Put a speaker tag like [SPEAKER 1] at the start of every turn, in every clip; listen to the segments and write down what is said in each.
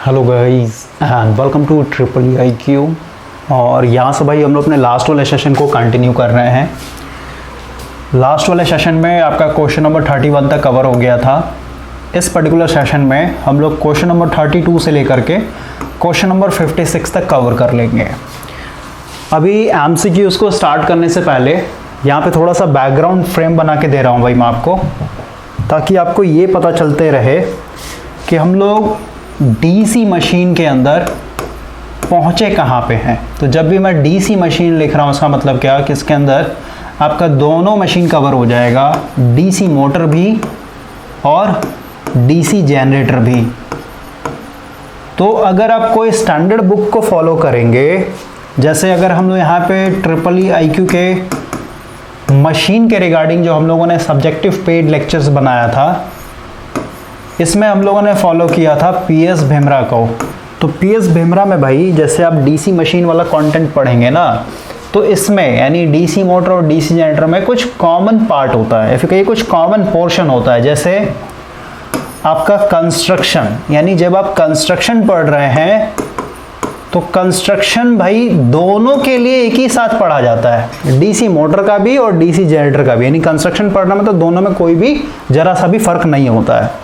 [SPEAKER 1] Hello guys and welcome to triple I Q. और यहाँ से भाई हम लोग अपने लास्ट वाले सेशन को कंटिन्यू कर रहे हैं। लास्ट वाले सेशन में आपका क्वेश्चन नंबर 31 तक कवर हो गया था। इस पर्टिकुलर सेशन में हम लोग क्वेश्चन नंबर 32 से लेकर के क्वेश्चन नंबर 56 तक कवर कर लेंगे। अभी एमसीक्यूज़ को स्टार्ट करने से पहले यहाँ पे थोड़ा सा बैकग्राउंड फ्रेम बना के दे रहा हूँ भाई मैं आपको, ताकि आपको ये पता चलते रहे कि हम लोग डीसी मशीन के अंदर पहुँचे कहाँ पे हैं। तो जब भी मैं डीसी मशीन लिख रहा हूँ उसका मतलब क्या कि इसके अंदर आपका दोनों मशीन कवर हो जाएगा, डीसी मोटर भी और डीसी जनरेटर भी। तो अगर आप कोई स्टैंडर्ड बुक को फॉलो करेंगे, जैसे अगर हम लोग यहाँ पे ट्रिपल ई आई क्यू के मशीन के रिगार्डिंग जो हम लोगों ने सब्जेक्टिव पेड लेक्चर्स बनाया था, इसमें हम लोगों ने फॉलो किया था पीएस भेमरा को। तो पीएस भेमरा में भाई जैसे आप डीसी मशीन वाला कंटेंट पढ़ेंगे ना, तो इसमें यानी डीसी मोटर और डीसी जनरेटर में कुछ कॉमन पार्ट होता है, फिर कहीं कुछ कॉमन पोर्शन होता है। जैसे आपका कंस्ट्रक्शन, यानी जब आप कंस्ट्रक्शन पढ़ रहे हैं तो कंस्ट्रक्शन भाई दोनों के लिए एक ही साथ पढ़ा जाता है, डीसी मोटर का भी और डीसी जनरेटर का भी। यानी कंस्ट्रक्शन पढ़ना में तो दोनों में कोई भी जरा सा भी फर्क नहीं होता है।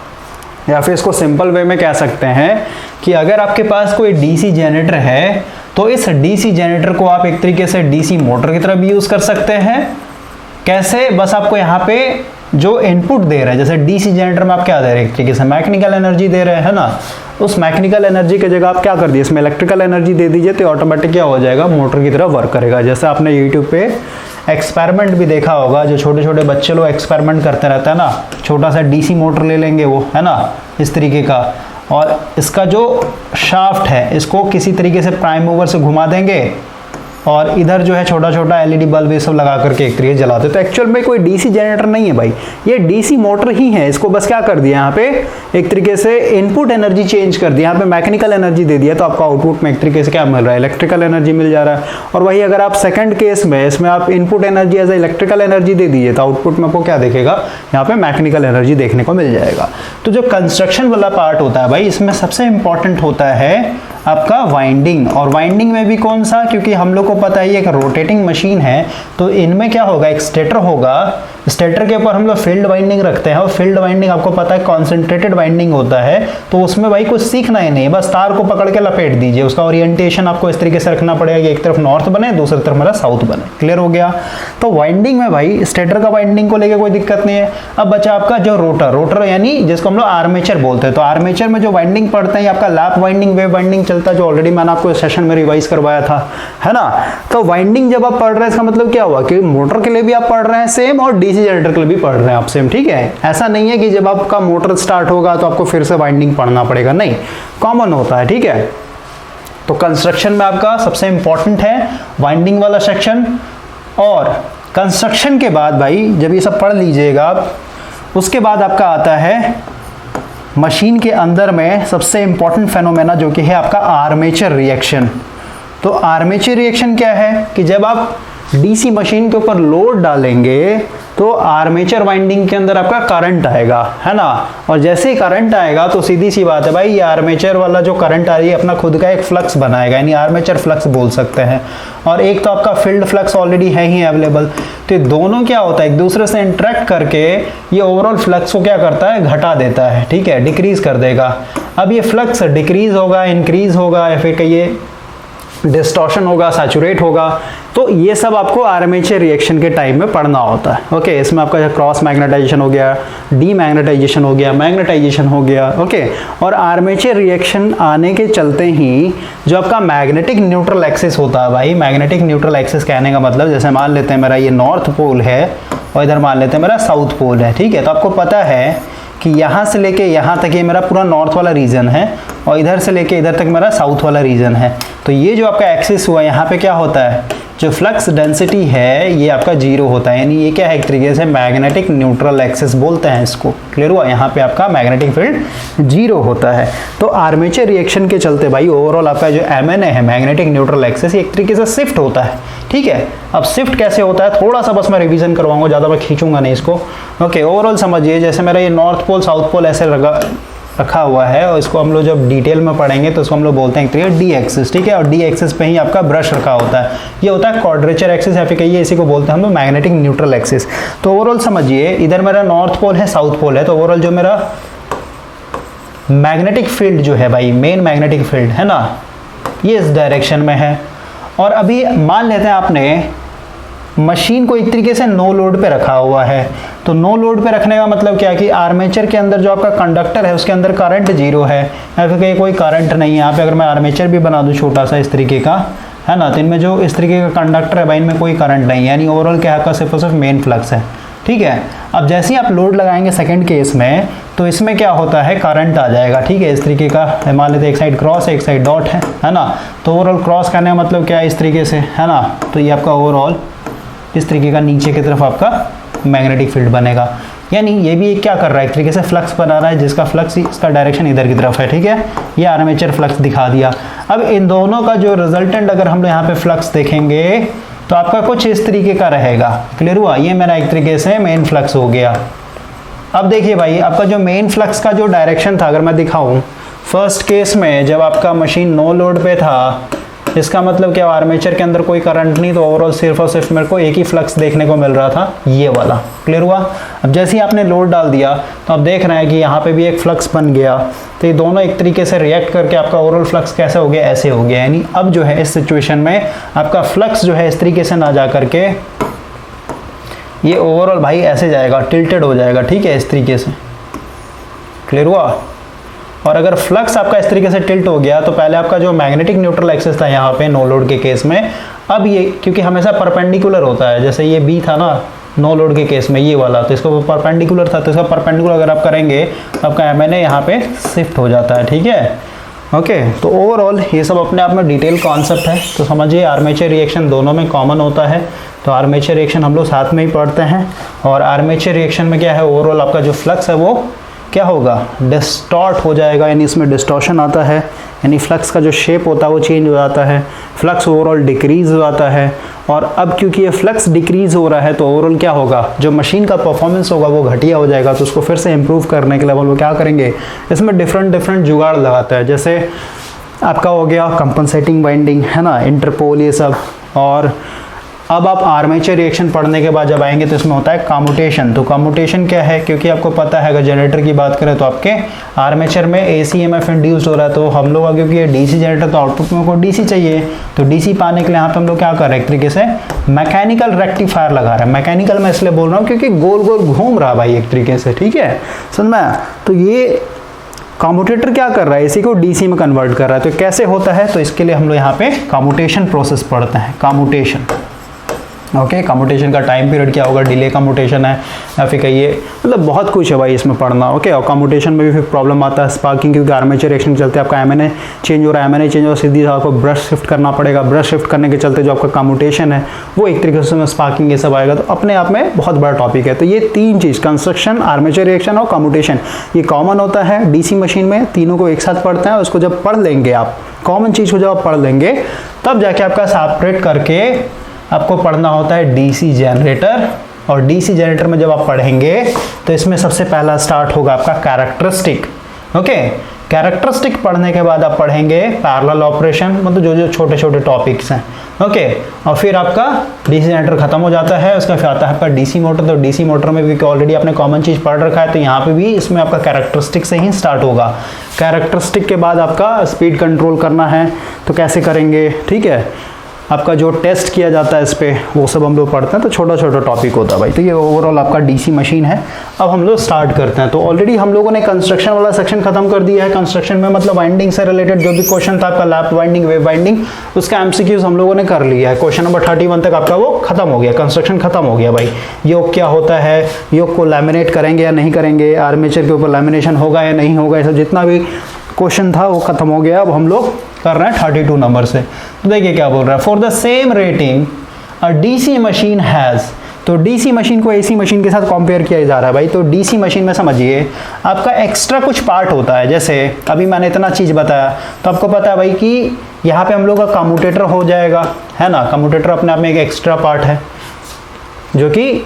[SPEAKER 1] या फिर इसको सिंपल वे में कह सकते हैं कि अगर आपके पास कोई डीसी जनरेटर है तो इस डीसी जनरेटर को आप एक तरीके से डीसी मोटर की तरह भी यूज़ कर सकते हैं। कैसे? बस आपको यहाँ पे जो इनपुट दे रहे हैं, जैसे डीसी जनरेटर में आप क्या दे रहे हैं, एक तरीके से मैकेनिकल एनर्जी दे रहे हैं ना, उस मैकेनिकल एनर्जी की जगह आप क्या कर दिए, इसमें इलेक्ट्रिकल एनर्जी दे दीजिए तो ऑटोमेटिक क्या हो जाएगा, मोटर की तरह वर्क करेगा। जैसे आपने यूट्यूब पे एक्सपेरिमेंट भी देखा होगा, जो छोटे छोटे बच्चे लोग एक्सपेरिमेंट करते रहते हैं ना, छोटा सा डीसी मोटर ले लेंगे वो, है ना, इस तरीके का, और इसका जो शाफ्ट है इसको किसी तरीके से प्राइम मूवर से घुमा देंगे और इधर जो है छोटा छोटा एलईडी बल्ब ये सब लगा करके एक तरीके जलाते। तो एक्चुअल में कोई डीसी जनरेटर नहीं है भाई, ये डीसी मोटर ही है। इसको बस क्या कर दिया यहाँ पे, एक तरीके से इनपुट एनर्जी चेंज कर दिया, यहाँ पे मैकेनिकल एनर्जी दे दिया, तो आपको आउटपुट में एक तरीके से क्या मिल रहा है, इलेक्ट्रिकल एनर्जी मिल जा रहा है। और वही अगर आप सेकंड केस में इसमें आप input energy as electrical energy दे दीजिए तो आउटपुट में आपको क्या देखेगा, यहाँ पे मैकेनिकल एनर्जी देखने को मिल जाएगा। तो जो कंस्ट्रक्शन वाला पार्ट होता है भाई, इसमें सबसे इंपॉर्टेंट होता है आपका वाइंडिंग। और वाइंडिंग में भी कौन सा, क्योंकि हम लोग को पता है एक रोटेटिंग मशीन है, तो इनमें क्या होगा, एक स्टेटर होगा, स्टेटर के ऊपर हम लोग फील्ड वाइंडिंग रखते हैं, और फील्ड वाइंडिंग आपको पता है कॉन्सेंट्रेटेड वाइंडिंग होता है। तो उसमें भाई कुछ सीखना ही नहीं, बस तार को पकड़ के लपेट दीजिए। उसका ओरिएंटेशन आपको इस तरीके से रखना पड़ेगा कि एक तरफ नॉर्थ बने, दूसरी तरफ मेरा साउथ बने। क्लियर हो गया? तो वाइंडिंग में भाई स्टेटर का वाइंडिंग को लेकर कोई दिक्कत नहीं है। अब बचा आपका जो रोटर यानी जिसको हम लोग आर्मेचर बोलते हैं। तो आर्मेचर में जो वाइंडिंग पड़ते हैं आपका लैप वाइंडिंग, वेव वाइंडिंग चलता है, जो ऑलरेडी मैंने आपको इस सेशन में रिवाइज करवाया था, है ना। तो वाइंडिंग जब आप पढ़ रहे हैं इसका मतलब क्या हुआ कि मोटर के लिए भी आप पढ़ रहे हैं सेम, और डीसी जनरेटर के लिए भी पढ़ रहे हैं आप सेम। ठीक है, ऐसा नहीं है कि जब आपका मोटर स्टार्ट होगा तो आपको फिर से वाइंडिंग पढ़ना पड़ेगा, नहीं, कॉमन होता है। ठीक है, तो कंस्ट्रक्शन में आपका सबसे इंपॉर्टेंट है वाइंडिंग वाला सेक्शन। और कंस्ट्रक्शन के बाद भाई जब ये सब पढ़ लीजिएगा आप, उसके बाद आपका आता है मशीन के अंदर में सबसे इंपॉर्टेंट फेनोमेना, जो कि है आपका आर्मेचर रिएक्शन। तो आर्मेचर रिएक्शन क्या है कि जब आप डीसी मशीन के ऊपर लोड डालेंगे तो आर्मेचर वाइंडिंग के अंदर आपका करंट आएगा, है ना। और जैसे ही करंट आएगा तो सीधी सी बात है भाई, ये आर्मेचर वाला जो करंट आ रही है अपना खुद का एक फ्लक्स बनाएगा, यानी आर्मेचर फ्लक्स बोल सकते हैं। और एक तो आपका फील्ड फ्लक्स ऑलरेडी है ही अवेलेबल। तो ये दोनों क्या होता है, एक दूसरे से इंटरेक्ट करके ये ओवरऑल फ्लक्स को क्या करता है, घटा देता है। ठीक है, डिक्रीज कर देगा। अब ये फ्लक्स डिक्रीज होगा, इंक्रीज होगा, या फिर कहिए डिस्टॉर्शन होगा, सैचुरेट होगा। तो ये सब आपको आर्मेचर रिएक्शन के टाइम में पढ़ना होता है। ओके, इसमें आपका क्रॉस मैग्नेटाइजेशन हो गया, डीमैग्नेटाइजेशन हो गया, मैग्नेटाइजेशन हो गया। ओके, और आर्मेचर रिएक्शन आने के चलते ही जो आपका मैग्नेटिक न्यूट्रल एक्सिस होता है भाई, मैग्नेटिक न्यूट्रल एक्सिस कहने का मतलब, जैसे मान लेते हैं मेरा ये नॉर्थ पोल है और इधर मान लेते हैं मेरा साउथ पोल है। ठीक है, तो आपको पता है कि यहाँ से लेके यहाँ तक ये मेरा पूरा नॉर्थ वाला रीजन है, और इधर से लेके इधर तक मेरा साउथ वाला रीजन है। तो ये जो आपका एक्सिस हुआ, यहाँ पे क्या होता है, जो फ्लक्स डेंसिटी है ये आपका जीरो होता है, यानी ये क्या है, एक तरीके से मैग्नेटिक न्यूट्रल एक्सिस बोलते हैं इसको। क्लियर हुआ? यहाँ पे आपका मैग्नेटिक फील्ड जीरो होता है। तो आर्मेचर रिएक्शन के चलते भाई ओवरऑल आपका जो MNA है, मैग्नेटिक न्यूट्रल एक्सिस, एक तरीके से शिफ्ट होता है। ठीक है, अब शिफ्ट कैसे होता है थोड़ा सा बस मैं रिवीजन करवाऊंगा, ज़्यादा मैं खींचूंगा नहीं इसको। ओके, ओवरऑल समझिए, जैसे मेरा ये नॉर्थ पोल साउथ पोल ऐसे रखा हुआ है और इसको हम लोग जब डिटेल में पढ़ेंगे तो इसको हम लोग बोलते हैं एक तरीके डी एक्सिस, ठीक है। और डी एक्सिस पे ही आपका ब्रश रखा होता है, ये होता है क्वाड्रेचर एक्सिस या फिर कहिए इसी को बोलते हैं हम लोग मैग्नेटिक न्यूट्रल एक्सिस। तो ओवरऑल समझिए इधर मेरा नॉर्थ पोल है, साउथ पोल है, तो ओवरऑल जो मेरा मैग्नेटिक फील्ड जो है भाई, मेन मैग्नेटिक फील्ड है ना, ये इस डायरेक्शन में है। और अभी मान लेते हैं आपने मशीन को एक तरीके से नो लोड पे रखा हुआ है, तो नो लोड पे रखने का मतलब क्या कि आर्मेचर के अंदर जो आपका कंडक्टर है उसके अंदर करंट जीरो है या फिर कहीं कोई करंट नहीं है। यहाँ पे अगर मैं आर्मेचर भी बना दूँ छोटा सा इस तरीके का, है ना, तो इनमें जो इस तरीके का कंडक्टर है भाई इनमें कोई करंट नहीं है, यानी ओवरऑल क्या आपका सिर्फ और सिर्फ मेन फ्लक्स है, ठीक है। अब जैसे ही आप लोड लगाएंगे सेकंड केस में, तो इसमें क्या होता है, करंट आ जाएगा, ठीक है, इस तरीके का। मान लेते एक साइड क्रॉस है एक साइड डॉट है ना, तो ओवरऑल क्रॉस करने का मतलब क्या है, इस तरीके से, है ना। तो ये आपका ओवरऑल इस तरीके का नीचे की तरफ आपका मैग्नेटिक फील्ड बनेगा, यानी ये भी क्या कर रहा है, एक तरीके से फ्लक्स बना रहा है जिसका फ्लक्स इसका डायरेक्शन इधर की तरफ है, ठीक है। ये आर्मेचर फ्लक्स दिखा दिया। अब इन दोनों का जो रिजल्टेंट अगर हम लोग यहाँ पे फ्लक्स देखेंगे तो आपका कुछ इस तरीके का रहेगा, क्लियर हुआ। ये मेरा एक तरीके से मेन फ्लक्स हो गया। अब देखिए भाई आपका जो मेन फ्लक्स का जो डायरेक्शन था, अगर मैं दिखाऊं फर्स्ट केस में जब आपका मशीन नो लोड पे था, इसका मतलब क्या, आर्मेचर के अंदर कोई करंट नहीं, तो ओवरऑल सिर्फ और सिर्फ मेरे को एक ही फ्लक्स देखने को मिल रहा था, ये वाला, क्लियर हुआ। अब जैसे ही आपने लोड डाल दिया तो आप देख रहे हैं कि यहाँ पे भी एक फ्लक्स बन गया, तो ये दोनों एक तरीके से रिएक्ट करके आपका ओवरऑल फ्लक्स कैसे हो गया, ऐसे हो गया। यानी अब जो है इस सिचुएशन में आपका फ्लक्स जो है इस तरीके से ना जा करके ये ओवरऑल भाई ऐसे जाएगा, टिल्टेड हो जाएगा, ठीक है, इस तरीके से, क्लियर हुआ। और अगर फ्लक्स आपका इस तरीके से टिल्ट हो गया तो पहले आपका जो मैग्नेटिक न्यूट्रल एक्सिस था यहाँ पे नो लोड के केस में, अब ये क्योंकि हमेशा परपेंडिकुलर होता है, जैसे ये बी था ना नो लोड के केस में ये वाला, तो इसको परपेंडिकुलर था, तो इसका परपेंडिकुलर अगर आप करेंगे तो आपका एम एन ए यहाँ पे शिफ्ट हो जाता है, ठीक है, ओके। तो ओवरऑल ये सब अपने आप में डिटेल कॉन्सेप्ट है, तो समझिए आर्मेचर रिएक्शन दोनों में कॉमन होता है, तो आर्मेचर रिएक्शन हम लोग साथ में ही पढ़ते हैं। और आर्मेचर रिएक्शन में क्या है, ओवरऑल आपका जो फ्लक्स है वो क्या होगा, डिस्टॉर्ट हो जाएगा, यानी इसमें डिस्टॉर्शन आता है, यानी फ्लक्स का जो शेप होता है वो चेंज हो जाता है, फ्लक्स ओवरऑल डिक्रीज हो जाता है। और अब क्योंकि ये फ्लक्स डिक्रीज हो रहा है तो ओवरऑल क्या होगा, जो मशीन का परफॉर्मेंस होगा वो घटिया हो जाएगा, तो उसको फिर से इम्प्रूव करने के लिए वो क्या करेंगे, इसमें डिफरेंट जुगाड़ लगाता है। जैसे आपका हो गया कंपनसेटिंग वाइंडिंग, है ना, इंटरपोल, ये सब। और अब आप आर्मेचर रिएक्शन पढ़ने के बाद जब आएंगे तो इसमें होता है कम्यूटेशन। तो कम्यूटेशन क्या है, क्योंकि आपको पता है अगर जनरेटर की बात करें तो आपके आर्मेचर में एसी एमएफ इंड्यूस्ड हो रहा है, तो हम लोग क्योंकि ये डीसी जनरेटर तो आउटपुट में को डीसी चाहिए, तो डीसी पाने के लिए यहाँ पे हम लोग क्या कर रहे हैं, एक तरीके से मैकेनिकल रेक्टिफायर लगा रहे हैं। मैकेनिकल मैं इसलिए बोल रहा हूँ क्योंकि गोल गोल घूम रहा भाई एक तरीके से, ठीक है, समझ में। तो ये कम्यूटेटर क्या कर रहा है, इसी को डीसी में कन्वर्ट कर रहा है। तो कैसे होता है, तो इसके लिए हम लोग यहाँ पे कम्यूटेशन प्रोसेस पढ़ते हैं, कम्यूटेशन, ओके। कम्यूटेशन का टाइम पीरियड क्या होगा, डिले कम्यूटेशन है या फिर कहिए, मतलब बहुत कुछ है भाई इसमें पढ़ना, ओके। और कम्यूटेशन में भी फिर प्रॉब्लम आता है स्पार्किंग, क्योंकि आर्मेचर रिएक्शन के चलते आपका एमएनए चेंज हो रहा है, एमएनए चेंज हो सीधी आपको ब्रश शिफ्ट करना पड़ेगा, ब्रश शिफ्ट करने के चलते जो आपका कम्यूटेशन है वो एक तरीके से स्पार्किंग ये सब आएगा, तो अपने आप में बहुत बड़ा टॉपिक है। तो ये तीन चीज़, कंस्ट्रक्शन, आर्मेचर रिएक्शन और कम्यूटेशन, ये कॉमन होता है डीसी मशीन में, तीनों को एक साथ पढ़ते हैं। उसको जब पढ़ लेंगे आप, कॉमन चीज़ को जब आप पढ़ लेंगे तब जाके आपका सेपरेट करके आपको पढ़ना होता है डीसी जनरेटर। और डीसी जनरेटर में जब आप पढ़ेंगे तो इसमें सबसे पहला स्टार्ट होगा आपका कैरेक्टरिस्टिक, ओके। कैरेक्टरिस्टिक पढ़ने के बाद आप पढ़ेंगे पैरेलल ऑपरेशन, मतलब जो जो छोटे छोटे टॉपिक्स हैं, ओके। और फिर आपका डीसी जनरेटर खत्म हो जाता है, उसका फिर आता है आपका डीसी मोटर। तो डीसी मोटर में भी ऑलरेडी आपने कॉमन चीज़ पढ़ रखा है, तो यहाँ पे भी इसमें आपका कैरेक्टरिस्टिक से ही स्टार्ट होगा। कैरेक्टरिस्टिक के बाद आपका स्पीड कंट्रोल करना है, तो कैसे करेंगे, ठीक है, आपका जो टेस्ट किया जाता है इस पर, वो सब हम लोग पढ़ते हैं। तो छोटा छोटा टॉपिक होता है भाई। तो ये ओवरऑल आपका डीसी मशीन है। अब हम लोग स्टार्ट करते हैं। तो ऑलरेडी हम लोगों ने कंस्ट्रक्शन वाला सेक्शन खत्म कर दिया है। कंस्ट्रक्शन में मतलब वाइंडिंग से रिलेटेड जो भी क्वेश्चन था आपका, लैप वाइंडिंग, वेव वाइंडिंग, उसका एमसीक्यूज हम लोगों ने कर लिया है। क्वेश्चन नंबर 31 तक आपका वो खत्म हो गया, कंस्ट्रक्शन खत्म हो गया भाई। योग क्या होता है, योग को लैमिनेट करेंगे या नहीं करेंगे, आर्मेचर के ऊपर लैमिनेशन होगा या नहीं होगा, ऐसा जितना भी क्वेश्चन था वो खत्म हो गया। अब हम लोग कर रहे हैं 32 नंबर से। तो देखिए क्या बोल रहा है, for the same rating a DC machine has, तो डीसी मशीन को एसी मशीन के साथ कंपेयर किया जा रहा है भाई। तो डीसी मशीन में समझिए आपका एक्स्ट्रा कुछ पार्ट होता है, जैसे अभी मैंने इतना चीज़ बताया, तो आपको पता है भाई कि यहाँ पे हम लोग का कम्यूटेटर हो जाएगा, है ना। कम्यूटेटर अपने आप में एक एक्स्ट्रा पार्ट है जो कि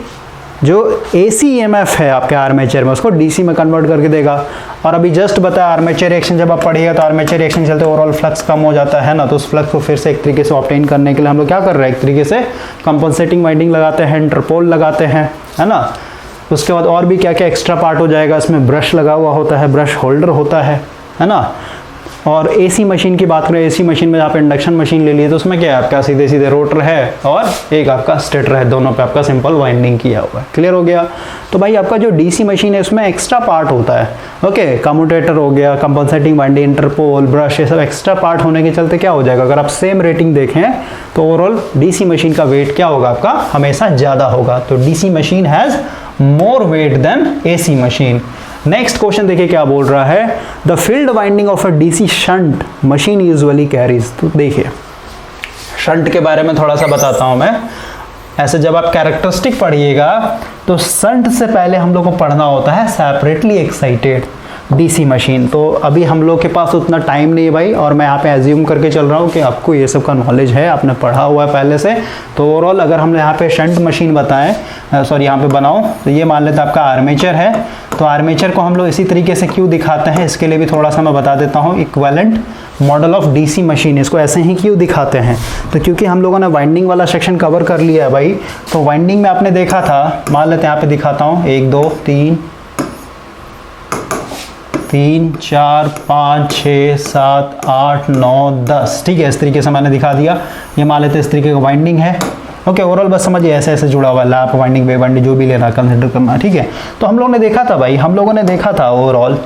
[SPEAKER 1] जो AC EMF है आपके आर्मेचर में उसको DC में कन्वर्ट करके देगा। और अभी जस्ट बताया आर्मेचर रिएक्शन जब आप पढ़िएगा तो आर्मेचर रिएक्शन चलते ओवरऑल फ्लक्स कम हो जाता है ना, तो उस फ्लक्स को फिर से एक तरीके से ऑब्टेन करने के लिए हम लोग क्या कर रहे हैं, एक तरीके से कंपनसेटिंग वाइंडिंग लगाते हैं, इंटरपोल लगाते हैं, है ना। उसके बाद और भी क्या क्या एक्स्ट्रा पार्ट हो जाएगा, इसमें ब्रश लगा हुआ होता है, ब्रश होल्डर होता है ना। और AC मशीन की बात करें, AC मशीन में आप इंडक्शन मशीन ले लिए तो उसमें क्या है आपका सीधे सीधे रोटर है और एक आपका स्टेटर है, दोनों पे आपका सिंपल वाइंडिंग किया हुआ है। क्लियर हो गया। तो भाई आपका जो DC मशीन है उसमें एक्स्ट्रा पार्ट होता है, ओके, कम्यूटेटर हो गया, कंपनसेटिंग वाइंडिंग, इंटरपोल, ब्रश, ये सब एक्स्ट्रा पार्ट होने के चलते क्या हो जाएगा, अगर आप सेम रेटिंग देखें तो ओवरऑल DC मशीन का वेट क्या होगा आपका, हमेशा ज़्यादा होगा। तो DC machine has more weight than AC machine. Next question देखिए क्या बोल रहा है, the field winding of a DC shunt machine usually carries. तो देखिए शंट के बारे में थोड़ा सा बताता हूं मैं। ऐसे जब आप कैरेक्टरिस्टिक पढ़िएगा तो शंट से पहले हम लोग को पढ़ना होता है सेपरेटली एक्साइटेड DC मशीन। तो अभी हम लोग के पास उतना टाइम नहीं है भाई, और मैं यहाँ पे एज्यूम करके चल रहा हूँ कि आपको ये सब का नॉलेज है, आपने पढ़ा हुआ है पहले से। तो ओवरऑल अगर हमने यहाँ पे शंट मशीन बताएं, सॉरी यहाँ पे बनाओ, तो ये मान लेते हैं आपका आर्मेचर है। तो आर्मेचर को हम लोग इसी तरीके से क्यों दिखाते हैं, इसके लिए भी थोड़ा सा मैं बता देता हूँ। Equivalent model of DC machine, इसको ऐसे ही क्यों दिखाते हैं, तो क्योंकि हम लोगों ने वाइंडिंग वाला सेक्शन कवर कर लिया है भाई। तो वाइंडिंग में आपने देखा था, मान लेते हैं यहाँ पे दिखाता हूँ, 1 2 3 4 5 6 7 8 9 10, ठीक है, इस तरीके से मैंने दिखा दिया। ये मान लेते हैं इस तरीके का वाइंडिंग है, ओके। ओवरऑल बस समझिए ऐसे ऐसे जुड़ा हुआ है, लैप वाइंडिंग, वे वाइंडिंग, जो भी लेना कंसिडर करना, ठीक है। तो हम लोगों ने देखा था भाई, हम लोगों ने देखा था ओवरऑल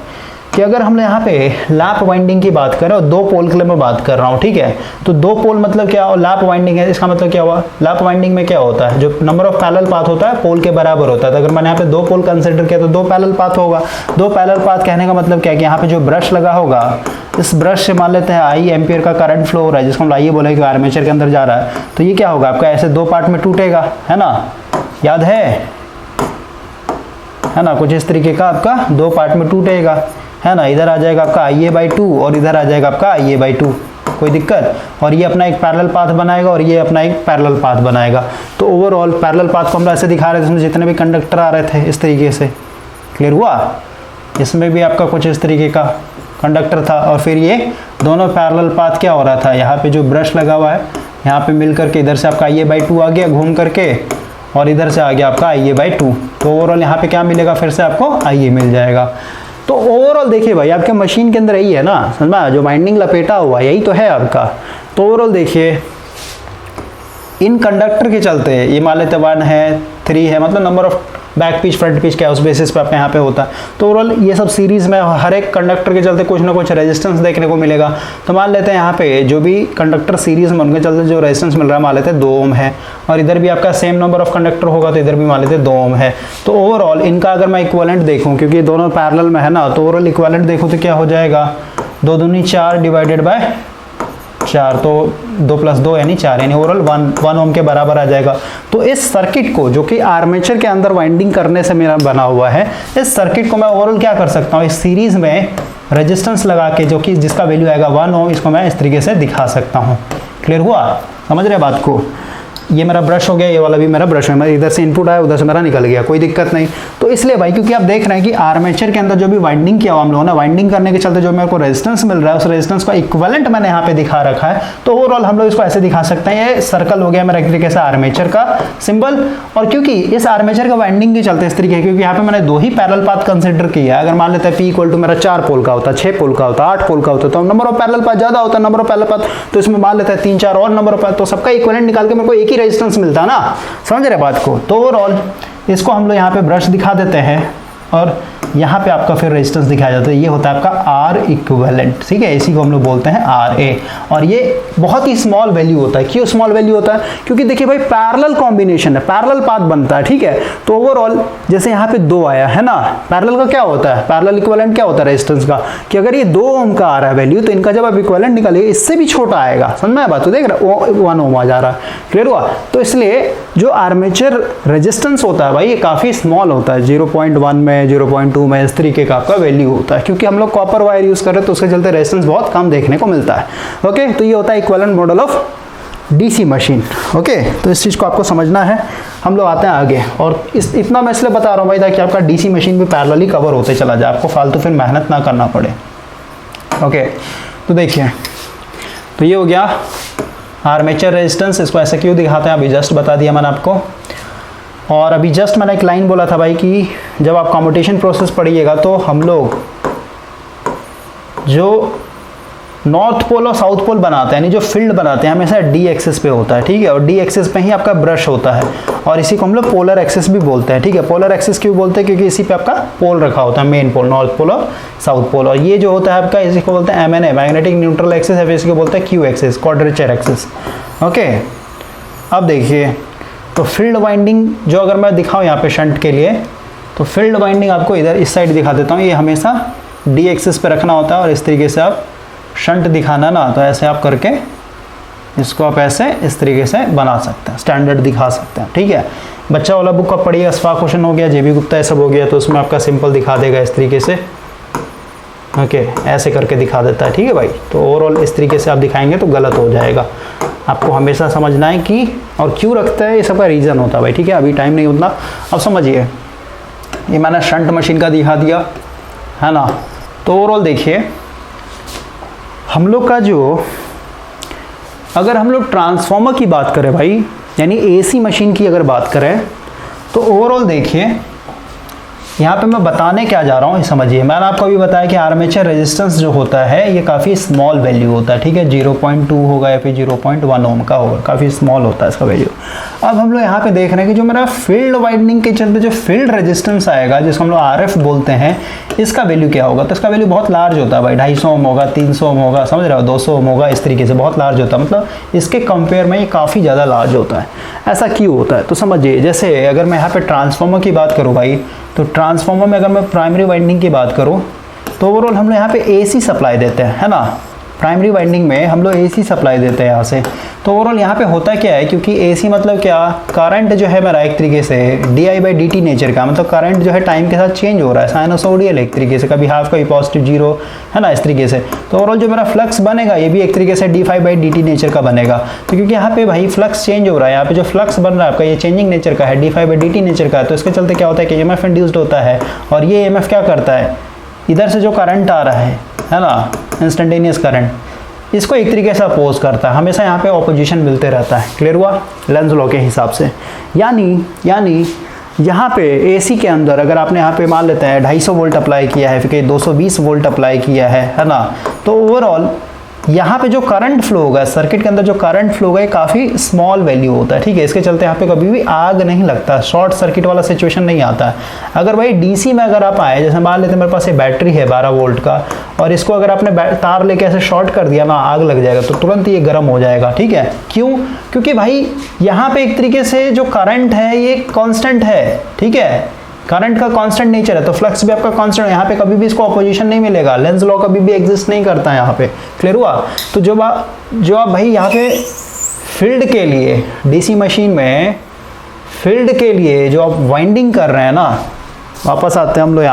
[SPEAKER 1] कि अगर हमने यहाँ पे लैप वाइंडिंग की बात करें और 2 पोल के लिए मैं बात कर रहा हूँ, ठीक है। तो 2 पोल मतलब क्या, और लैप वाइंडिंग है, इसका मतलब क्या हुआ, लैप वाइंडिंग में क्या होता है, जो नंबर ऑफ पैरेलल पाथ होता है पोल के बराबर होता है। तो अगर मैंने यहाँ पे 2 पोल कंसिडर किया तो 2 पैरेलल पाथ होगा। 2 पैरेलल पाथ कहने का मतलब क्या है कि यहाँ पे जो ब्रश लगा होगा, इस ब्रश से मान लेते हैं I एम्पियर का करंट फ्लो हो रहा है, जिसको हम आइए बोले कि आर्मेचर के अंदर जा रहा है। तो ये क्या होगा आपका, ऐसे 2 पार्ट में टूटेगा, है ना, याद है ना, कुछ इस तरीके का आपका 2 पार्ट में टूटेगा, है ना। इधर आ जाएगा आपका IA/2 और इधर आ जाएगा आपका IA/2, कोई दिक्कत। और ये अपना एक पैरेलल पाथ बनाएगा और ये अपना एक पैरेलल पाथ बनाएगा। तो ओवरऑल पैरेलल पाथ को हम ऐसे दिखा रहे थे, इसमें जितने भी कंडक्टर आ रहे थे इस तरीके से, क्लियर हुआ। इसमें भी आपका कुछ इस तरीके का कंडक्टर था, और फिर ये दोनों पैरेलल पाथ क्या हो रहा था, यहाँ पे जो ब्रश लगा हुआ है यहाँ पे मिल करके इधर से आपका IA/2 आ गया घूम करके, और इधर से आ गया आपका IA/2। तो ओवरऑल यहाँ पे क्या मिलेगा, फिर से आपको IA मिल जाएगा। तो ओवरऑल देखिए भाई आपके मशीन के अंदर यही है ना, समझ में, जो वाइंडिंग लपेटा हुआ यही तो है आपका। तो ओवरऑल देखिए इन कंडक्टर के चलते ये मान लेते 1 है 3 है, मतलब number of back pitch front pitch क्या उस बेसिस पे आपके यहाँ पे होता है। तो ओवरऑल ये सब सीरीज में हर एक कंडक्टर के चलते कुछ ना कुछ रेजिस्टेंस देखने को मिलेगा। तो मान लेते हैं यहाँ पे जो भी कंडक्टर सीरीज में उनके चलते जो रेजिस्टेंस मिल रहा है मान लेते हैं 2 ओम है, और इधर भी आपका सेम नंबर ऑफ कंडक्टर होगा तो इधर भी मान लेते हैं 2 ओम है। तो ओवरऑल इनका अगर मैं इक्विवेलेंट देखूँ, क्योंकि ये दोनों पैरेलल में है ना, तो ओवरऑल इक्विवेलेंट देखूँ तो क्या हो जाएगा, 2 दूनी 4 डिवाइडेड बाय 4, तो 2 + 2 यानी 4, यानी ओवरऑल 1 ओम के बराबर आ जाएगा। तो इस सर्किट को जो कि आर्मेचर के अंदर वाइंडिंग करने से मेरा बना हुआ है, इस सर्किट को मैं ओवरऑल क्या कर सकता हूँ, इस सीरीज में रेजिस्टेंस लगा के जो कि जिसका वैल्यू आएगा 1 ओम, इसको मैं इस तरीके से दिखा सकता हूँ। क्लियर हुआ, समझ रहे बात को। ये मेरा ब्रश हो गया, ये वाला भी मेरा ब्रश है, मेरा इधर से इनपुट आया उधर से मेरा निकल गया, कोई दिक्कत नहीं। तो इसलिए भाई क्योंकि आप देख रहे हैं कि आर्मेचर के अंदर जो भी वाइंडिंग किया हुआ हम लोगों ने, वाइंडिंग करने के चलते जो मेरे को रेजिस्टेंस मिल रहा है उस रेजिस्टेंस का इक्विवेलेंट मैंने यहाँ पे दिखा रखा है। तो ओवरऑल हम लोग इसको ऐसे दिखा सकते हैं, ये सर्कल हो गया मेरा एक तरीके से आर्मेचर का सिंबल। और क्योंकि इस आर्मेचर का वाइंडिंग के चलते इस तरीके, क्योंकि यहाँ पे मैंने 2 ही पैरेलल पाथ कंसिडर किया है। अगर मान लेते हैं P = मेरा 4 पोल का होता, 6 पोल का होता, 8 पोल का होता, तो नंबर ऑफ पैरेलल पाथ ज्यादा होता है, नंबर ऑफ पैरेलल पाथ, तो इसमें मान लेते हैं 3 4 और नंबर ऑफ पाथ, तो सबका इक्विवेलेंट निकाल के मेरे को एक ही रेजिस्टेंस मिलता है ना, समझ रहे बात को। तो ओवरऑल इसको हम लोग यहाँ पे ब्रश दिखा देते हैं और यहाँ पे आपका फिर रेजिस्टेंस दिखाया जाता है, ये होता है आपका R इक्विवेलेंट, ठीक है, इसी को हम लोग बोलते हैं RA। और ये बहुत ही स्मॉल वैल्यू होता है। क्यों स्मॉल वैल्यू होता है, क्योंकि देखिए भाई पैरेलल कॉम्बिनेशन है, पैरेलल पाथ बनता है, ठीक है। तो ओवरऑल जैसे यहाँ पे 2 आया है ना, पैरेलल का क्या होता है, पैरेलल इक्विवेलेंट क्या होता है रेजिस्टेंस का, कि अगर ये 2 ओम का आ रहा है वैल्यू, तो इनका जब आप इक्विवेलेंट निकालिए इससे भी छोटा आएगा, समझ में बात, तो देख रहे 1 ओम आ जा रहा है, क्लियर हुआ। तो इसलिए जो आर्मेचर रेजिस्टेंस होता है भाई ये काफी स्मॉल होता है, 0.1 में 0.2 में इस तरीके का आपका वैल्यू होता है, क्योंकि हम लोग कॉपर वायर यूज कर रहे हैं तो उसके चलते रेजिस्टेंस बहुत कम देखने को मिलता है। ओके, तो ये होता है equivalent model of DC machine. Okay, तो इस चीज को आपको समझना है। हम लोग आते हैं आगे। और इतना मैं इसलिए बता रहा हूँ भाई ताकि आपका डीसी मशीन भी पैरेलली कवर होते चला जाए, आपको फालतू फिर मेहनत ना करना पड़े। ओके, तो देखिए, तो ये हो गया आर्मेचर रेजिस्टेंस। इसको ऐसे क्यों दिखाते हैं अभी जस्ट बता दिया मैंने आपको। और अभी जस्ट मैंने एक लाइन बोला था भाई कि जब आप कम्यूटेशन प्रोसेस पढ़िएगा तो हम लोग जो नॉर्थ पोल और साउथ पोल बनाते हैं, यानी जो फील्ड बनाते हैं, हमेशा डी एक्सिस पे होता है, ठीक है। और डी एक्सिस पे ही आपका ब्रश होता है, और इसी को हम लोग पोलर एक्सिस भी बोलते हैं, ठीक है। पोलर एक्सिस क्यों बोलते हैं? क्योंकि इसी पे आपका पोल रखा होता है, मेन पोल, नॉर्थ पोल और साउथ पोल। और ये जो होता है आपका, इसी को बोलते हैं MNA, मैग्नेटिक न्यूट्रल एक्सिस, है इसी को बोलते हैं Q axis, quadrature axis. Okay, अब देखिए, तो फील्ड वाइंडिंग जो अगर मैं दिखाऊँ यहाँ पे शंट के लिए, तो फील्ड वाइंडिंग आपको इधर इस साइड दिखा देता हूँ। ये हमेशा डी एक्सिस पे रखना होता है, और इस तरीके से आप शंट दिखाना ना, तो ऐसे आप करके इसको आप ऐसे इस तरीके से बना सकते हैं, स्टैंडर्ड दिखा सकते हैं, ठीक है। बच्चा वाला बुक का पढ़िए, अशफाक क्वेश्चन हो गया, JB गुप्ता ये सब हो गया, तो उसमें आपका सिंपल दिखा देगा इस तरीके से। ओके, ऐसे करके दिखा देता है, ठीक है भाई। तो ओवरऑल इस तरीके से आप दिखाएंगे तो गलत हो जाएगा। आपको हमेशा समझना है कि और क्यों रखता है, ये सबका रीज़न होता है भाई, ठीक है। अभी टाइम नहीं उतना, अब समझिए। ये मैंने शंट मशीन का दिखा दिया है ना। तो ओवरऑल देखिए, हम लोग का जो, अगर हम लोग ट्रांसफार्मर की बात करें भाई, यानी AC मशीन की अगर बात करें, तो ओवरऑल देखिए यहाँ पे मैं बताने क्या जा रहा हूँ, समझिए। मैंने आपको अभी बताया कि आर्मेचर रेजिस्टेंस जो होता है ये काफ़ी स्मॉल वैल्यू होता है, ठीक है। 0.2 होगा या फिर 0.1 ओम का होगा, काफ़ी स्मॉल होता है इसका वैल्यू। अब हम लोग यहाँ पे देख रहे हैं कि जो मेरा फील्ड वाइडनिंग के चलते जो फील्ड रेजिस्टेंस आएगा, जिसको हम लोग RF बोलते हैं, इसका वैल्यू क्या होगा? तो इसका वैल्यू बहुत लार्ज होता है भाई, 250 ओम होगा, 300 ओम होगा, समझ रहे हो, 200 ओम होगा, इस तरीके से बहुत लार्ज होता है। मतलब इसके कंपेयर में ये काफ़ी ज़्यादा लार्ज होता है। ऐसा क्यों होता है? तो समझिए, जैसे अगर मैं यहाँ पे ट्रांसफार्मर की बात करूँ भाई, तो ट्रांसफार्मर में अगर मैं प्राइमरी वाइंडिंग की बात करूँ, तो ओवरऑल हम लोग यहाँ पे AC सप्लाई देते हैं, है ना। प्राइमरी वाइंडिंग में हम लोग AC सप्लाई देते हैं यहाँ से। तो ओवरऑल यहाँ पे होता क्या है, क्योंकि AC मतलब क्या, करंट जो है मेरा एक तरीके से di/dt नेचर का, मतलब करंट जो है टाइम के साथ चेंज हो रहा है, साइनोसोडियल एक तरीके से, कभी हाफ, कभी पॉजिटिव, जीरो, है ना, इस तरीके से। तो ओवरऑल जो मेरा फ्लक्स बनेगा ये भी एक तरीके से d∅/dt नेचर का बनेगा। तो क्योंकि यहाँ पे भाई फ्लक्स चेंज हो रहा है, यहाँ पे जो फ्लक्स बन रहा है आपका ये चेंजिंग नेचर का है, d∅/dt नेचर का है। तो इसके चलते क्या होता है कि EMF इंड्यूस्ड होता है, और ये EMF क्या करता है, इधर से जो करंट आ रहा है ना, इंस्टेंटेनियस करंट, इसको एक तरीके से अपोज करता है। हमेशा यहाँ पे ऑपोजिशन मिलते रहता है। क्लियर हुआ? लेंज लॉ के हिसाब से। यानी यहाँ पे AC के अंदर अगर आपने यहाँ पे मान लेते हैं 250 वोल्ट अप्लाई किया है, फिर 220 वोल्ट अप्लाई किया है ना, तो ओवरऑल यहाँ पे जो करंट फ्लो होगा, सर्किट के अंदर जो करंट फ्लो होगा, ये काफ़ी स्मॉल वैल्यू होता है, ठीक है। इसके चलते यहाँ पे कभी भी आग नहीं लगता, शॉर्ट सर्किट वाला सिचुएशन नहीं आता है। अगर भाई DC में अगर आप आए, जैसे मान लेते हैं मेरे पास ये बैटरी है 12 वोल्ट का, और इसको अगर आपने तार लेके ऐसे शॉर्ट कर दिया ना, आग लग जाएगा, तो तुरंत ये गर्म हो जाएगा, ठीक है। क्यों? क्योंकि भाई यहाँ पे एक तरीके से जो करंट है ये कॉन्स्टेंट है, ठीक है। करंट का कांस्टेंट नेचर है, तो फ्लक्स भी आपका कांस्टेंट, यहाँ पे कभी भी इसको अपोजिशन नहीं मिलेगा, लेंज लॉ कभी भी एग्जिस्ट नहीं करता है यहाँ पे। क्लियर हुआ? तो जो आप भाई यहाँ पे फील्ड के लिए, DC मशीन में फील्ड के लिए जो आप वाइंडिंग कर रहे हैं ना, वापस आते हैं हम लोग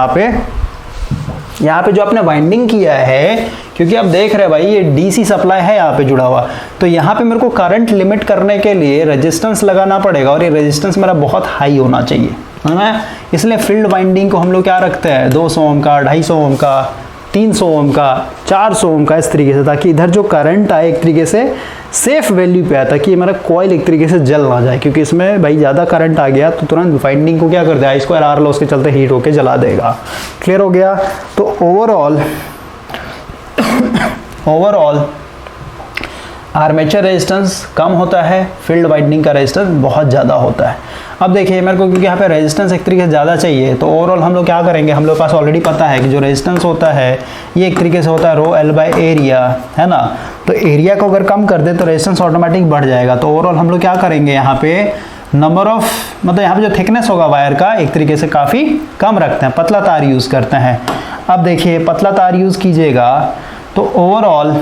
[SPEAKER 1] यहाँ पे जो आपने वाइंडिंग किया है, क्योंकि आप देख रहे हैं भाई ये DC सप्लाई है यहाँ पे जुड़ा हुआ, तो यहाँ पे मेरे को करंट लिमिट करने के लिए रेजिस्टेंस लगाना पड़ेगा, और ये रेजिस्टेंस मेरा बहुत हाई होना चाहिए, है ना। इसलिए फील्ड वाइंडिंग को हम लोग क्या रखते हैं, 200 ओम का, 250 ओम का, 300 ओम का, 400 ओम का, इस तरीके से, ताकि इधर जो करंट आए एक तरीके से सेफ वैल्यू पे आए, ताकि मेरा कॉइल एक तरीके से जल ना जाए। क्योंकि इसमें भाई ज़्यादा करंट आ गया तो तुरंत वाइंडिंग को क्या कर देगा, I2R लॉस के चलते हीट होके जला देगा। क्लियर हो गया? तो ओवरऑल आर्मेचर रेजिस्टेंस कम होता है, फील्ड वाइंडिंग का रेजिस्टेंस बहुत ज़्यादा होता है। अब देखिए मेरे को, क्योंकि यहाँ पे रेजिस्टेंस एक तरीके से ज़्यादा चाहिए, तो ओवरऑल हम लोग क्या करेंगे, हम लोग पास ऑलरेडी पता है कि जो रेजिस्टेंस होता है ये एक तरीके से होता है ρl/एरिया, है ना। तो एरिया को अगर कम कर दे तो रेजिस्टेंस ऑटोमेटिक बढ़ जाएगा। तो ओवरऑल हम लोग क्या करेंगे, यहाँ पे नंबर ऑफ, मतलब यहाँ पे जो थिकनेस होगा वायर का एक तरीके से काफ़ी कम रखते हैं, पतला तार यूज़ करते हैं। अब देखिए पतला तार यूज़ कीजिएगा तो ओवरऑल,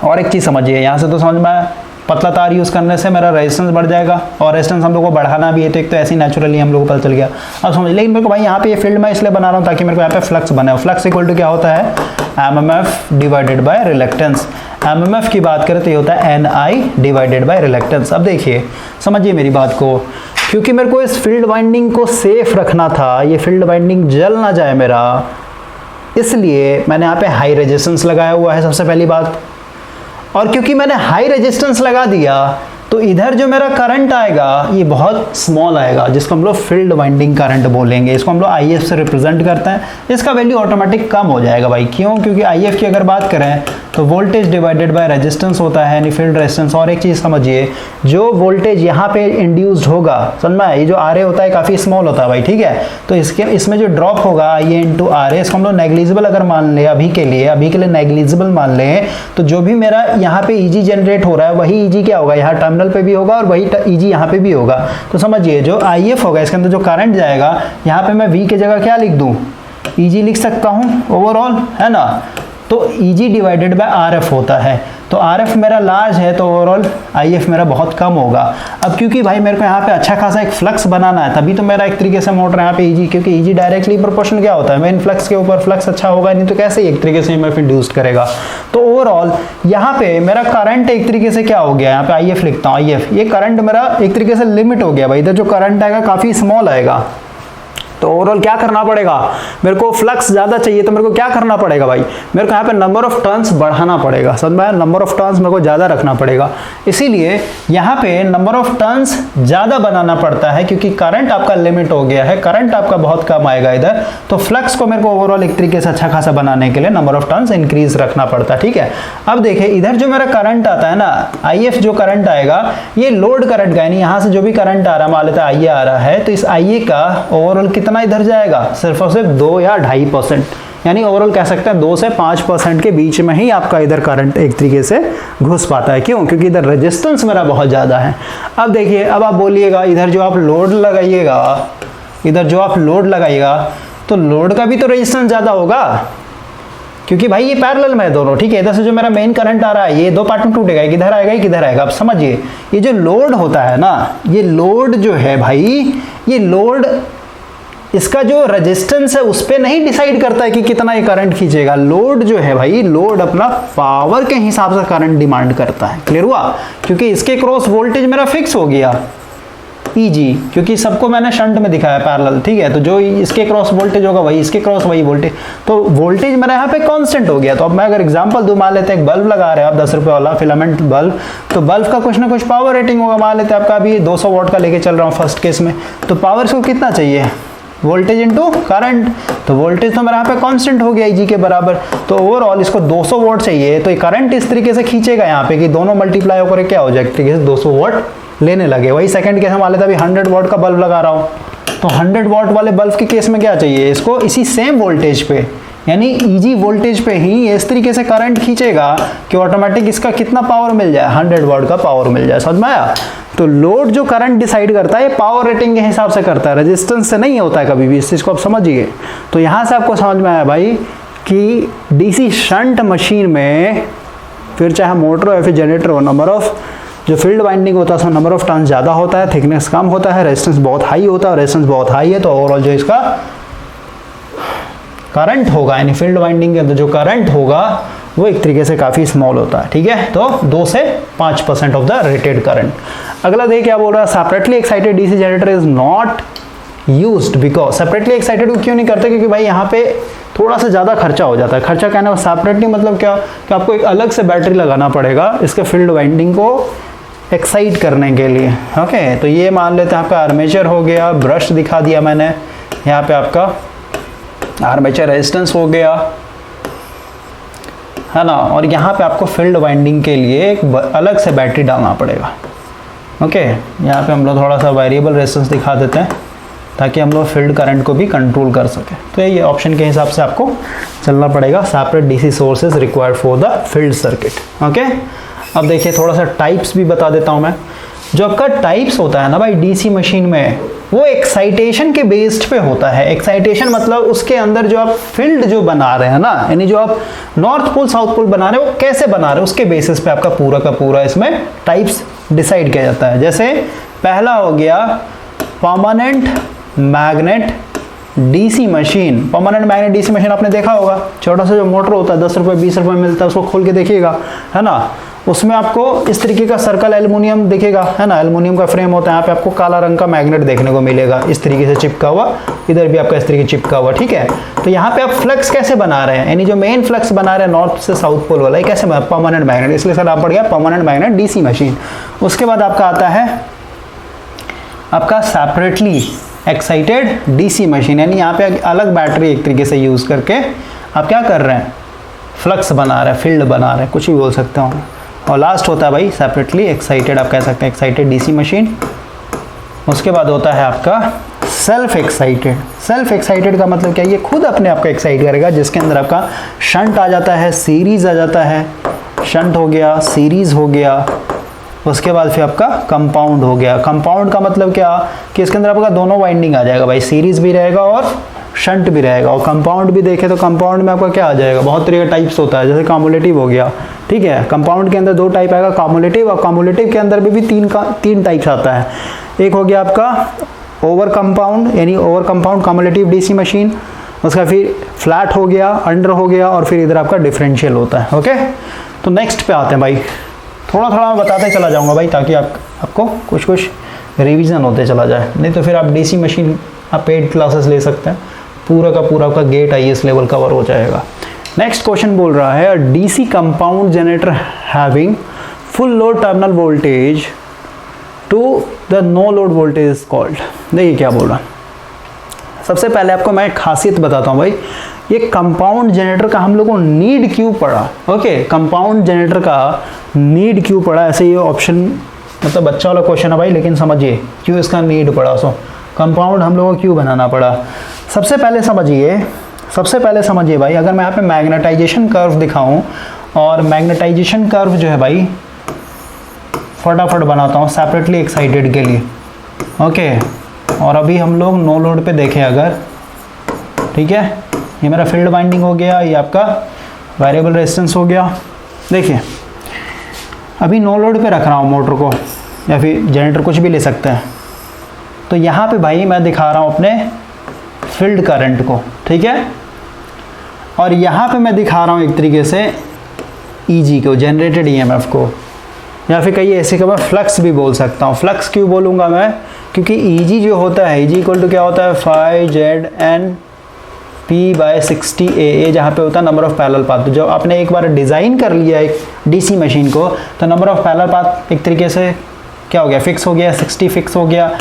[SPEAKER 1] और एक चीज़ समझिए यहाँ से, तो समझ में, पतला तार यूज़ करने से मेरा रेजिस्टेंस बढ़ जाएगा, और रेजिस्टेंस हम लोग को बढ़ाना भी है, तो एक तो ऐसे ही नेचुरली हम लोग को पता चल गया। अब समझिए, लेकिन मेरे को भाई यहाँ पे ये फील्ड में इसलिए बना रहा हूँ ताकि मेरे को यहाँ पे फ्लक्स बने। फ्लक्स इक्वल टू क्या होता है, MMF divided by reluctance. MMF की बात करें तो ये होता है NI डिवाइडेड बाय रिलक्टेंस। अब देखिए समझिए मेरी बात को, क्योंकि मेरे को इस फील्ड वाइंडिंग को सेफ रखना था, ये फील्ड वाइंडिंग जल ना जाए मेरा, इसलिए मैंने यहाँ पे हाई रेजिस्टेंस लगाया हुआ है सबसे पहली बात। और क्योंकि मैंने हाई रेजिस्टेंस लगा दिया तो इधर जो मेरा करंट आएगा ये बहुत स्मॉल आएगा, जिसको हम लोग फील्ड वाइंडिंग करंट बोलेंगे। इसको हम लोग IF से रिप्रेजेंट करते हैं। इसका वैल्यू ऑटोमेटिक कम हो जाएगा भाई। क्यों? क्योंकि IF की अगर बात करें तो वोल्टेज डिवाइडेड बाय रेजिस्टेंस होता है, यानी फील्ड रेजिस्टेंस। और एक चीज़ समझिए, जो वोल्टेज यहाँ पे इंड्यूस्ड होगा, समझ में, ये जो RA होता है काफ़ी स्मॉल होता है भाई, ठीक है। तो इसमें जो ड्रॉप होगा IA इंटू RA, इसको हम लोग नेग्लिजिबल अगर मान लें अभी के लिए नेग्लिजिबल मान लें, तो जो भी मेरा यहाँ पे EG जनरेट हो रहा है वही EG क्या होगा, यहाँ टर्मिनल पे भी होगा और वही EG यहाँ पे भी होगा। तो समझिए जो IF होगा इसके अंदर जो करंट जाएगा, यहाँ पे मैं V की जगह क्या लिख दूँ, EG लिख सकता हूँ ओवरऑल, है ना। तो EG डिवाइडेड बाय RF होता है। तो RF मेरा लार्ज है तो ओवरऑल IF मेरा बहुत कम होगा। अब क्योंकि भाई मेरे को यहाँ पे अच्छा खासा एक फ्लक्स बनाना है, तभी तो मेरा एक तरीके से मोटर यहाँ पे EG, क्योंकि EG डायरेक्टली प्रोपोर्शनल क्या होता है, मेन फ्लक्स के ऊपर। फ्लक्स अच्छा होगा नहीं तो कैसे एक तरीके से MF इंड्यूस्ड करेगा। तो ओवरऑल यहाँ पे मेरा करंट एक तरीके से क्या हो गया, यहाँ पे IF लिखता हूँ, IF, ये करंट मेरा एक तरीके से लिमिट हो गया भाई। इधर जो करंट आएगा काफ़ी स्मॉल आएगा। तो ओवरऑल क्या करना पड़ेगा, मेरे को फ्लक्स ज़्यादा चाहिए तो मेरे को क्या करना पड़ेगा भाई, मेरे को यहाँ पे नंबर ऑफ टर्न्स बढ़ाना पड़ेगा। समझ में, नंबर ऑफ टर्न्स मेरे को ज़्यादा रखना पड़ेगा। इसीलिए यहाँ पे नंबर ऑफ टर्न्स ज़्यादा बनाना पड़ता है, क्योंकि करंट आपका लिमिट हो गया है, करंट आपका बहुत कम आएगा इधर। तो फ्लक्स को मेरे को ओवरऑल एक तरीके से अच्छा खासा बनाने के लिए नंबर ऑफ टर्न्स इंक्रीज रखना पड़ता है, ठीक है। अब देखिए इधर जो मेरा करंट आता है ना, IF जो करंट आएगा ये लोड करंट का, यानी यहाँ से जो भी करंट आ रहा है, मान लेते हैं IA आ रहा है, तो इस IA का ओवरऑल कितना इधर जाएगा, सिर्फ और सिर्फ 2 या 2.5%, यानी ओवरऑल कह सकते हैं 2 से 5% के बीच में ही आपका इधर करंट एक तरीके से घुस पाता है। क्यों? क्योंकि इधर रेजिस्टेंस मेरा बहुत ज़्यादा है। अब देखिए, अब आप बोलिएगा इधर जो आप लोड लगाइएगा, तो लोड का भी तो रेजिस्टेंस ज़्यादा होगा, क्योंकि भाई ये पैरेलल में है दोनों, ठीक है। इधर से जो मेरा मेन करंट आ रहा है ये 2 पार्ट में टूटेगा, एक इधर आएगा एक इधर आएगा। अब समझिए ये जो लोड होता है ना, ये लोड जो है भाई, ये लोड इसका जो रेजिस्टेंस है उस पे नहीं डिसाइड करता है कि कितना ये करंट खींचेगा। लोड जो है भाई, लोड अपना पावर के हिसाब से करंट डिमांड करता है। क्लियर हुआ? क्योंकि इसके क्रॉस वोल्टेज मेरा फिक्स हो गया EG, क्योंकि सबको मैंने शंट में दिखाया पैरेलल, ठीक है। तो जो इसके क्रॉस वोल्टेज होगा वही इसके क्रॉस वही वोल्टेज, तो वोल्टेज मेरा यहाँ पे कांस्टेंट हो गया। तो अब मैं अगर एग्जांपल दूं, मान लेते हैं एक बल्ब लगा रहे हैं आप 10 रुपए वाला फिलामेंट बल्ब, तो बल्ब का कुछ ना कुछ पावर रेटिंग होगा। मान लेते हैं आपका अभी 200 वाट का लेके चल रहा हूँ फर्स्ट केस में, तो पावर को कितना चाहिए, वोल्टेज इनटू करंट। तो वोल्टेज तो मेरा यहाँ पे कांस्टेंट हो गया EG के बराबर। तो ओवरऑल इसको 200 वाट चाहिए, तो ये करंट इस तरीके से खींचेगा यहाँ पे कि दोनों मल्टीप्लाई होकर क्या हो जाए, एक तरीके से 200 वाट लेने लगे। वही सेकंड केस में मान लेते हैं अभी 100 वाट का बल्ब लगा रहा हूँ, तो 100 वाट वाले बल्ब के केस में क्या चाहिए, इसको इसी सेम वोल्टेज पे, यानी EG वोल्टेज पे ही इस तरीके से करंट खींचेगा कि ऑटोमेटिक इसका कितना पावर मिल जाए, 100 वाट का पावर मिल जाए। समझ में आया? तो लोड जो करंट डिसाइड करता है पावर रेटिंग के हिसाब से करता है, रेजिस्टेंस से नहीं होता है कभी भी। इस चीज़ को आप समझिए। तो यहाँ से आपको समझ में आया भाई कि DC शंट मशीन में, फिर चाहे मोटर हो या फिर जनरेटर हो, नंबर ऑफ जो फील्ड वाइंडिंग होता है उसमें नंबर ऑफ टर्न्स ज़्यादा होता है, थिकनेस कम होता है, रेजिस्टेंस बहुत हाई होता है। रेजिस्टेंस बहुत हाई है तो ओवरऑल जो इसका करंट होगा, यानी फील्ड वाइंडिंग के अंदर जो करंट होगा वो एक तरीके से काफ़ी स्मॉल होता है, ठीक है। तो 2 से 5% ऑफ द रेटेड करंट। अगला देखिए क्या बोल रहा है, separately excited DC generator is not used because, separately excited क्यों नहीं करते, क्योंकि भाई यहाँ पे थोड़ा सा ज़्यादा खर्चा हो जाता है। खर्चा कहने का सेपरेटली मतलब क्या, कि आपको एक अलग से बैटरी लगाना पड़ेगा इसके फील्ड वाइंडिंग को एक्साइट करने के लिए। ओके, तो ये मान लेते हैं आपका आर्मेचर हो गया, ब्रश दिखा दिया मैंने, यहाँ पे आपका आर्मेचर रेजिस्टेंस हो गया, है ना। और यहाँ पे आपको फील्ड वाइंडिंग के लिए एक अलग से बैटरी डालना पड़ेगा। ओके, यहाँ पे हम लोग थोड़ा सा वेरिएबल रेजिस्टेंस दिखा देते हैं ताकि हम लोग फील्ड करंट को भी कंट्रोल कर सकें। तो ये ऑप्शन के हिसाब से आपको चलना पड़ेगा। Separate DC sources required for the field circuit. Okay, अब देखिए थोड़ा सा टाइप्स भी बता देता हूँ मैं। जो आपका टाइप्स होता है ना भाई DC मशीन में, वो एक्साइटेशन के बेस्ड पे होता है। एक्साइटेशन मतलब उसके अंदर जो आप फील्ड जो बना रहे हैं ना, यानी जो आप नॉर्थ पोल साउथ पोल बना रहे हो वो कैसे बना रहे हो, उसके बेसिस पे आपका पूरा का पूरा इसमें टाइप्स डिसाइड किया जाता है। जैसे पहला हो गया permanent magnet DC machine. Permanent magnet DC machine आपने देखा होगा, छोटा सा जो मोटर होता है 10 रुपये 20 रुपये मिलता है, उसको खोल के देखिएगा, है ना। उसमें आपको इस तरीके का सर्कल एल्युमिनियम दिखेगा, है ना, एल्युमिनियम का फ्रेम होता है, यहाँ पे आपको काला रंग का मैग्नेट देखने को मिलेगा इस तरीके से चिपका हुआ, इधर भी आपका इस तरीके चिपका हुआ, ठीक है। तो यहाँ पे आप फ्लक्स कैसे बना रहे हैं, यानी जो मेन फ्लक्स बना रहे हैं नॉर्थ से साउथ पोल वाला, कैसे परमानेंट मैग्नेट, इसलिए सर आप पढ़ गया परमानेंट मैग्नेट डीसी मशीन। उसके बाद आपका आता है आपका सेपरेटली एक्साइटेड डीसी मशीन, यानी यहाँ पे अलग बैटरी एक तरीके से यूज करके आप क्या कर रहे हैं, फ्लक्स बना रहे हैं, फील्ड बना रहे हैं, कुछ भी बोल सकते हो। और लास्ट होता है भाई सेपरेटली एक्साइटेड, आप कह सकते हैं एक्साइटेड डीसी मशीन। उसके बाद होता है आपका सेल्फ एक्साइटेड। सेल्फ एक्साइटेड का मतलब क्या है, ये खुद अपने आप को एक्साइट करेगा, जिसके अंदर आपका शंट आ जाता है, सीरीज आ जाता है, शंट हो गया, सीरीज हो गया, उसके बाद फिर आपका कंपाउंड हो गया। कंपाउंड का मतलब क्या कि इसके अंदर आपका दोनों वाइंडिंग आ जाएगा भाई, सीरीज भी रहेगा और शंट भी रहेगा। और कंपाउंड भी देखें तो कंपाउंड में आपका क्या आ जाएगा, बहुत तरह का टाइप्स होता है, जैसे कम्युलेटिव हो गया, ठीक है। कंपाउंड के अंदर दो टाइप आएगा, कम्युलेटिव, और कम्युलेटिव के अंदर भी तीन टाइप्स आता है। एक हो गया आपका ओवर कंपाउंड, यानी over compound cumulative DC machine, उसका फिर फ्लैट हो गया, अंडर हो गया, और फिर इधर आपका डिफरेंशियल होता है। ओके, तो नेक्स्ट पे आते हैं भाई, थोड़ा थोड़ा मैं बताते चला जाऊंगा भाई, ताकि आपको कुछ रिवीजन होते चला जाए, नहीं तो फिर आप डीसी मशीन आप पेड क्लासेस ले सकते हैं, पूरा का पूरा आपका गेट आईएएस लेवल कवर हो जाएगा। नेक्स्ट क्वेश्चन बोल रहा है DC compound generator having full load terminal voltage to the no load voltage is called. देखिए क्या बोल रहा है, सबसे पहले आपको मैं खासियत बताता हूँ भाई, ये कंपाउंड जनरेटर का हम लोग को नीड क्यों पड़ा। ओके, कंपाउंड जनरेटर का नीड क्यों पड़ा, ऐसे ये ऑप्शन मतलब बच्चा वाला क्वेश्चन है भाई, लेकिन समझिए क्यों इसका नीड पड़ा। सो कंपाउंड हम लोगों को क्यों बनाना पड़ा, सबसे पहले समझिए भाई, अगर मैं यहाँ पे मैग्नेटाइजेशन कर्व दिखाऊं, और मैग्नेटाइजेशन कर्व जो है भाई फटाफट बनाता हूँ सेपरेटली एक्साइटेड के लिए। ओके, और अभी हम लोग नो लोड पे देखें अगर, ठीक है, ये मेरा फील्ड वाइंडिंग हो गया, ये आपका वेरिएबल रेजिस्टेंस हो गया। देखिए अभी नो लोड पे रख रहा हूँ मोटर को, या फिर जनरेटर, कुछ भी ले सकते हैं। तो यहाँ पे भाई मैं दिखा रहा हूँ अपने फील्ड करंट को, ठीक है, और यहाँ पे मैं दिखा रहा हूँ एक तरीके से ईजी को, जनरेटेड ईएमएफ को, या फिर कहीं ऐसे का मैं फ्लक्स भी बोल सकता हूँ। फ्लक्स क्यों बोलूँगा मैं, क्योंकि ईजी जो होता है, ईजी इक्वल टू क्या होता है, 5ZN P/60 जहाँ पे होता है नंबर ऑफ पैरेलल पाथ। जो आपने एक बार डिज़ाइन कर लिया एक डीसी मशीन को, तो नंबर ऑफ पैरेलल पाथ एक तरीके से क्या हो गया, फिक्स हो गया, 60 फिक्स हो गया।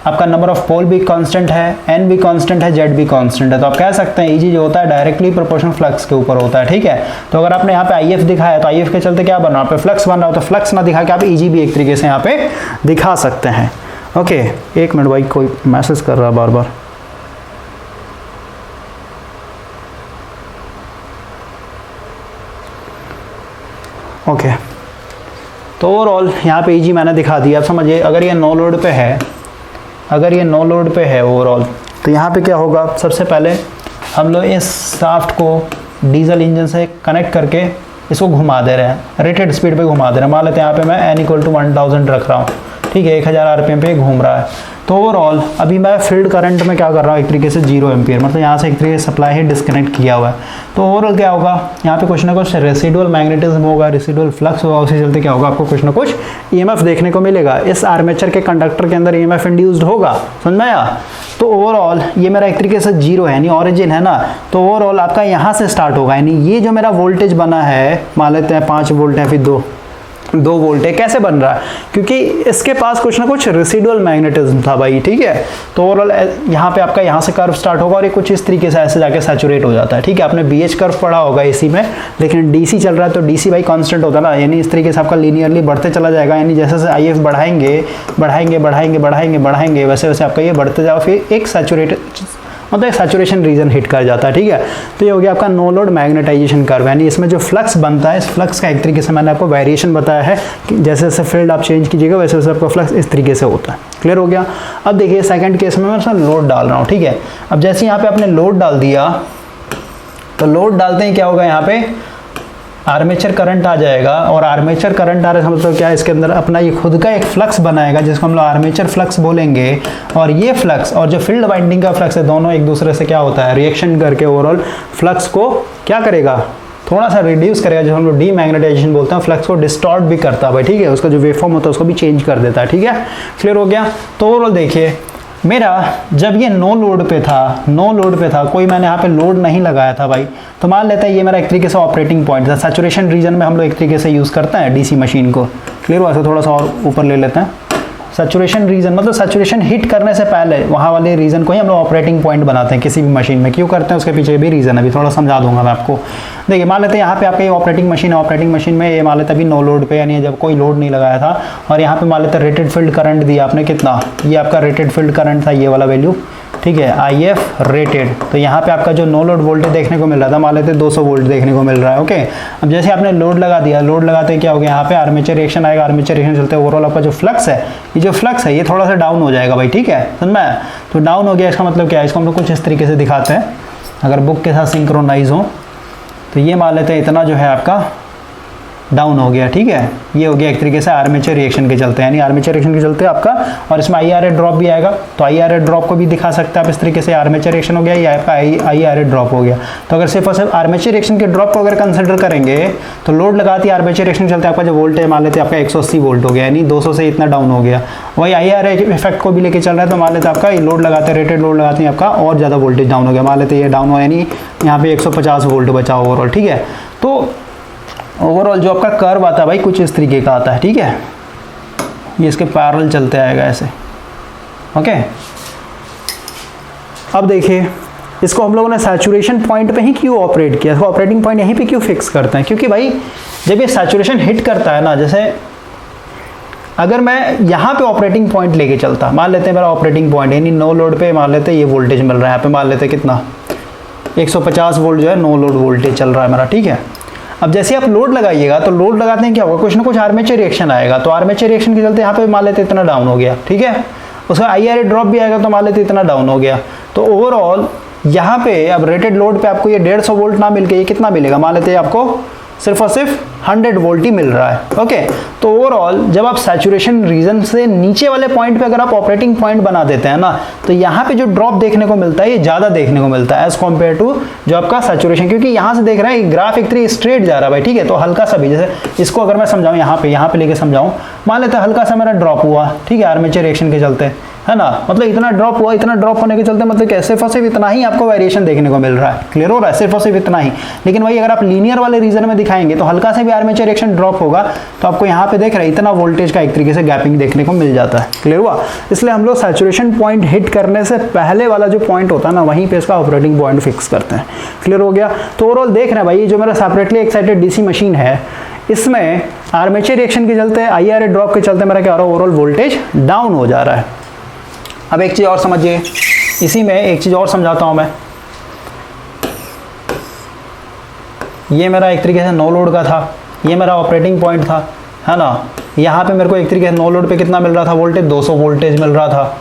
[SPEAKER 1] आपका नंबर ऑफ पोल भी कांस्टेंट है, एन भी कांस्टेंट है, जेड भी कांस्टेंट है। तो आप कह सकते हैं ईजी जो होता है डायरेक्टली प्रोपोर्शनल फ्लक्स के ऊपर होता है, ठीक है। तो अगर आपने यहाँ पे आईएफ दिखाया, तो आईएफ के चलते क्या बन रहा है, पे फ्लक्स बन रहा हो, तो फ्लक्स ना दिखा के आप ईजी भी एक तरीके से यहाँ पे दिखा सकते हैं। ओके, एक मिनट भाई, कोई मैसेज कर रहा है बार बार। ओके, तो ओवरऑल यहाँ पे ईजी मैंने दिखा दिया। आप समझिए, अगर ये नो लोड पे है, ओवरऑल, तो यहाँ पे क्या होगा, सबसे पहले हम लोग इस शाफ्ट को डीजल इंजन से कनेक्ट करके इसको घुमा दे रहे हैं, रेटेड स्पीड पे घुमा दे रहे हैं। मान लेते हैं यहाँ पे मैं n = 1000 रख रहा हूँ, ठीक है, 1000 आरपीएम पे घूम रहा है। तो ओवरऑल अभी मैं फील्ड करंट में क्या कर रहा हूँ, एक तरीके से 0 एम्पियर, मतलब यहाँ से एक तरीके से सप्लाई है डिस्कनेक्ट किया हुआ है। तो ओवरऑल क्या होगा, यहाँ पे कुछ ना कुछ रेसिडुअल मैग्नेटिज्म होगा, रेसिडुअल फ्लक्स होगा, उसी चलते क्या होगा, आपको कुछ ना कुछ ईएमएफ देखने को मिलेगा। इस आर्मेचर के कंडक्टर के अंदर ईएमएफ इंड्यूस्ड होगा, समझ में आया। तो ओवरऑल ये मेरा एक तरीके से 0 है, यानी ऑरिजिन है ना। तो ओवरऑल आपका यहाँ से स्टार्ट होगा, यानी ये जो मेरा वोल्टेज बना है, मान लेते हैं 5 वोल्ट है, फिर 2 वोल्ट है। कैसे बन रहा है, क्योंकि इसके पास कुछ ना कुछ रेसिडुअल मैग्नेटिज्म था भाई, ठीक है। तो ओवरऑल यहाँ पे आपका यहाँ से कर्व स्टार्ट होगा, और ये कुछ इस तरीके से ऐसे जाके सैचुरेट हो जाता है, ठीक है। आपने BH कर्व पढ़ा होगा एसी में, लेकिन डीसी चल रहा है तो डीसी भाई कांस्टेंट होता है ना, यानी इस तरीके से आपका लीनियरली बढ़ते चला जाएगा, यानी जैसे जैसे आईएफ बढ़ाएंगे वैसे वैसे आपका ये बढ़ते जाओ, फिर एक सैचुरेशन रीजन हिट कर जाता है, ठीक है। तो ये हो गया आपका नो लोड मैग्नेटाइजेशन कर्व, यानी इसमें जो फ्लक्स बनता है, इस फ्लक्स का एक तरीके से मैंने आपको वेरिएशन बताया है कि जैसे जैसे फील्ड आप चेंज कीजिएगा वैसे वैसे आपका फ्लक्स इस तरीके से होता है। क्लियर हो गया। अब देखिए सेकंड केस में मैं उसमें लोड डाल रहा हूँ, ठीक है। अब जैसे यहाँ पे आपने लोड डाल दिया, तो लोड डालते ही क्या होगा, यहाँ पे आर्मेचर करंट आ जाएगा, और आर्मेचर करंट आ रहा है मतलब क्या है, इसके अंदर अपना ये खुद का एक फ्लक्स बनाएगा, जिसको हम लोग आर्मेचर फ्लक्स बोलेंगे। और ये फ्लक्स और जो फील्ड वाइंडिंग का फ्लक्स है, दोनों एक दूसरे से क्या होता है, रिएक्शन करके ओवरऑल फ्लक्स को क्या करेगा, थोड़ा सा रिड्यूस करेगा, जो हम लोग डीमैग्नेटाइजेशन बोलते हैं, फ्लक्स को डिस्टॉर्ट भी करता है भाई, ठीक है, उसका जो वेवफॉर्म होता है उसको भी चेंज कर देता है, ठीक है, क्लियर हो गया। तो ओवरऑल देखिए मेरा जब ये नो लोड पे था, कोई मैंने यहाँ पे लोड नहीं लगाया था भाई, तो मान लेते हैं ये मेरा एक तरीके से ऑपरेटिंग पॉइंट था। सैचुरेशन रीजन में हम लोग एक तरीके से यूज़ करते हैं डीसी मशीन को, क्लियर हुआ। ऐसे थोड़ा सा और ऊपर ले लेते हैं। सैचुरेशन रीजन मतलब सैचुरेशन हिट करने से पहले वहाँ वाले रीजन को ही हम लोग ऑपरेटिंग पॉइंट बनाते हैं किसी भी मशीन में। क्यों करते हैं उसके पीछे भी रीज़न है, अभी थोड़ा समझा दूंगा मैं आपको। देखिए मान लेते हैं यहाँ पे आपका ये ऑपरेटिंग मशीन है, ऑपरेटिंग मशीन में ये मान लेते अभी नो लोड पे, यानी जब कोई लोड नहीं लगाया था, और यहाँ पे मान लेते रेटेड फील्ड करंट दिया आपने कितना, ये आपका रेटेड फील्ड करंट था, ये वाला वैल्यू, ठीक है, IF रेटेड। तो यहाँ पे आपका जो नो लोड वोल्टेज देखने को मिल रहा था, मान लेते 200 वोल्ट देखने को मिल रहा है, ओके। अब जैसे आपने लोड लगा दिया, लोड लगाते क्या हो गया, यहाँ पे आर्मेचर रिएक्शन आएगा, आर्मेचर रिएक्शन चलते ओवरऑल आपका जो फ्लक्स है, ये थोड़ा सा डाउन हो जाएगा भाई, ठीक है, समझ में। तो डाउन हो गया, इसका मतलब क्या है, इसको हम लोग कुछ इस तरीके से दिखाते हैं, अगर बुक के साथ सिंक्रोनाइज हो तो ये मान लेते हैं इतना जो है आपका डाउन हो गया, ठीक है, ये हो गया एक तरीके से आर्मेचर रिएक्शन के चलते, यानी आर्मेचर रिएक्शन के चलते आपका, और इसमें IRA ड्रॉप भी आएगा, तो IRA ड्रॉप को भी दिखा सकते हैं आप इस तरीके से, आर्मेचर रिएक्शन हो गया, ये आपका IRA ड्रॉप हो गया। तो अगर सिर्फ और सिर्फ आर्मेचर रिएक्शन के ड्रॉप को अगर कंसिडर करेंगे तो लोड लगाती है आर्मेचर रिएक्शन के चलते आपका जो वोल्टेज मान लेते हैं आपका 180 वोल्ट हो गया, यानी 200 से इतना डाउन हो गया। वही IRA इफेक्ट को भी लेके चल रहा है, तो मान लेते आपका लोड लगाते हैं, रेटेड लोड लगाते हैं आपका और ज़्यादा वोल्टेज डाउन हो गया, मान लेते ये डाउन हो, यानी यहाँ पे 150 वोल्ट बचा ओवरऑल, ठीक है। तो ओवरऑल जो आपका कर्व आता है भाई कुछ इस तरीके का आता है, ठीक है, ये इसके पैरेलल चलते आएगा ऐसे, ओके। अब देखिए इसको हम लोगों ने सैचुरेशन पॉइंट पे ही क्यों ऑपरेट किया, इसको ऑपरेटिंग पॉइंट यहीं पे क्यों फिक्स करते हैं, क्योंकि भाई जब ये सैचुरेशन हिट करता है ना, जैसे अगर मैं यहाँ पे ऑपरेटिंग पॉइंट लेके चलता, मान लेते हैं मेरा ऑपरेटिंग पॉइंट यानी नो लोड पे मान लेते ये वोल्टेज मिल रहा है, यहाँ पे मान लेते कितना 150 वोल्ट जो है नो लोड वोल्टेज चल रहा है मेरा, ठीक है। अब जैसे आप लोड लगाइएगा तो लोड लगाते हैं क्या होगा, कुछ ना कुछ आर्मेचर रिएक्शन आएगा, तो आर्मेचर रिएक्शन के चलते यहाँ पे मान लेते इतना डाउन हो गया, ठीक है, उसका IRA ड्रॉप भी आएगा, तो मान लेते इतना डाउन हो गया। तो ओवरऑल यहाँ पे अब रेटेड लोड पे आपको ये 150 वोल्ट ना मिलके ये कितना मिलेगा, मान लेते आपको सिर्फ और सिर्फ 100 वोल्ट ही मिल रहा है, ओके। तो ओवरऑल जब आप सैचुरेशन रीजन से नीचे वाले पॉइंट पे अगर आप ऑपरेटिंग पॉइंट बना देते हैं ना, तो यहाँ पे जो ड्रॉप देखने को मिलता है ये ज़्यादा देखने को मिलता है एज कम्पेयर टू जो आपका सैचुरेशन, क्योंकि यहाँ से देख रहा है ग्राफ एक तरीके स्ट्रेट जा रहा है भाई, ठीक है। तो हल्का सा भी जैसे इसको अगर मैं समझाऊँ यहाँ पे लेके समझाऊँ, मान लेते हैं हल्का सा मेरा ड्रॉप हुआ, ठीक है, आर्मेचर रिएक्शन के चलते, है ना, मतलब इतना ड्रॉप हुआ, इतना ड्रॉप होने के चलते मतलब सिर्फ और सिर्फ इतना ही आपको वेरिएशन देखने को मिल रहा है, क्लियर हो रहा है, सिर्फ और सिर्फ इतना ही। लेकिन वही अगर आप लीनियर वाले रीजन में दिखाएंगे तो हल्का से भी आर्मेचर रिएक्शन ड्रॉप होगा, तो आपको यहाँ पे देख रहे हैं इतना वोल्टेज का एक तरीके से गैपिंग देखने को मिल जाता है, क्लियर हुआ। इसलिए हम लोग सैचुरेशन पॉइंट हिट करने से पहले वाला जो पॉइंट होता है ना, वहीं पे इसका ऑपरेटिंग पॉइंट फिक्स करते हैं, क्लियर हो गया। तो ओवरऑल देख रहे हैं भाई जो मेरा सेपरेटली एक्साइटेड डीसी मशीन है, इसमें आर्मेचर रिएक्शन के चलते IRA ड्रॉप के चलते मेरा क्या हो रहा है, ओवरऑल वोल्टेज डाउन हो जा रहा है। अब एक चीज़ और समझिए, इसी में एक चीज़ और समझाता हूँ मैं। ये मेरा एक तरीके से नो लोड का था, ये मेरा ऑपरेटिंग पॉइंट था, है ना। यहाँ पे मेरे को एक तरीके से नो लोड पे कितना मिल रहा था वोल्टेज, 200 वोल्टेज मिल रहा था,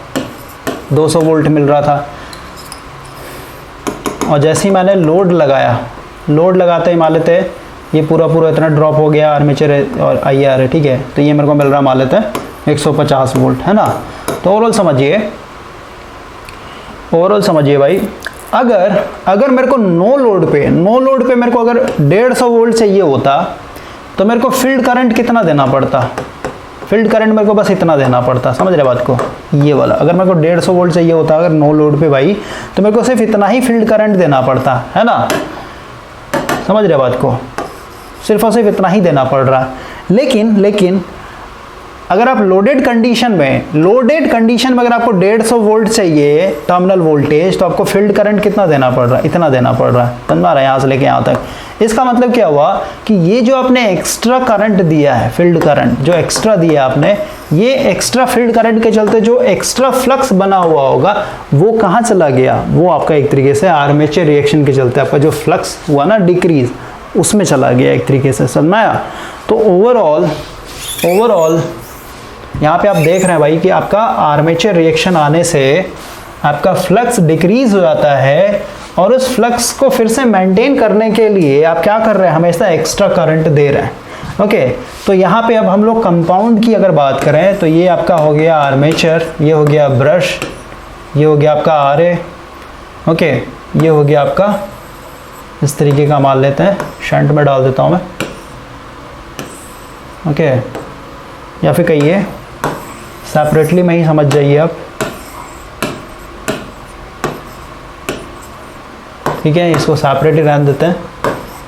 [SPEAKER 1] 200 वोल्ट मिल रहा था। और जैसे ही मैंने लोड लगाया, लोड लगाते ही मान लेते ये पूरा इतना ड्रॉप हो गया आर्मेचर और IRA, ठीक है। तो ये मेरे को मिल रहा मान लेते 150 वोल्ट, है ना। तो ओवरऑल समझिए भाई, अगर मेरे को नो लोड पे मेरे को अगर 150 वोल्ट चाहिए होता तो मेरे को फील्ड करंट कितना देना पड़ता, फील्ड करंट मेरे को बस इतना देना पड़ता, समझ रहे बात को, ये वाला। अगर मेरे को 150 वोल्ट चाहिए होता अगर नो लोड पे भाई, तो मेरे को सिर्फ इतना ही फील्ड करंट देना पड़ता, है ना, समझ रहे बात को, सिर्फ और सिर्फ इतना ही देना पड़ रहा। लेकिन अगर आप लोडेड कंडीशन में अगर आपको 150 वोल्ट चाहिए टर्मिनल वोल्टेज, तो आपको फील्ड करंट कितना देना पड़ रहा है, इतना देना पड़ रहा है, समझ रहा है, यहाँ से लेके यहाँ तक। इसका मतलब क्या हुआ कि ये जो आपने एक्स्ट्रा करंट दिया है, फील्ड करंट जो एक्स्ट्रा दिया आपने, ये एक्स्ट्रा फील्ड करंट के चलते जो एक्स्ट्रा फ्लक्स बना हुआ होगा वो कहाँ चला गया, वो आपका एक तरीके से आर्मेचर रिएक्शन के चलते आपका जो फ्लक्स हुआ ना डिक्रीज, उसमें चला गया एक तरीके से, समझ में आया। तो ओवरऑल यहाँ पे आप देख रहे हैं भाई कि आपका आर्मेचर रिएक्शन आने से आपका फ्लक्स डिक्रीज हो जाता है, और उस फ्लक्स को फिर से मेंटेन करने के लिए आप क्या कर रहे हैं, हमेशा एक्स्ट्रा करंट दे रहे हैं, ओके। तो यहाँ पे अब हम लोग कंपाउंड की अगर बात करें तो ये आपका हो गया आर्मेचर, ये हो गया ब्रश, ये हो गया आपका RA, ओके, ये हो गया आपका इस तरीके का मान लेते हैं, शंट में डाल देता हूँ मैं, ओके। या फिर कहिए सेपरेटली में ही समझ जाइए आप, ठीक है। इसको सेपरेट ही रहने देते हैं।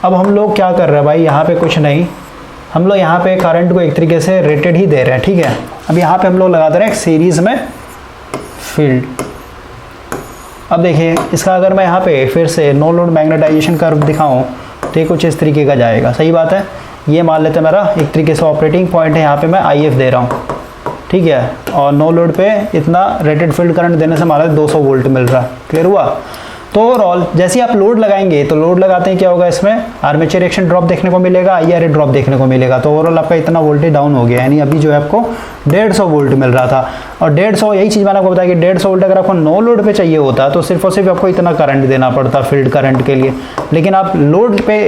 [SPEAKER 1] अब हम लोग क्या कर रहे हैं भाई, यहाँ पे कुछ नहीं, हम लोग यहाँ पे करंट को एक तरीके से रेटेड ही दे रहे हैं, ठीक है। अब यहाँ पे हम लोग लगा दे रहे हैं एक सीरीज़ में फील्ड। अब देखिए इसका अगर मैं यहाँ पे फिर से नो लोड मैग्नेटाइजेशन कर्व दिखाऊँ तो ये कुछ इस तरीके का जाएगा, सही बात है। ये मान लेते हैं मेरा एक तरीके से ऑपरेटिंग पॉइंट है, यहाँ पे मैं IF दे रहा हूँ, ठीक है। और नो लोड पे इतना रेटेड फील्ड करंट देने से हमारा 200 वोल्ट मिल रहा है, क्लियर हुआ। तो ओवरऑल जैसे आप लोड लगाएंगे तो लोड लगाते हैं क्या होगा, इसमें आर्मेचर रिएक्शन ड्रॉप देखने को मिलेगा, IRA ड्रॉप देखने को मिलेगा। तो ओवरऑल आपका इतना वोल्टेज डाउन हो गया, यानी अभी जो है आपको 150 वोल्ट मिल रहा था। और 150, यही चीज़ मैंने आपको बताया कि 150 वोल्ट अगर आपको नो लोड पे चाहिए होता तो सिर्फ और सिर्फ आपको इतना करंट देना पड़ता फील्ड करंट के लिए। लेकिन आप लोड पे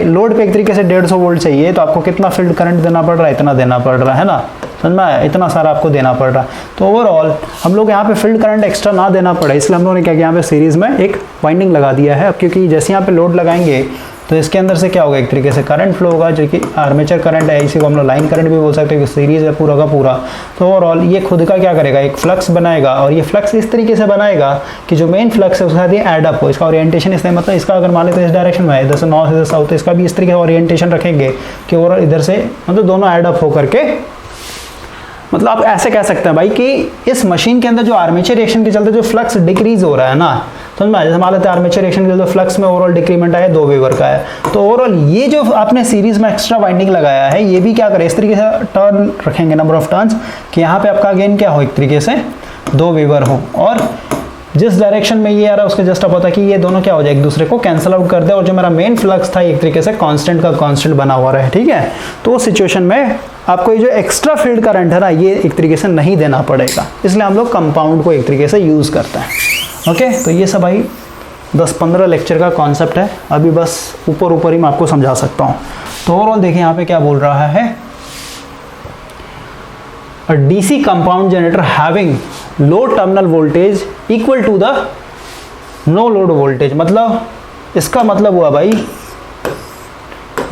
[SPEAKER 1] एक तरीके से 150 वोल्ट चाहिए तो आपको कितना फील्ड करंट देना पड़ रहा है, इतना देना पड़ रहा है ना, समझ में आया, इतना सारा आपको देना पड़ रहा है। तो ओवरऑल हम लोग यहाँ पे फील्ड करंट एक्स्ट्रा ना देना पड़े, इसलिए हम लोगों ने क्या किया, यहाँ पे सीरीज़ में एक वाइंडिंग लगा दिया है। अब क्योंकि जैसे यहाँ पे लोड लगाएंगे तो इसके अंदर से क्या होगा, एक तरीके से करंट फ्लो होगा, जो कि आर्मेचर करंट है, इसी को हम लोग लाइन करंट भी बोल सकते हैं कि सीरीज़ है पूरा का पूरा। तो ओवरऑल ये खुद का क्या करेगा, एक फ्लक्स बनाएगा, और ये फ्लक्स इस तरीके से बनाएगा कि जो मेन फ्लक्स है उसके साथ ये एड अप हो। इसका ओरिएंटेशन इसलिए, मतलब इसका अगर मान लेते हैं इस डायरेक्शन में, इधर से नॉर्थ, इधर साउथ, तो इसका भी इस तरीके का ओरिएंटेशन रखेंगे कि ओवरऑल इधर से मतलब दोनों एड अप होकर के, मतलब आप ऐसे कह सकते हैं भाई कि इस मशीन के अंदर जो आर्मेचर रिएक्शन के चलते जो फ्लक्स डिक्रीज हो रहा है ना, समझ में आया। जैसे मान लेते हैं आर्मेचर रिएक्शन के चलते फ्लक्स में ओवरऑल डिक्रीमेंट आया 2 वेबर का है, तो ओवरऑल ये जो आपने सीरीज में एक्स्ट्रा वाइंडिंग लगाया है ये भी क्या करे, इस तरीके से टर्न रखेंगे, नंबर ऑफ टर्न्स, कि यहाँ पे आपका अगेन क्या हो, एक तरीके से 2 वेबर हो, और जिस डायरेक्शन में ये आ रहा है उसके जस्ट अब होता है कि ये दोनों क्या हो जाए, एक दूसरे को कैंसिल आउट कर दे, और जो मेरा मेन फ्लक्स था एक तरीके से कांस्टेंट का कांस्टेंट बना हुआ रहे, ठीक है। तो उस सिचुएशन में आपको ये जो एक्स्ट्रा फील्ड करंट है ना, ये एक तरीके से नहीं देना पड़ेगा, इसलिए हम लोग कंपाउंड को एक तरीके से यूज़ करते हैं, ओके। तो ये सब भाई 10-15 लेक्चर का कॉन्सेप्ट है, अभी बस ऊपर ही मैं आपको समझा सकता हूँ। तो ओवरऑल देखिए यहाँ पे क्या बोल रहा है, a DC compound generator having low terminal voltage equal to the no load voltage। मतलब इसका मतलब हुआ भाई,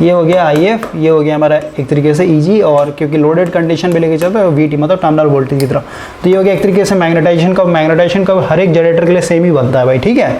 [SPEAKER 1] ये हो गया IF, ये हो गया हमारा एक तरीके से EG, और क्योंकि लोडेड कंडीशन पे लेके चलते हैं VT मतलब टर्मिनल वोल्टेज की तरफ, तो ये हो गया एक तरीके से मैग्नेटाइजेशन का हर एक जनरेटर के लिए सेम ही बनता है भाई, ठीक है,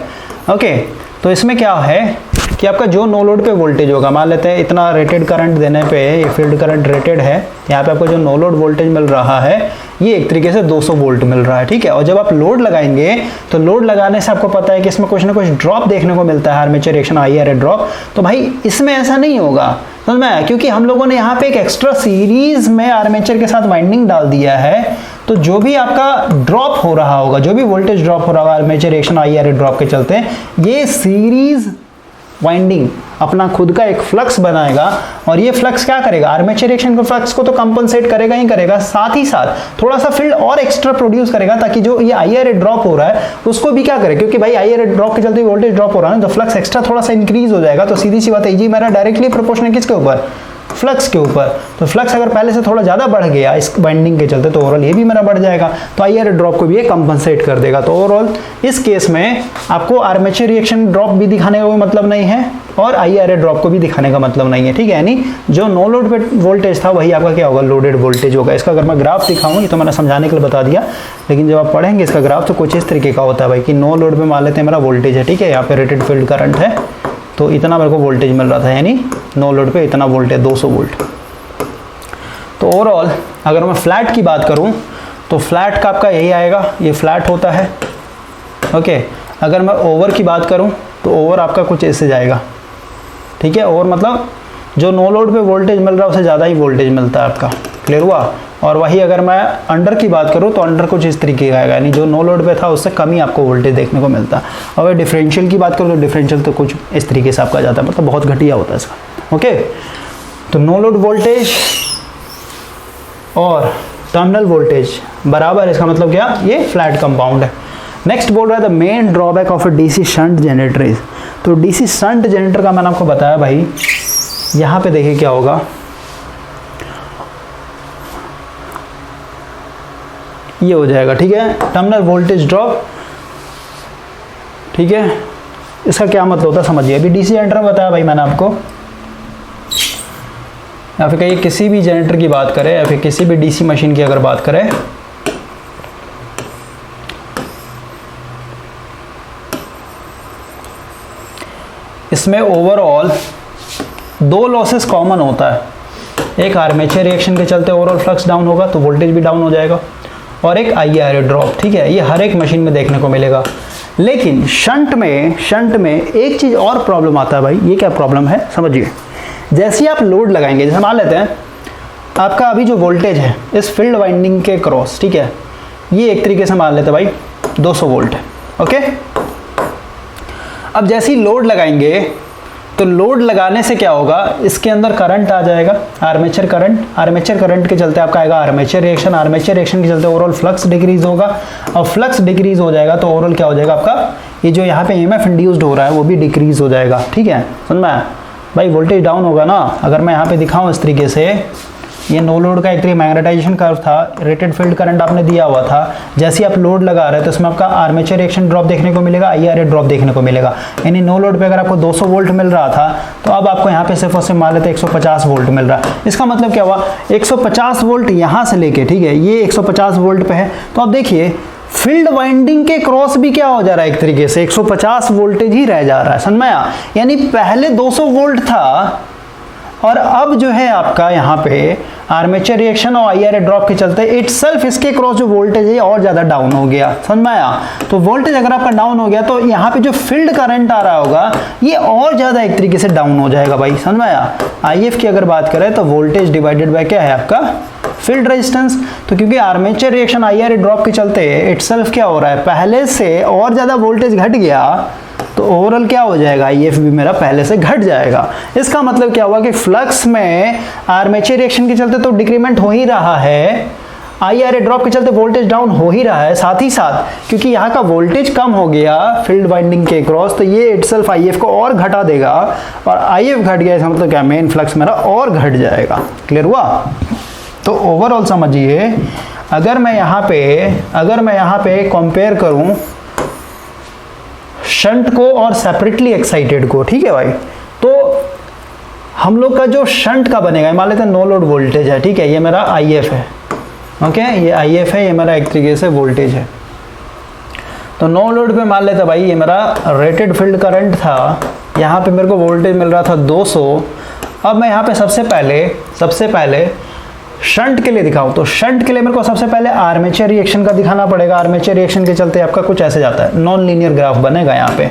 [SPEAKER 1] ओके। तो इसमें क्या है कि आपका जो नो लोड पे वोल्टेज होगा, मान लेते हैं इतना रेटेड करंट देने पे ये फील्ड करंट रेटेड है, यहाँ पे आपको जो नो लोड वोल्टेज मिल रहा है ये एक तरीके से 200 वोल्ट मिल रहा है, ठीक है। और जब आप लोड लगाएंगे तो लोड लगाने से आपको पता है कि इसमें कुछ ना कुछ ड्रॉप देखने को मिलता है, आर्मेचर रिएक्शन IRA ड्रॉप। तो भाई इसमें ऐसा नहीं होगा, समझ में आया, क्योंकि हम लोगों ने यहाँ पे एक एक्स्ट्रा सीरीज में आर्मेचर के साथ वाइंडिंग डाल दिया है। तो जो भी आपका ड्रॉप हो रहा होगा, जो भी वोल्टेज ड्रॉप हो रहा होगा आर्मेचर रिएक्शन IRA ड्रॉप के चलते, ये सीरीज वाइंडिंग अपना खुद का एक फ्लक्स बनाएगा, और ये फ्लक्स क्या करेगा, आर्मेचर रिएक्शन के फ्लक्स को तो कंपनसेट करेगा ही करेगा, साथ ही साथ थोड़ा सा फील्ड और एक्स्ट्रा प्रोड्यूस करेगा, ताकि जो ये IRA ड्रॉप हो रहा है उसको भी क्या करे, क्योंकि भाई IRA ड्रॉप के चलते वोल्टेज ड्रॉप हो रहा है ना, तो फ्लक्स एक्स्ट्रा थोड़ा सा इंक्रीज हो जाएगा। तो सीधी सी बात है, जी मेरा डायरेक्टली प्रोपोर्शनल किसके ऊपर, फ्लक्स के ऊपर। तो फ्लक्स अगर पहले से थोड़ा ज़्यादा बढ़ गया इस वाइंडिंग के चलते, तो ओवरऑल ये भी मेरा बढ़ जाएगा, तो IRA ड्रॉप को भी ये कंपनसेट कर देगा। तो ओवरऑल इस केस में आपको आर्मेचर रिएक्शन ड्रॉप भी दिखाने का कोई मतलब नहीं है, और IRA ड्रॉप को भी दिखाने का मतलब नहीं है, ठीक है। यानी जो नो लोड पे वोल्टेज था वही आपका क्या होगा, लोडेड वोल्टेज होगा। इसका अगर मैं ग्राफ दिखाऊँ, ये तो मैंने समझाने के लिए बता दिया, लेकिन जब आप पढ़ेंगे इसका ग्राफ तो कुछ इस तरीके का होता है भाई, कि नो लोड पे मान लेते हैं मेरा वोल्टेज है, ठीक है, यहाँ पे रेटेड फील्ड करंट है, तो इतना मेरे को वोल्टेज मिल रहा था, यानी नो लोड पे इतना वोल्टेज 200 वोल्ट। तो ओवरऑल अगर मैं फ्लैट की बात करूं तो फ्लैट का आपका यही आएगा, ये फ्लैट होता है, ओके। अगर मैं ओवर की बात करूं तो ओवर आपका कुछ ऐसे जाएगा, ठीक है। ओवर मतलब जो नो लोड पे वोल्टेज मिल रहा है उससे ज़्यादा ही वोल्टेज मिलता है आपका, क्लियर हुआ। और वही अगर मैं अंडर की बात करूं तो अंडर कुछ इस तरीके का आएगा, यानी जो नो लोड पे था उससे कम ही आपको वोल्टेज देखने को मिलता है। और अगर डिफरेंशियल की बात करूं तो डिफरेंशियल तो कुछ इस तरीके से आपका जाता है, मतलब बहुत घटिया होता है इसका, ओके। तो नो लोड वोल्टेज और टर्मिनल वोल्टेज बराबर, इसका मतलब क्या, ये फ्लैट कंपाउंड है। नेक्स्ट बोल रहा है the main drawback of A DC shunt generator is. तो DC शंट जनरेटर का मैंने आपको बताया भाई, यहाँ पे देखिए क्या होगा, ये हो जाएगा, ठीक है, टर्मिनल वोल्टेज ड्रॉप, ठीक है, इसका क्या मतलब होता है समझिए। अभी डीसी जनरेटर बताया भाई मैंने आपको, या फिर कहिए किसी भी जनरेटर की बात करें या फिर किसी भी डीसी मशीन की अगर बात करें, इसमें ओवरऑल दो लॉसेस कॉमन होता है। एक आर्मेचर रिएक्शन के चलते ओवरऑल फ्लक्स डाउन होगा तो वोल्टेज भी डाउन हो जाएगा, और एक IR ड्रॉप, ठीक है, ये हर एक मशीन में देखने को मिलेगा। लेकिन शंट में एक चीज़ और प्रॉब्लम आता है भाई। ये क्या प्रॉब्लम है समझिए। जैसे ही आप लोड लगाएंगे, जैसे मान लेते हैं आपका अभी जो वोल्टेज है इस फील्ड वाइंडिंग के क्रॉस, ठीक है, ये एक तरीके से मान लेते हैं भाई 200 वोल्ट है, ओके। अब जैसे ही लोड लगाएंगे तो लोड लगाने से क्या होगा, इसके अंदर करंट आ जाएगा, आर्मेचर करंट के चलते आपका आएगा आर्मेचर रिएक्शन के चलते ओवरऑल फ्लक्स डिक्रीज होगा, और फ्लक्स डिक्रीज हो जाएगा तो ओवरऑल क्या हो जाएगा आपका, ये जो यहाँ पे EMF इंड्यूस्ड हो रहा है वो भी डिक्रीज हो जाएगा, ठीक है। समझ में भाई, वोल्टेज डाउन होगा ना। अगर मैं यहाँ पे दिखाऊँ इस तरीके से, ये नो लोड का एक तरीके मैग्नेटाइजेशन कर्व था, रेटेड फील्ड करंट आपने दिया हुआ था, जैसे ही आप लोड लगा रहे हैं तो इसमें आपका आर्मेचर रिएक्शन ड्रॉप देखने को मिलेगा, IR ड्रॉप देखने को मिलेगा। यानी नो लोड पे अगर आपको 200 वोल्ट मिल रहा था तो अब आपको यहाँ पे सिर्फ और सिर्फ मान लेते 150 वोल्ट मिल रहा है। इसका मतलब क्या हुआ, 150 वोल्ट यहाँ से लेके, ठीक है, ये 150 वोल्ट पे है, तो आप देखिए फील्ड वाइंडिंग के क्रॉस भी क्या हो जा रहा है, एक तरीके से 150 वोल्टेज ही रह जा रहा है, समझ में आया। यानी पहले 200 वोल्ट था और अब जो है आपका यहाँ पे आर्मेचर रिएक्शन और IR ड्रॉप के चलते इटसेल्फ इसके क्रॉस जो वोल्टेज है और ज़्यादा डाउन हो गया, समझ में आया। तो वोल्टेज अगर आपका डाउन हो गया तो यहाँ पे जो फील्ड करंट आ रहा होगा ये और ज़्यादा एक तरीके से डाउन हो जाएगा भाई, समझ में आया। IF की अगर बात करें तो वोल्टेज डिवाइडेड बाय क्या है आपका, फील्ड रेजिस्टेंस। तो क्योंकि आर्मेचर रिएक्शन IR ड्रॉप के चलते इटसेल्फ क्या हो रहा है, पहले से और ज़्यादा वोल्टेज घट गया तो ओवरऑल क्या हो जाएगा, IF भी मेरा पहले से घट जाएगा। इसका मतलब क्या हुआ कि फ्लक्स में आर्मेचर रिएक्शन के चलते तो डिक्रीमेंट हो ही रहा है, IR ड्रॉप के चलते वोल्टेज डाउन हो ही रहा है, साथ ही साथ क्योंकि यहाँ का वोल्टेज कम हो गया फील्ड वाइंडिंग के क्रॉस तो ये इटसेल्फ IF को और घटा देगा, और IF घट गया इसका मतलब क्या, मेन फ्लक्स मेरा और घट जाएगा। क्लियर हुआ। तो ओवरऑल समझिए, अगर मैं यहाँ पे कंपेयर करूं शंट को और सेपरेटली एक्साइटेड को, ठीक है भाई, तो हम लोग का जो शंट का बनेगा, मान लेते हैं नो लोड वोल्टेज है, ठीक है, ये मेरा IF है, ओके, ये IF है, ये मेरा एक तरीके से वोल्टेज है। तो नो लोड पे मान लेते हैं भाई ये मेरा रेटेड फील्ड करंट था, यहाँ पे मेरे को वोल्टेज मिल रहा था 200। अब मैं यहाँ पे सबसे पहले शंट के लिए दिखाऊं तो शंट के लिए मेरे को सबसे पहले आर्मेचर रिएक्शन का दिखाना पड़ेगा। आर्मेचर रिएक्शन के चलते आपका कुछ ऐसे जाता है, नॉन लीनियर ग्राफ बनेगा यहाँ पे।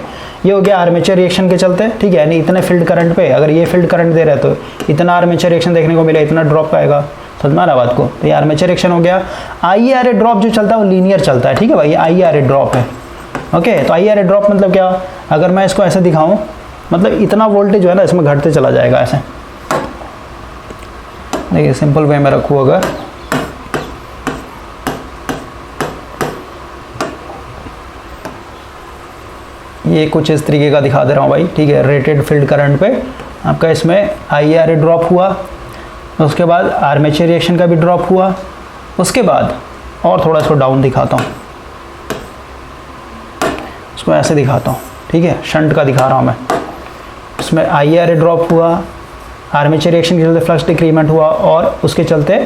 [SPEAKER 1] ये हो गया आर्मेचर रिएक्शन के चलते, ठीक है, यानी इतने फील्ड करंट पे अगर ये फील्ड करंट दे रहे तो इतना आर्मेचर रिएक्शन देखने को मिला, इतना ड्रॉप आएगा, समझ में आ रहा बात को। तो ये आर्मेचर रिएक्शन हो गया। IR ड्रॉप जो चलता है वो लीनियर चलता है, ठीक है भाई, ये IR ड्रॉप है, ओके। तो IR ड्रॉप मतलब क्या, अगर मैं इसको ऐसे दिखाऊँ, मतलब इतना वोल्टेज जो है ना इसमें घटते चला जाएगा ऐसे। देखिए सिंपल वे में रखूँ, अगर ये कुछ इस तरीके का दिखा दे रहा हूँ भाई, ठीक है, रेटेड फील्ड करंट पे आपका इसमें IR ड्रॉप हुआ, उसके बाद आर्मेचर रिएक्शन का भी ड्रॉप हुआ, उसके बाद और थोड़ा इसको डाउन दिखाता हूँ, इसको ऐसे दिखाता हूँ, ठीक है, शंट का दिखा रहा हूँ मैं। इसमें IR ड्रॉप हुआ, आर्मेचर रिएक्शन के चलते फ्लक्स डिक्रीमेंट हुआ, और उसके चलते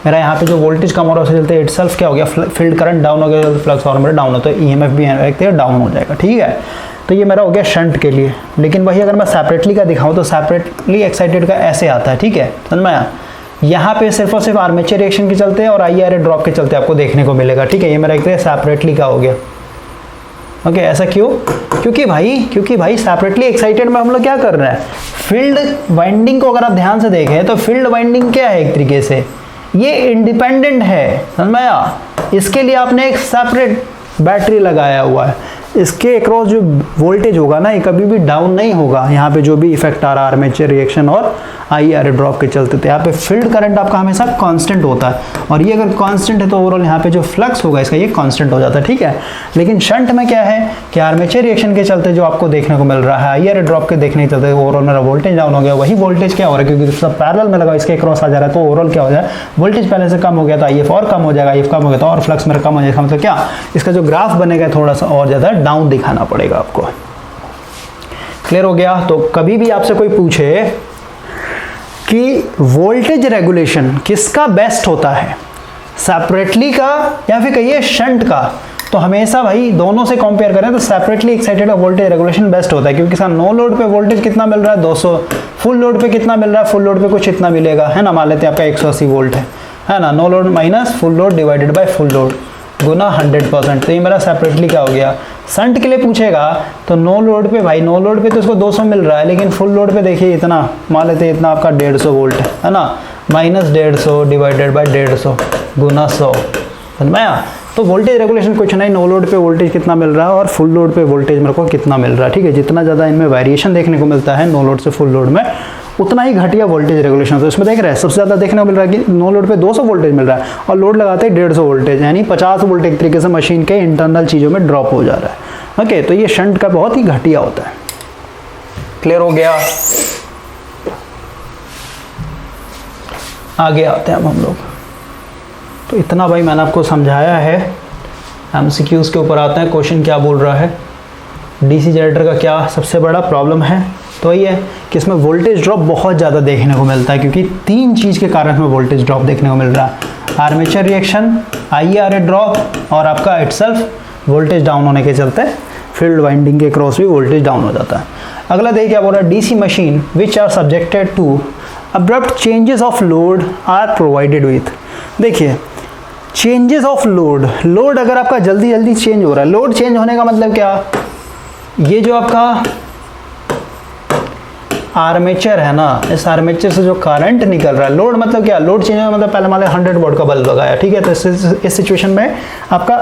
[SPEAKER 1] मेरा यहाँ पे जो वोल्टेज कम हो रहा है उसके चलते इटसेल्फ क्या हो गया, फील्ड करंट डाउन हो गया, फ्लक्स और मेरा डाउन होता है, EMF भी एक डाउन हो जाएगा, ठीक है। तो ये मेरा हो गया शंट के लिए। लेकिन वही अगर मैं सेपरेटली का दिखाऊँ तो सेपरेटली एक्साइटेड का ऐसे आता है, ठीक है, समझ में आया। यहाँ पे सिर्फ और सिर्फ आर्मेचर रिएक्शन के चलते और IR ड्रॉप के चलते आपको देखने को मिलेगा, ठीक है। ये मेरा एक तरह सेपरेटली का हो गया, ओके। ऐसा क्यों, क्योंकि भाई सेपरेटली एक्साइटेड में हम लोग क्या कर रहे हैं, फील्ड वाइंडिंग को अगर आप ध्यान से देखें तो फील्ड वाइंडिंग क्या है, एक तरीके से ये इंडिपेंडेंट है, समझ में आया। इसके लिए आपने एक सेपरेट बैटरी लगाया हुआ है, इसके अक्रॉस जो वोल्टेज होगा ना ये कभी भी डाउन नहीं होगा। यहाँ पे जो भी इफेक्ट आ रहा है आर्मेचर रिएक्शन और IR ड्रॉप के चलते, तो यहाँ पे फील्ड करंट आपका हमेशा कांस्टेंट होता है, और ये अगर कांस्टेंट है तो ओवरऑल यहाँ पे जो फ्लक्स होगा इसका ये कांस्टेंट हो जाता है, ठीक है। लेकिन शंट में क्या है कि आर्मेचर रिएक्शन के चलते जो आपको देखने को मिल रहा है, IR ड्रॉप के देखने के चलते ओवरऑल मेरा वोल्टेज डाउन हो गया। वही वोल्टेज क्या हो रहा है, क्योंकि सब पैरेलल में लगा इसके क्रॉस आ जा रहा है, तो ओवरऑल क्या हो जाए, वोल्टेज पहले से कम हो गया तो IF और कम हो जाएगा, IF कम हो गया तो और फ्लक्स मेरा कम हो जाएगा। मतलब क्या, इसका जो ग्राफ बनेगा थोड़ा सा और ज़्यादा डाउन दिखाना पड़ेगा आपको। क्लियर हो गया। तो कभी भी आपसे कोई पूछे कि वोल्टेज रेगुलेशन किसका बेस्ट होता है, सेपरेटली का या फिर कहिए शंट का, तो हमेशा भाई दोनों से कंपेयर करें तो separately excited voltage regulation best होता है, क्योंकि इसका नो लोड पे वोल्टेज कितना मिल रहा है 200, फुल लोड पे कितना मिल रहा है, फुल लोड पे कुछ इतना मिलेगा, है ना, मान लेते हैं आपका 180 वोल्ट है ना, no load minus full load divided by full load गुना 100%। तो ये मेरा सेपरेटली क्या हो गया। शंट के लिए पूछेगा तो नो लोड पे भाई, नो लोड पे तो इसको 200 मिल रहा है, लेकिन फुल लोड पे देखिए इतना, मान लेते हैं इतना आपका 150 वोल्ट है ना, माइनस 150 डिवाइडेड बाय 150 गुना 100, समझ में आया। तो वोल्टेज रेगुलेशन कुछ नहीं, नो लोड पे वोल्टेज कितना मिल रहा है और फुल लोड पे वोल्टेज मेरे को कितना मिल रहा है, ठीक है। जितना ज़्यादा इनमें वेरिएशन देखने को मिलता है नो लोड से फुल लोड में, उतना ही घटिया वोल्टेज रेगुलेशन। तो इसमें देख रहे हैं सबसे ज़्यादा देखने को मिल रहा है कि नो लोड पे 200 वोल्टेज मिल रहा है और लोड लगाते हैं 150 वोल्टेज, यानी 50 वोल्ट एक तरीके से मशीन के इंटरनल चीज़ों में ड्रॉप हो जा रहा है। ओके, तो ये शंट का बहुत ही घटिया होता है। क्लियर हो गया। आगे आते हैं अब हम लोग। तो इतना भाई मैंने आपको समझाया है। एमसीक्यूज़ के ऊपर आते हैं, क्वेश्चन क्या बोल रहा है, डीसी जनरेटर का क्या सबसे बड़ा प्रॉब्लम है। तो ये है कि इसमें वोल्टेज ड्रॉप बहुत ज़्यादा देखने को मिलता है, क्योंकि 3 चीज़ के कारण हमें वोल्टेज ड्रॉप देखने को मिल रहा है, आर्मेचर रिएक्शन, IARA ड्रॉप और आपका इटसेल्फ वोल्टेज डाउन होने के चलते फील्ड वाइंडिंग के क्रॉस भी वोल्टेज डाउन हो जाता है। अगला देखिए क्या बोल रहा है, DC machine which are subjected to abrupt changes of load are provided with. देखिए चेंजेस ऑफ लोड, लोड अगर आपका जल्दी जल्दी चेंज हो रहा है, लोड चेंज होने का मतलब क्या, ये जो आपका आर्मेचर है ना, इस आर्मेचर से जो करंट निकल रहा है, लोड मतलब क्या, लोड चेंज होने मतलब पहले मान लें 100 वोल्ट का बल्ब लगाया, ठीक है, तो इस सिचुएशन में आपका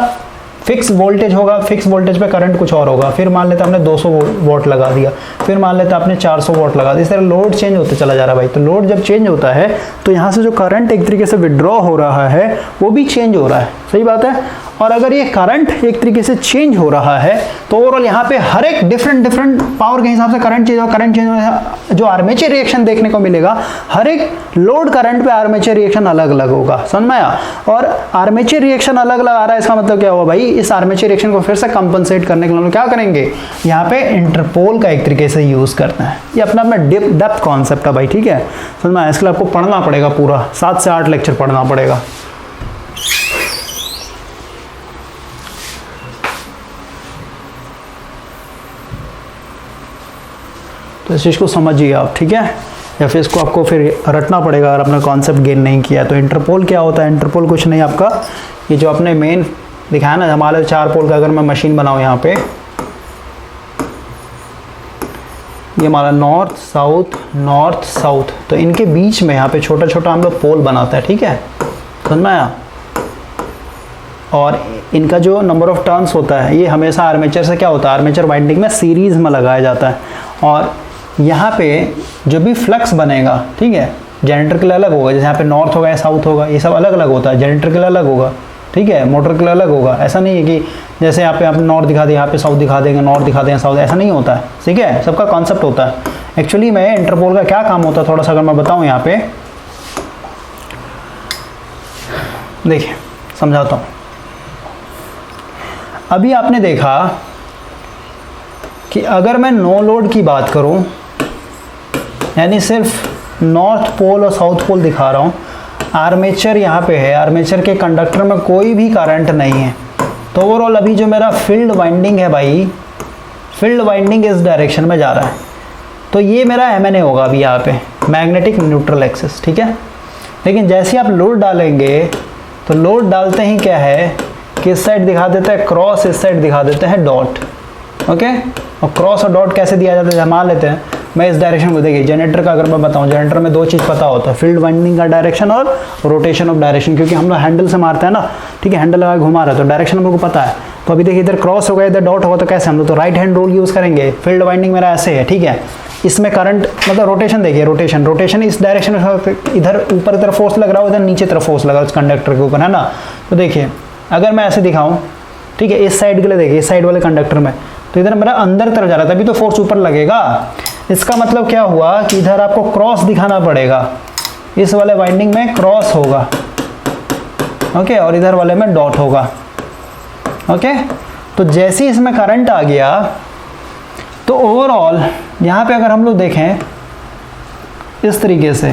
[SPEAKER 1] फिक्स वोल्टेज होगा, फिक्स वोल्टेज पे करंट कुछ और होगा, फिर मान लेते आपने 200 वोल्ट लगा दिया, फिर मान लेते आपने 400 वोल्ट लगा दिया, इस तरह लोड चेंज होते चला जा रहा है भाई। तो लोड जब चेंज होता है तो यहाँ से जो करंट एक तरीके से विड्रॉ हो रहा है वो भी चेंज हो रहा है, सही बात है। और अगर ये करंट एक तरीके से चेंज हो रहा है तो ओवरऑल यहाँ पे हर एक डिफरेंट पावर के हिसाब से करंट चेंज हो, करंट चेंज हो, जो आर्मेचर रिएक्शन देखने को मिलेगा, हर एक लोड करंट पे आर्मेचर रिएक्शन अलग अलग होगा, समझ में आया। और आर्मेचर रिएक्शन अलग अलग आ रहा है, इसका मतलब क्या हुआ भाई, इस आर्मेचर रिएक्शन को फिर से कंपनसेट करने के लिए क्या करेंगे, यहाँ पे इंटरपोल का एक तरीके से यूज करना है। ये अपना अपना डेप्थ कॉन्सेप्ट है भाई, ठीक है, समझ में आया। इसके लिए आपको पढ़ना पड़ेगा, पूरा 7 से 8 लेक्चर पढ़ना पड़ेगा। तो इस चीज़ को समझिए आप, ठीक है, या फिर इसको आपको फिर रटना पड़ेगा अगर अपना कॉन्सेप्ट गेन नहीं किया। तो इंटरपोल क्या होता है, इंटरपोल कुछ नहीं आपका, ये जो अपने मेन दिखाया ना, हमारे 4 पोल का अगर मैं मशीन बनाऊँ यहाँ पे, ये हमारा नॉर्थ साउथ, तो इनके बीच में यहाँ पे छोटा छोटा हम लोग पोल बनाते हैं, ठीक है, समझ में आया। और इनका जो नंबर ऑफ टर्न्स होता है ये हमेशा आर्मेचर से क्या होता है, आर्मेचर वाइंडिंग में सीरीज में लगाया जाता है। और यहाँ पे जो भी फ्लक्स बनेगा, ठीक है, जनरेटर के लिए अलग होगा, जैसे यहाँ पे नॉर्थ होगा या साउथ होगा, ये सब अलग अलग होता है, जनरेटर के लिए अलग होगा, ठीक है, मोटर के लिए अलग होगा। ऐसा नहीं है कि जैसे यहाँ पे नॉर्थ दिखा दिया, यहाँ पे साउथ दिखा देंगे, नॉर्थ दिखा देंगे साउथ, ऐसा नहीं होता है, ठीक है, सबका कॉन्सेप्ट होता है। एक्चुअली में इंटरपोल का क्या काम होता है थोड़ा सा अगर मैं बताऊँ, यहाँ पे देखिए समझाता हूँ। अभी आपने देखा कि अगर मैं नो लोड की बात करूं, यानी सिर्फ नॉर्थ पोल और साउथ पोल दिखा रहा हूं, आर्मेचर यहाँ पे है, आर्मेचर के कंडक्टर में कोई भी करंट नहीं है, तो ओवरऑल अभी जो मेरा फील्ड वाइंडिंग है भाई, फील्ड वाइंडिंग इस डायरेक्शन में जा रहा है, तो ये मेरा MNA होगा अभी यहाँ पे, मैग्नेटिक न्यूट्रल एक्सिस, ठीक है। लेकिन जैसे ही आप लोड डालेंगे तो लोड डालते ही क्या है कि इस साइड दिखा देते हैं क्रॉस, इस साइड दिखा देते हैं डॉट, ओके। और क्रॉस और डॉट कैसे दिया जाता है, मान लेते हैं मैं इस डायरेक्शन को, देखिए जनरेटर का अगर मैं बताऊं, जनरेटर में 2 चीज़ पता होता है, फील्ड वाइंडिंग का डायरेक्शन और रोटेशन ऑफ डायरेक्शन, क्योंकि हम लोग हैंडल से मारते हैं ना, ठीक है, हैंडल लगा घुमा रहा है तो डायरेक्शन हम लोग को पता है। तो अभी देखिए इधर क्रॉस होगा, इधर डॉट होगा, तो कैसे हम लोग तो राइट हैंड रूल यूज़ करेंगे। फील्ड वाइंडिंग मेरा ऐसे है, ठीक है, इसमें करंट मतलब रोटेशन देखिए, रोटेशन इस डायरेक्शन में, इधर ऊपर तरफ फोर्स लग रहा हो, इधर नीचे तरफ फोर्स लगा उस कंडक्टर के ऊपर, है ना। तो देखिए अगर मैं ऐसे दिखाऊं, ठीक है, इस साइड के लिए देखिए, इस साइड वाले कंडक्टर में, तो इधर मेरा अंदर तरफ जा रहा था, अभी तो फोर्स ऊपर लगेगा। इसका मतलब क्या हुआ कि इधर आपको क्रॉस दिखाना पड़ेगा, इस वाले वाइंडिंग में क्रॉस होगा, ओके, और इधर वाले में डॉट होगा, ओके। तो जैसे ही इसमें करंट आ गया तो ओवरऑल यहाँ पे अगर हम लोग देखें इस तरीके से,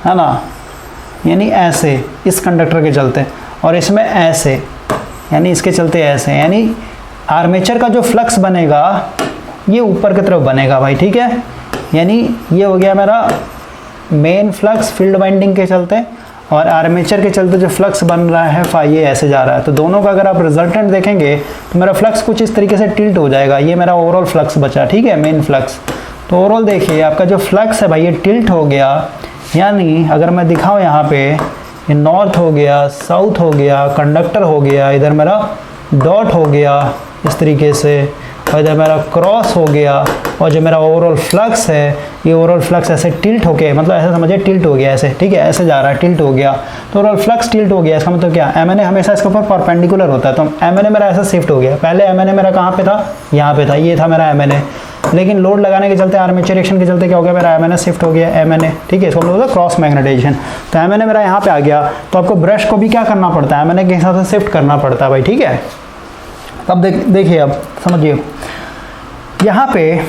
[SPEAKER 1] है ना, यानी ऐसे इस कंडक्टर के चलते, और इसमें ऐसे यानी इसके चलते ऐसे, यानी आर्मेचर का जो फ्लक्स बनेगा ये ऊपर की तरफ बनेगा भाई, ठीक है। यानी ये हो गया मेरा मेन फ्लक्स फील्ड वाइंडिंग के चलते, और आर्मेचर के चलते जो फ्लक्स बन रहा है फाई ये ऐसे जा रहा है। तो दोनों का अगर आप रिजल्टेंट देखेंगे तो मेरा फ्लक्स कुछ इस तरीके से टिल्ट हो जाएगा। ये मेरा ओवरऑल फ्लक्स बचा, ठीक है, मेन फ्लक्स। तो ओवरऑल देखिए आपका जो फ्लक्स है भाई ये टिल्ट हो गया, यानी अगर मैं दिखाऊँ यहाँ पे, ये नॉर्थ हो गया, साउथ हो गया, कंडक्टर हो गया, इधर मेरा डॉट हो गया इस तरीके से, और इधर मेरा क्रॉस हो गया, और जो मेरा ओवरऑल फ्लक्स है ये ओवरऑल फ्लक्स ऐसे टिल्ट होके, मतलब ऐसे समझिए टिल्ट हो गया ऐसे, ठीक है, ऐसे जा रहा है, टिल्ट हो गया। तो ओवरऑल फ्लक्स टिल्ट हो गया, इसका मतलब क्या, एमएनए हमेशा इसके ऊपर परपेंडिकुलर होता है। तो एमएनए मेरा ऐसा शिफ्ट हो गया, पहले एमएनए मेरा कहाँ पे था, यहाँ पे था, ये था मेरा एमएनए, लेकिन लोड लगाने के चलते आर्मेचर रिएक्शन के चलते क्या हो गया, मेरा एमएनए शिफ्ट हो गया, एमएनए, ठीक है, इसको हम लोग क्रॉस मैग्नेटाइजेशन। तो एमएनए मेरा यहाँ पे आ गया, तो आपको ब्रश को भी क्या करना पड़ता है, एमएनए के हिसाब से शिफ्ट करना पड़ता है भाई, ठीक है। अब देखिए, अब समझिए यहाँ पे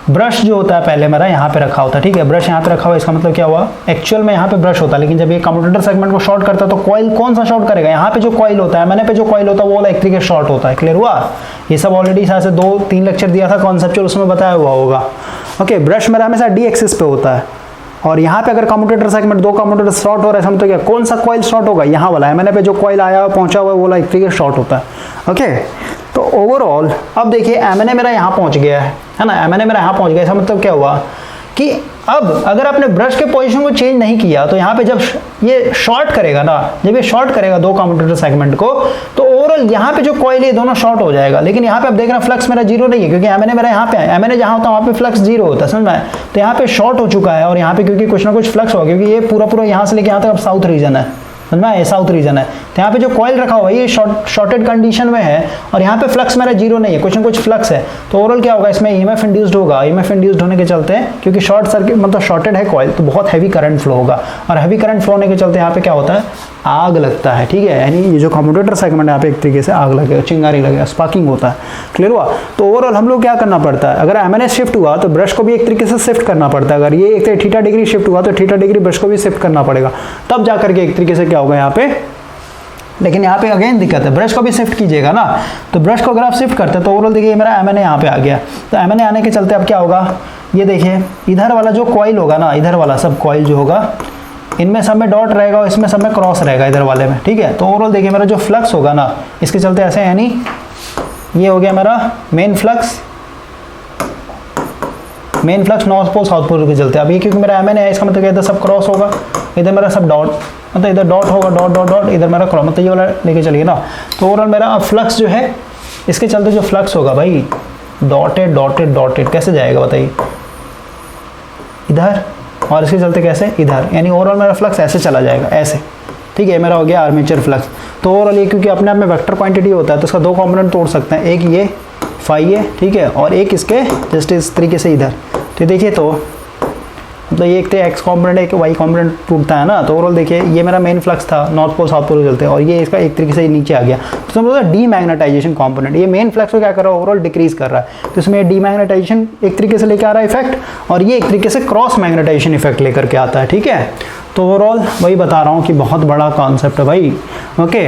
[SPEAKER 1] ब्रश जो होता है पहले मेरा यहाँ पे रखा होता है, ठीक है, ब्रश यहाँ पे रखा हुआ, इसका मतलब क्या हुआ, एक्चुअल में यहाँ पे ब्रश होता है, लेकिन जब ये कम्यूटेटर सेगमेंट को शॉर्ट करता है तो कॉइल कौन सा शॉर्ट करेगा, यहाँ पे जो कॉइल होता है, मैंने पे जो कॉइल होता है वो वाला एक तरीके शॉर्ट होता है। क्लियर हुआ, ये सब ऑलरेडी से 2-3 लेक्चर दिया था कॉन्सेप्चुअल, उसमें बताया हुआ होगा। ओके, ब्रश मेरा हमेशा डी एक्सिस पे होता है, और यहाँ पे अगर कम्यूटेटर सेगमेंट 2 कम्यूटेटर शॉर्ट हो रहा है, समझते क्या, कौन सा कॉइल शॉर्ट होगा, यहाँ वाला है, मैंने पे जो कॉइल आया हुआ पहुंचा हुआ है वो वाला एक तरीके शॉर्ट होता है। ओके, तो ओवरऑल अब देखिए एमएनए मेरा यहाँ पहुंच गया है ना, एमएनए मेरा यहाँ पहुंच गया, इसका मतलब क्या हुआ कि अब अगर आपने ब्रश के पोजीशन को चेंज नहीं किया तो यहाँ पे जब ये शॉर्ट करेगा ना, जब ये शॉर्ट करेगा 2 कम्यूटेटर सेगमेंट को, तो ओवरऑल यहाँ पे जो कॉइल है दोनों शॉर्ट हो जाएगा। लेकिन यहाँ पे आप देख रहे हैं फ्लक्स मेरा जीरो नहीं है, क्योंकि एमएनए मेरा यहाँ पे है, एमएनए जहाँ होता है वहाँ पे फ्लक्स जीरो होता है, समझ में। तो यहाँ पे शॉर्ट हो चुका है, और यहाँ पे क्योंकि कुछ ना कुछ फ्लक्स होगा, क्योंकि ये पूरा यहाँ से लेके यहाँ तक अब साउथ रीजन है, समझ में, ये साउथ रीजन है। तो यहाँ पे जो कॉइल रखा हुआ है ये शॉर्टेड कंडीशन में है, और यहाँ पे फ्लक्स मेरा जीरो नहीं है, कुछ ना कुछ फ्लक्स है। तो ओवरऑल क्या होगा, इसमें ईएमएफ इंड्यूस्ड होगा, ईएमएफ इंड्यूस्ड होने के चलते क्योंकि शॉर्ट सर्किट मतलब शॉर्टेड है कॉइल, तो बहुत हैवी करंट फ्लो होगा, और हैवी करंट फ्लो होने के चलते यहाँ पे क्या होता है, आग लगता है, ठीक है, यानी ये जो कम्यूटेटर सेगमेंट यहाँ पे एक तरीके से आग लगेगा, चिंगारी लगेगा, स्पार्किंग होता है। क्लियर हुआ। तो ओवरऑल हम लोग क्या करना पड़ता है, अगर एमएनए शिफ्ट हुआ तो ब्रश को भी एक तरीके से शिफ्ट करना पड़ता है, अगर ये एक थीटा डिग्री शिफ्ट हुआ तो थीटा डिग्री ब्रश को भी शिफ्ट करना पड़ेगा, तब जाकर के एक तरीके से क्या होगा यहाँ पे। लेकिन यहाँ पे अगेन दिक्कत है, ब्रश को भी शिफ्ट कीजिएगा ना, तो ब्रश को अगर आप शिफ्ट करते हैं तो ओवरऑल देखिए मेरा एमएनए यहाँ पे आ गया। तो एमएनए आने के चलते अब क्या होगा, ये देखिए इधर वाला जो कॉइल होगा ना, इधर वाला सब कॉइल जो होगा, इनमें सब में डॉट रहेगा और इसमें सब में क्रॉस रहेगा इधर वाले में, ठीक है। तो ओवरऑल देखिए मेरा जो फ्लक्स होगा ना, इसके चलते ऐसे, यानी ये हो गया मेरा main flux north pole south pole के चलते। अब ये क्योंकि मेरा एमएनए है, इसका मतलब इधर सब क्रॉस होगा, इधर मेरा सब डॉट, मतलब इधर डॉट होगा, डॉट डॉट डॉट, इधर मेरा क्रॉस, मतलब ये वाला लेके चलिए ना। तो ओवरऑल मेरा फ्लक्स जो है, इसके चलते जो फ्लक्स होगा भाई, डॉटेड डॉटेड डॉटेड कैसे जाएगा बताइए, इधर, और इसके चलते कैसे, इधर, यानी ओवरऑल मेरा फ्लक्स ऐसे चला जाएगा, ऐसे, ठीक है, मेरा हो गया आर्मेचर फ्लक्स। तो ओवरऑल ये क्योंकि अपने आप में वेक्टर क्वांटिटी होता है, तो इसका 2 कंपोनेंट तोड़ सकते हैं, एक ये फाई है, ठीक है, और एक इसके जस्ट इस तरीके से इधर। तो देखिए, तो मतलब ये एक तो एक्स कॉम्पोनेंट एक वाई कॉम्पोनेंट टूटता है ना। तो ओवरऑल देखिए ये मेरा मेन फ्लक्स था, नॉर्थ पोल साउथ पोल चलते हैं, और ये इसका एक तरीके से नीचे आ गया, तो समझो डीमैग्नेटाइजेशन कॉम्पोनेंट, ये मेन फ्लक्स को क्या कर रहा है, ओवरऑल डिक्रीज कर रहा है। तो इसमें डीमैग्नेटाइजेशन एक तरीके से लेकर आ रहा है इफेक्ट, और ये एक तरीके से क्रॉस मैग्नेटाइजेशन इफेक्ट लेकर के आता है, ठीक है। तो ओवरऑल वही बता रहा हूँ कि बहुत बड़ा कॉन्सेप्ट है भाई। ओके,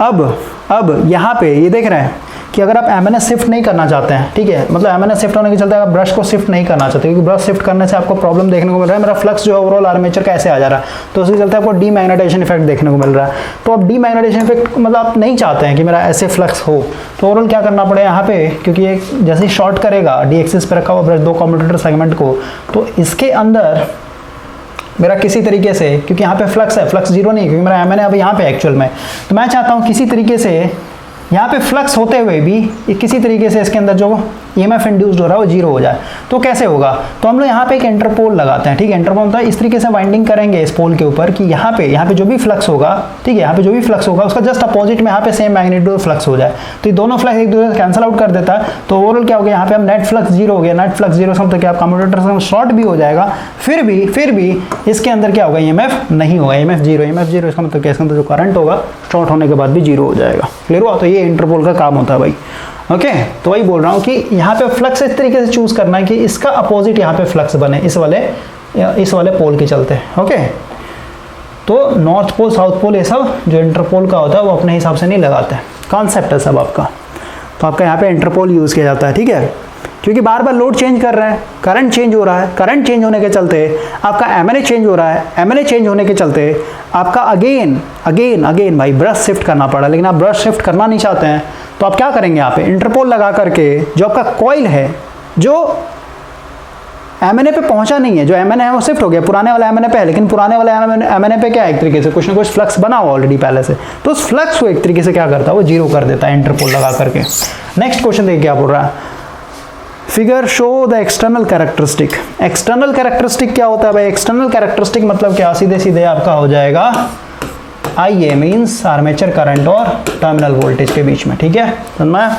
[SPEAKER 1] अब यहाँ पे ये देख रहे हैं कि अगर आप एमएनए शिफ्ट नहीं करना चाहते हैं, ठीक है, मतलब एमएनए शिफ्ट होने के चलते आप ब्रश को शिफ्ट नहीं करना चाहते, क्योंकि ब्रश शिफ्ट करने से आपको प्रॉब्लम देखने को मिल रहा है, मेरा फ्लक्स जो है ओवरऑल आर्मेचर का ऐसे आ जा रहा है, तो उसके चलते आपको डीमैग्नेटाइजेशन इफेक्ट देखने को मिल रहा है। तो अब डीमैग्नेटाइजेशन इफेक्ट मतलब आप नहीं चाहते हैं कि मेरा ऐसे फ्लक्स हो, तो ओवरऑल क्या करना पड़ेगा यहाँ पे, क्योंकि ये जैसे ही शॉर्ट करेगा डी एक्सिस पे रखा हुआ ब्रश 2 कम्यूटेटर सेगमेंट को, तो इसके अंदर मेरा किसी तरीके से, क्योंकि यहाँ पे फ्लक्स है, फ्लक्स जीरो नहीं है क्योंकि मेरा एमएनए अब यहाँ पे एक्चुअल में, तो मैं चाहता हूँ किसी तरीके से यहाँ पे फ्लक्स होते हुए भी किसी तरीके से इसके अंदर जो ईएमएफ इंड्यूस्ड हो रहा है वो जीरो हो जाए। तो कैसे होगा, तो हम लोग यहाँ पे एक इंटरपोल लगाते हैं, ठीक है, इंटरपोल होता है इस तरीके से वाइंडिंग करेंगे इस पोल के ऊपर कि यहाँ पे जो भी फ्लक्स होगा, ठीक है, यहाँ पे जो भी फ्लक्स होगा उसका जस्ट अपोजिट में यहाँ पे सेम मैग्नीट्यूड फ्लक्स हो जाए, तो ये दोनों फ्लक्स एक दूसरे से कैंसिल आउट कर देता है। तो ओवरऑल क्या हो गया, यहाँ पे हम नेट फ्लक्स जीरो हो गया, नेट फ्लक्स जीरो से मतलब क्या कम्यूटेटर से शॉर्ट भी हो जाएगा, फिर भी इसके अंदर क्या होगा, ईएमएफ नहीं होगा, ईएमएफ जीरो, इसका मतलब क्या, इसके अंदर जो करंट होगा शॉर्ट होने के बाद भी जीरो हो जाएगा। क्लियर हुआ। तो ये इंटरपोल का काम होता है भाई। ओके तो वही बोल रहा हूँ कि यहाँ पे फ्लक्स इस तरीके से चूज करना है कि इसका अपोजिट यहाँ पे फ्लक्स बने इस वाले पोल के चलते। ओके तो नॉर्थ पोल साउथ पोल ये सब जो इंटरपोल का होता है वो अपने हिसाब से नहीं लगाते, कॉन्सेप्ट है सब आपका। तो आपका यहाँ पे इंटरपोल यूज़ किया जाता है, ठीक है, क्योंकि बार बार लोड चेंज कर रहे हैं, करंट चेंज हो रहा है, करंट चेंज होने के चलते आपका एमएनए चेंज हो रहा है, एमएनए चेंज होने के चलते आपका अगेन भाई ब्रश शिफ्ट करना पड़ा। लेकिन आप ब्रश शिफ्ट करना नहीं चाहते हैं तो आप क्या करेंगे, यहाँ पे इंटरपोल लगा करके जो आपका कॉइल है जो एमएनए पे पहुंचा नहीं है, जो एमएनए है वो शिफ्ट हो गया, पुराने वाला एमएनए पे है, लेकिन पुराने वाला एमएनए पे क्या है, एक तरीके से कुछ ना कुछ फ्लक्स बना हुआ ऑलरेडी पहले से, तो उस फ्लक्स को एक तरीके से क्या करता है वो जीरो कर देता है इंटरपोल लगा करके। नेक्स्ट क्वेश्चन देखिए क्या बोल रहा है, figure show the external characteristic. External characteristic क्या होता है भाई, एक्सटर्नल कैरेक्टरिस्टिक मतलब क्या, सीधे सीधे आपका हो जाएगा IA मीन्स आर्मेचर करंट और टर्मिनल वोल्टेज के बीच में, ठीक है समझ में।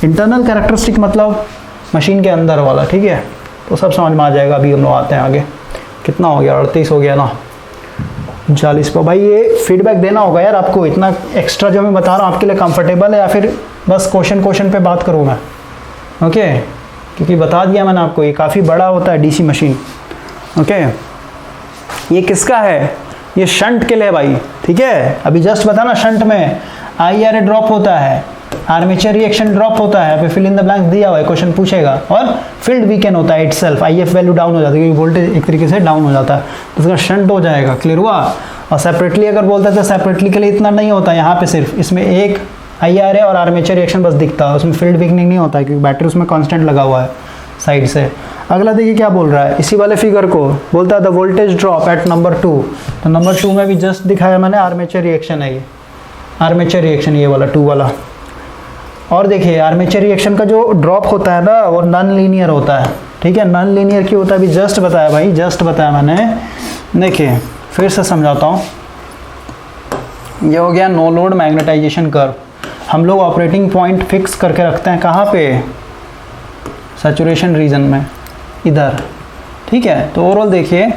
[SPEAKER 1] इंटरनल कैरेक्टरिस्टिक मतलब मशीन के अंदर वाला, ठीक है, तो सब समझ में आ जाएगा। अभी हम लोग आते हैं आगे, कितना हो गया 38 हो गया ना 40 पर। भाई ये फीडबैक देना होगा यार आपको, इतना एक्स्ट्रा जो मैं बता रहा हूँ आपके लिए कंफर्टेबल है या फिर बस क्वेश्चन पे बात करूँ मैं, ओके क्योंकि बता दिया मैंने आपको ये काफ़ी बड़ा होता है डीसी मशीन। ओके ये किसका है, ये शंट के लिए भाई, ठीक है, अभी जस्ट बता ना शंट में IRA ड्रॉप होता है, आर्मेचर रिएक्शन ड्रॉप होता है, फिल इन द ब्लैंक दिया हुआ है, क्वेश्चन पूछेगा, और फील्ड वीकेन होता है इटसेल्फ, IF वैल्यू डाउन हो जाती है क्योंकि वोल्टेज एक तरीके से डाउन हो जाता है, तो उसका शंट हो जाएगा। क्लियर हुआ। और सेपरेटली अगर बोलते हैं तो सेपरेटली के लिए इतना नहीं होता, यहाँ पे सिर्फ इसमें एक IRA और आर्मेचर रिएक्शन बस दिखता है, उसमें फील्ड वीकनिंग नहीं होता है क्योंकि बैटरी उसमें कांस्टेंट लगा हुआ है साइड से। अगला देखिए क्या बोल रहा है, इसी वाले फिगर को बोलता है the voltage drop eight number 2, तो नंबर 2 में भी जस्ट दिखाया मैंने आर्मेचर रिएक्शन है, ये आर्मेचर रिएक्शन ये वाला 2 वाला। और देखिए आर्मेचर रिएक्शन का जो ड्रॉप होता है ना वो नॉन लीनियर होता है, ठीक है, नॉन लीनियर क्यों होता है अभी जस्ट बताया भाई, जस्ट बताया मैंने। देखिए फिर से समझाता हूँ, ये हो गया नो लोड मैग्नेटाइजेशन कर्व। हम लोग ऑपरेटिंग पॉइंट फिक्स करके रखते हैं कहाँ पे, सैचुरेशन रीजन में, इधर, ठीक है। तो ओवरऑल देखिए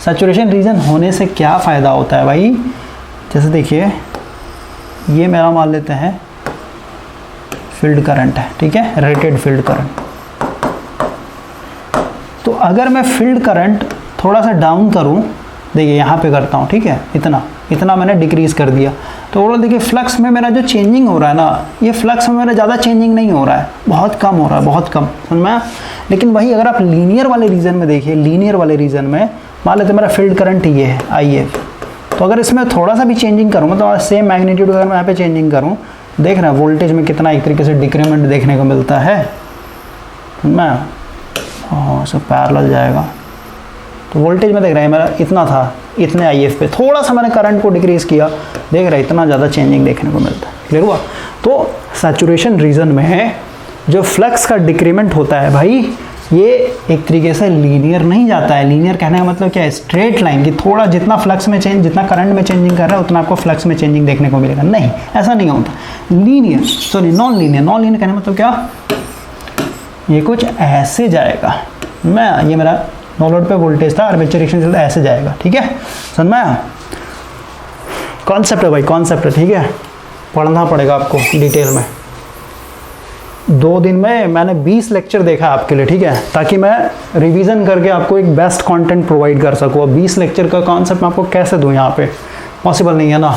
[SPEAKER 1] सैचुरेशन रीजन होने से क्या फ़ायदा होता है भाई, जैसे देखिए ये मेरा मान लेते हैं फील्ड करंट है, ठीक है, रेटेड फील्ड करंट। तो अगर मैं फील्ड करंट थोड़ा सा डाउन करूं, देखिए यहाँ पे करता हूँ, ठीक है, इतना मैंने डिक्रीज़ कर दिया, तो ओवरऑल देखिए फ्लक्स में मेरा जो चेंजिंग हो रहा है ना, ये फ्लक्स में मेरा ज़्यादा चेंजिंग नहीं हो रहा है, बहुत कम हो रहा है, बहुत कम, समझ में। लेकिन वही अगर आप लीनियर वाले रीजन में देखिए, लीनियर वाले रीजन में मान लेते मेरा फील्ड करंट ये है IF, तो अगर इसमें थोड़ा सा भी चेंजिंग करूँ तो सेम मैग्नीट्यूड अगर मैं यहाँ पे चेंजिंग करूँ, देख रहे हैं वोल्टेज में कितना एक तरीके से डिक्रीमेंट देखने को मिलता है, मैं सब पैरेलल जाएगा। तो वोल्टेज में देख रहे हैं मेरा इतना था, इतने IF पे थोड़ा सा मैंने करंट को डिक्रीज़ किया, देख रहे हैं इतना ज़्यादा चेंजिंग देखने को मिलता है। क्लियर हुआ। तो सैचुरेशन रीजन में जो फ्लक्स का डिक्रीमेंट होता है भाई, ये एक तरीके से लीनियर नहीं जाता है। लीनियर कहने का मतलब क्या है, स्ट्रेट लाइन, कि थोड़ा जितना फ्लक्स में चेंज, जितना करंट में चेंजिंग कर रहा है उतना आपको फ्लक्स में चेंजिंग देखने को मिलेगा, नहीं, ऐसा नहीं होता। Linear, sorry non linear, non linear कहने मतलब क्या, ये कुछ ऐसे जाएगा, मैं ये मेरा नो लोड पे वोल्टेज था, आर्मेचर रिएक्शन चलता ऐसे जाएगा, ठीक है, समझ में आया। कॉन्सेप्ट है भाई, कॉन्सेप्ट है, ठीक है, पढ़ना पड़ेगा आपको डिटेल में। 2 दिन में मैंने 20 लेक्चर देखा आपके लिए, ठीक है, ताकि मैं रिवीजन करके आपको एक बेस्ट कंटेंट प्रोवाइड कर सकूँ। और 20 लेक्चर का कॉन्सेप्ट मैं आपको कैसे दूँ, यहाँ पे पॉसिबल नहीं है ना।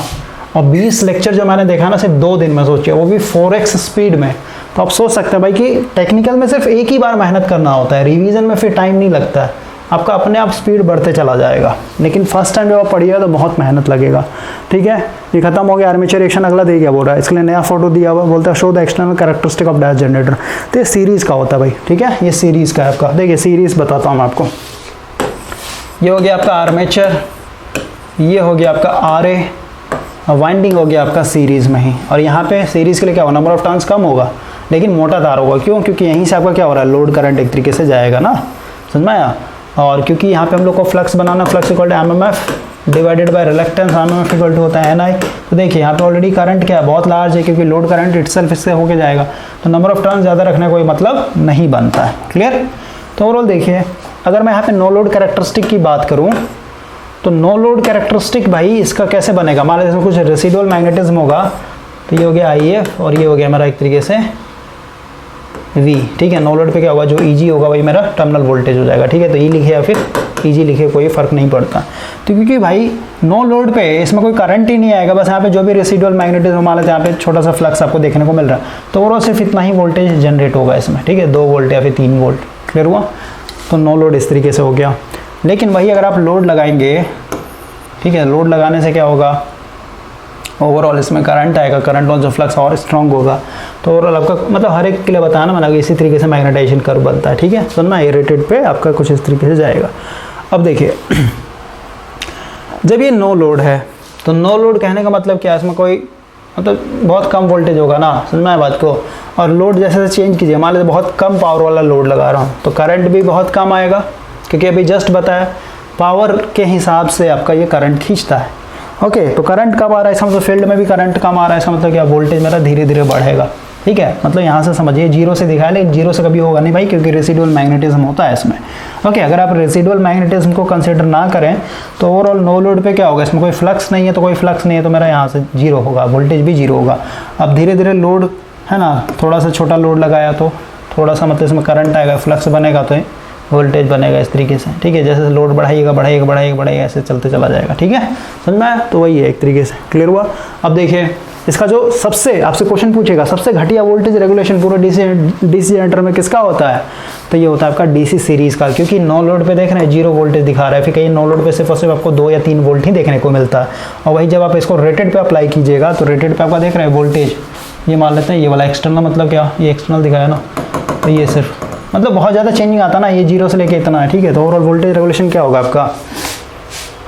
[SPEAKER 1] और 20 लेक्चर जो मैंने देखा ना सिर्फ 2 दिन में, सोचिए वो भी 4x स्पीड में, तो आप सोच सकते हैं भाई कि टेक्निकल में सिर्फ एक ही बार मेहनत करना होता है, रिवीजन में फिर टाइम नहीं लगता है, आपका अपने आप स्पीड बढ़ते चला जाएगा। लेकिन फर्स्ट टाइम जब आप पढ़िएगा तो बहुत मेहनत लगेगा, ठीक है। ये खत्म हो गया आर्मेचर रिएक्शन। अगला दे क्या बोल रहा है, इसके लिए नया फोटो दिया हुआ, बोलता है show the external characteristic of dash generator. तो ये सीरीज़ का होता है भाई, ठीक है, ये सीरीज़ का है आपका। देखिए सीरीज़ बताता हूँ मैं आपको, ये हो गया आपका आर्मेचर, ये हो गया आपका RA, वाइंडिंग हो गया आपका सीरीज़ में ही। और यहाँ पे सीरीज़ के लिए क्या होगा, नंबर ऑफ टर्न्स कम होगा लेकिन मोटा तार होगा, क्यों, क्योंकि यहीं से आपका क्या हो रहा है, लोड करंट एक तरीके से जाएगा ना, समझ में आया। और क्योंकि यहाँ पे हम लोग को फ्लक्स बनाना, flux equal to MMF divided by reluctance, MMF equal to होता है NI। तो देखिए यहाँ पे ऑलरेडी करंट क्या है, बहुत लार्ज है, क्योंकि लोड करंट इटसेल्फ इससे होके जाएगा, तो नंबर ऑफ टर्न्स ज़्यादा रखने का कोई मतलब नहीं बनता है। क्लियर। तो ओवरऑल देखिए अगर मैं यहाँ पे नो लोड कैरेक्टरिस्टिक की बात करूँ तो नो लोड कैरेक्टरिस्टिक भाई इसका कैसे बनेगा, मान लीजिए कुछ रेसिडुअल मैग्नेटिज्म होगा, तो ये हो गया IF और ये हो गया हमारा एक तरीके से V, ठीक है। नो लोड पे क्या होगा, जो EG होगा वही मेरा टर्मिनल वोल्टेज हो जाएगा, ठीक है। तो E लिखे या फिर EG लिखे कोई फ़र्क नहीं पड़ता। तो क्योंकि भाई नो लोड पे इसमें कोई करंट ही नहीं आएगा, बस यहाँ पे जो भी रेसिडुअल मैग्नेटिज्म मान लेते हैं, यहाँ पे छोटा सा फ्लक्स आपको देखने को मिल रहा है, तो ओवरऑल सिर्फ इतना ही वोल्टेज जनरेट होगा इसमें, ठीक है, 2 वोल्ट या फिर 3 वोल्ट। क्लियर हुआ? तो नो लोड इस तरीके से हो गया। लेकिन वही अगर आप लोड लगाएंगे, ठीक है, लोड लगाने से क्या होगा, ओवरऑल इसमें करंट आएगा, करंट और जो फ्लक्स और स्ट्रॉन्ग होगा। तो ओवरऑल आपका मतलब हर एक के लिए बताना मैंने, इसी तरीके से मैग्नेटाइजेशन कर्व बनता है, ठीक है। सुनना, ये रेटेड पे आपका कुछ इस तरीके से जाएगा। अब देखिए जब ये नो लोड है, तो नो लोड कहने का मतलब क्या है, इसमें कोई मतलब बहुत कम वोल्टेज होगा ना, सुनना है बात को। और लोड जैसे चेंज कीजिए, मान लीजिए बहुत कम पावर वाला लोड लगा रहा हूँ, तो करंट भी बहुत कम आएगा, क्योंकि अभी जस्ट बताया पावर के हिसाब से आपका ये करंट खींचता है। ओके, तो करंट कब आ रहा है, इसका मतलब फील्ड में भी करंट कम आ रहा है, इसका मतलब क्या, वोल्टेज मेरा धीरे धीरे बढ़ेगा, ठीक है। मतलब यहाँ से समझिए, जीरो से दिखाया, लेकिन जीरो से कभी होगा नहीं भाई, क्योंकि रेसिडुअल मैग्नेटिज्म होता है इसमें। ओके, अगर आप रेसिडुअल मैग्नेटिज्म को कंसीडर ना करें तो ओवरऑल नो लोड पे क्या होगा, इसमें कोई फ्लक्स नहीं है, तो कोई फ्लक्स नहीं है, तो मेरा यहाँ से जीरो होगा, वोल्टेज भी जीरो होगा। अब धीरे धीरे लोड है ना, थोड़ा सा छोटा लोड लगाया तो थोड़ा सा मतलब इसमें करंट आएगा, फ्लक्स बनेगा तो वोल्टेज बनेगा इस तरीके से, ठीक है। जैसे लोड बढ़ाइएगा बढ़ाइएगा बढ़ाइएगा बढ़ाइएगा, ऐसे चलते चला जाएगा, ठीक है, समझ में आया? तो वही है एक तरीके से। क्लियर हुआ? अब देखिए इसका जो सबसे आपसे क्वेश्चन पूछेगा, सबसे घटिया वोल्टेज रेगुलेशन पूरे डीसी जनरेटर में किसका होता है, तो ये होता है आपका डीसी सीरीज़ का, क्योंकि नो लोड पे देख रहे हैं जीरो वोल्टेज दिखा रहा है, फिर कहीं नो लोड पे सिर्फ और सिर्फ आपको 2 या 3 वोल्ट ही देखने को मिलता है। और वही जब आप इसको रेटेड पे अप्लाई कीजिएगा, तो रेटेड पे आपका देख रहे हैं वोल्टेज, ये मान लेते हैं ये वाला एक्सटर्नल, मतलब क्या, ये एक्सटर्नल दिखाया ना, तो ये सिर्फ मतलब बहुत ज़्यादा चेंजिंग आता ना, ये जीरो से लेके इतना है, ठीक है। तो ओवरऑल वोल्टेज रेगुलेशन क्या होगा आपका,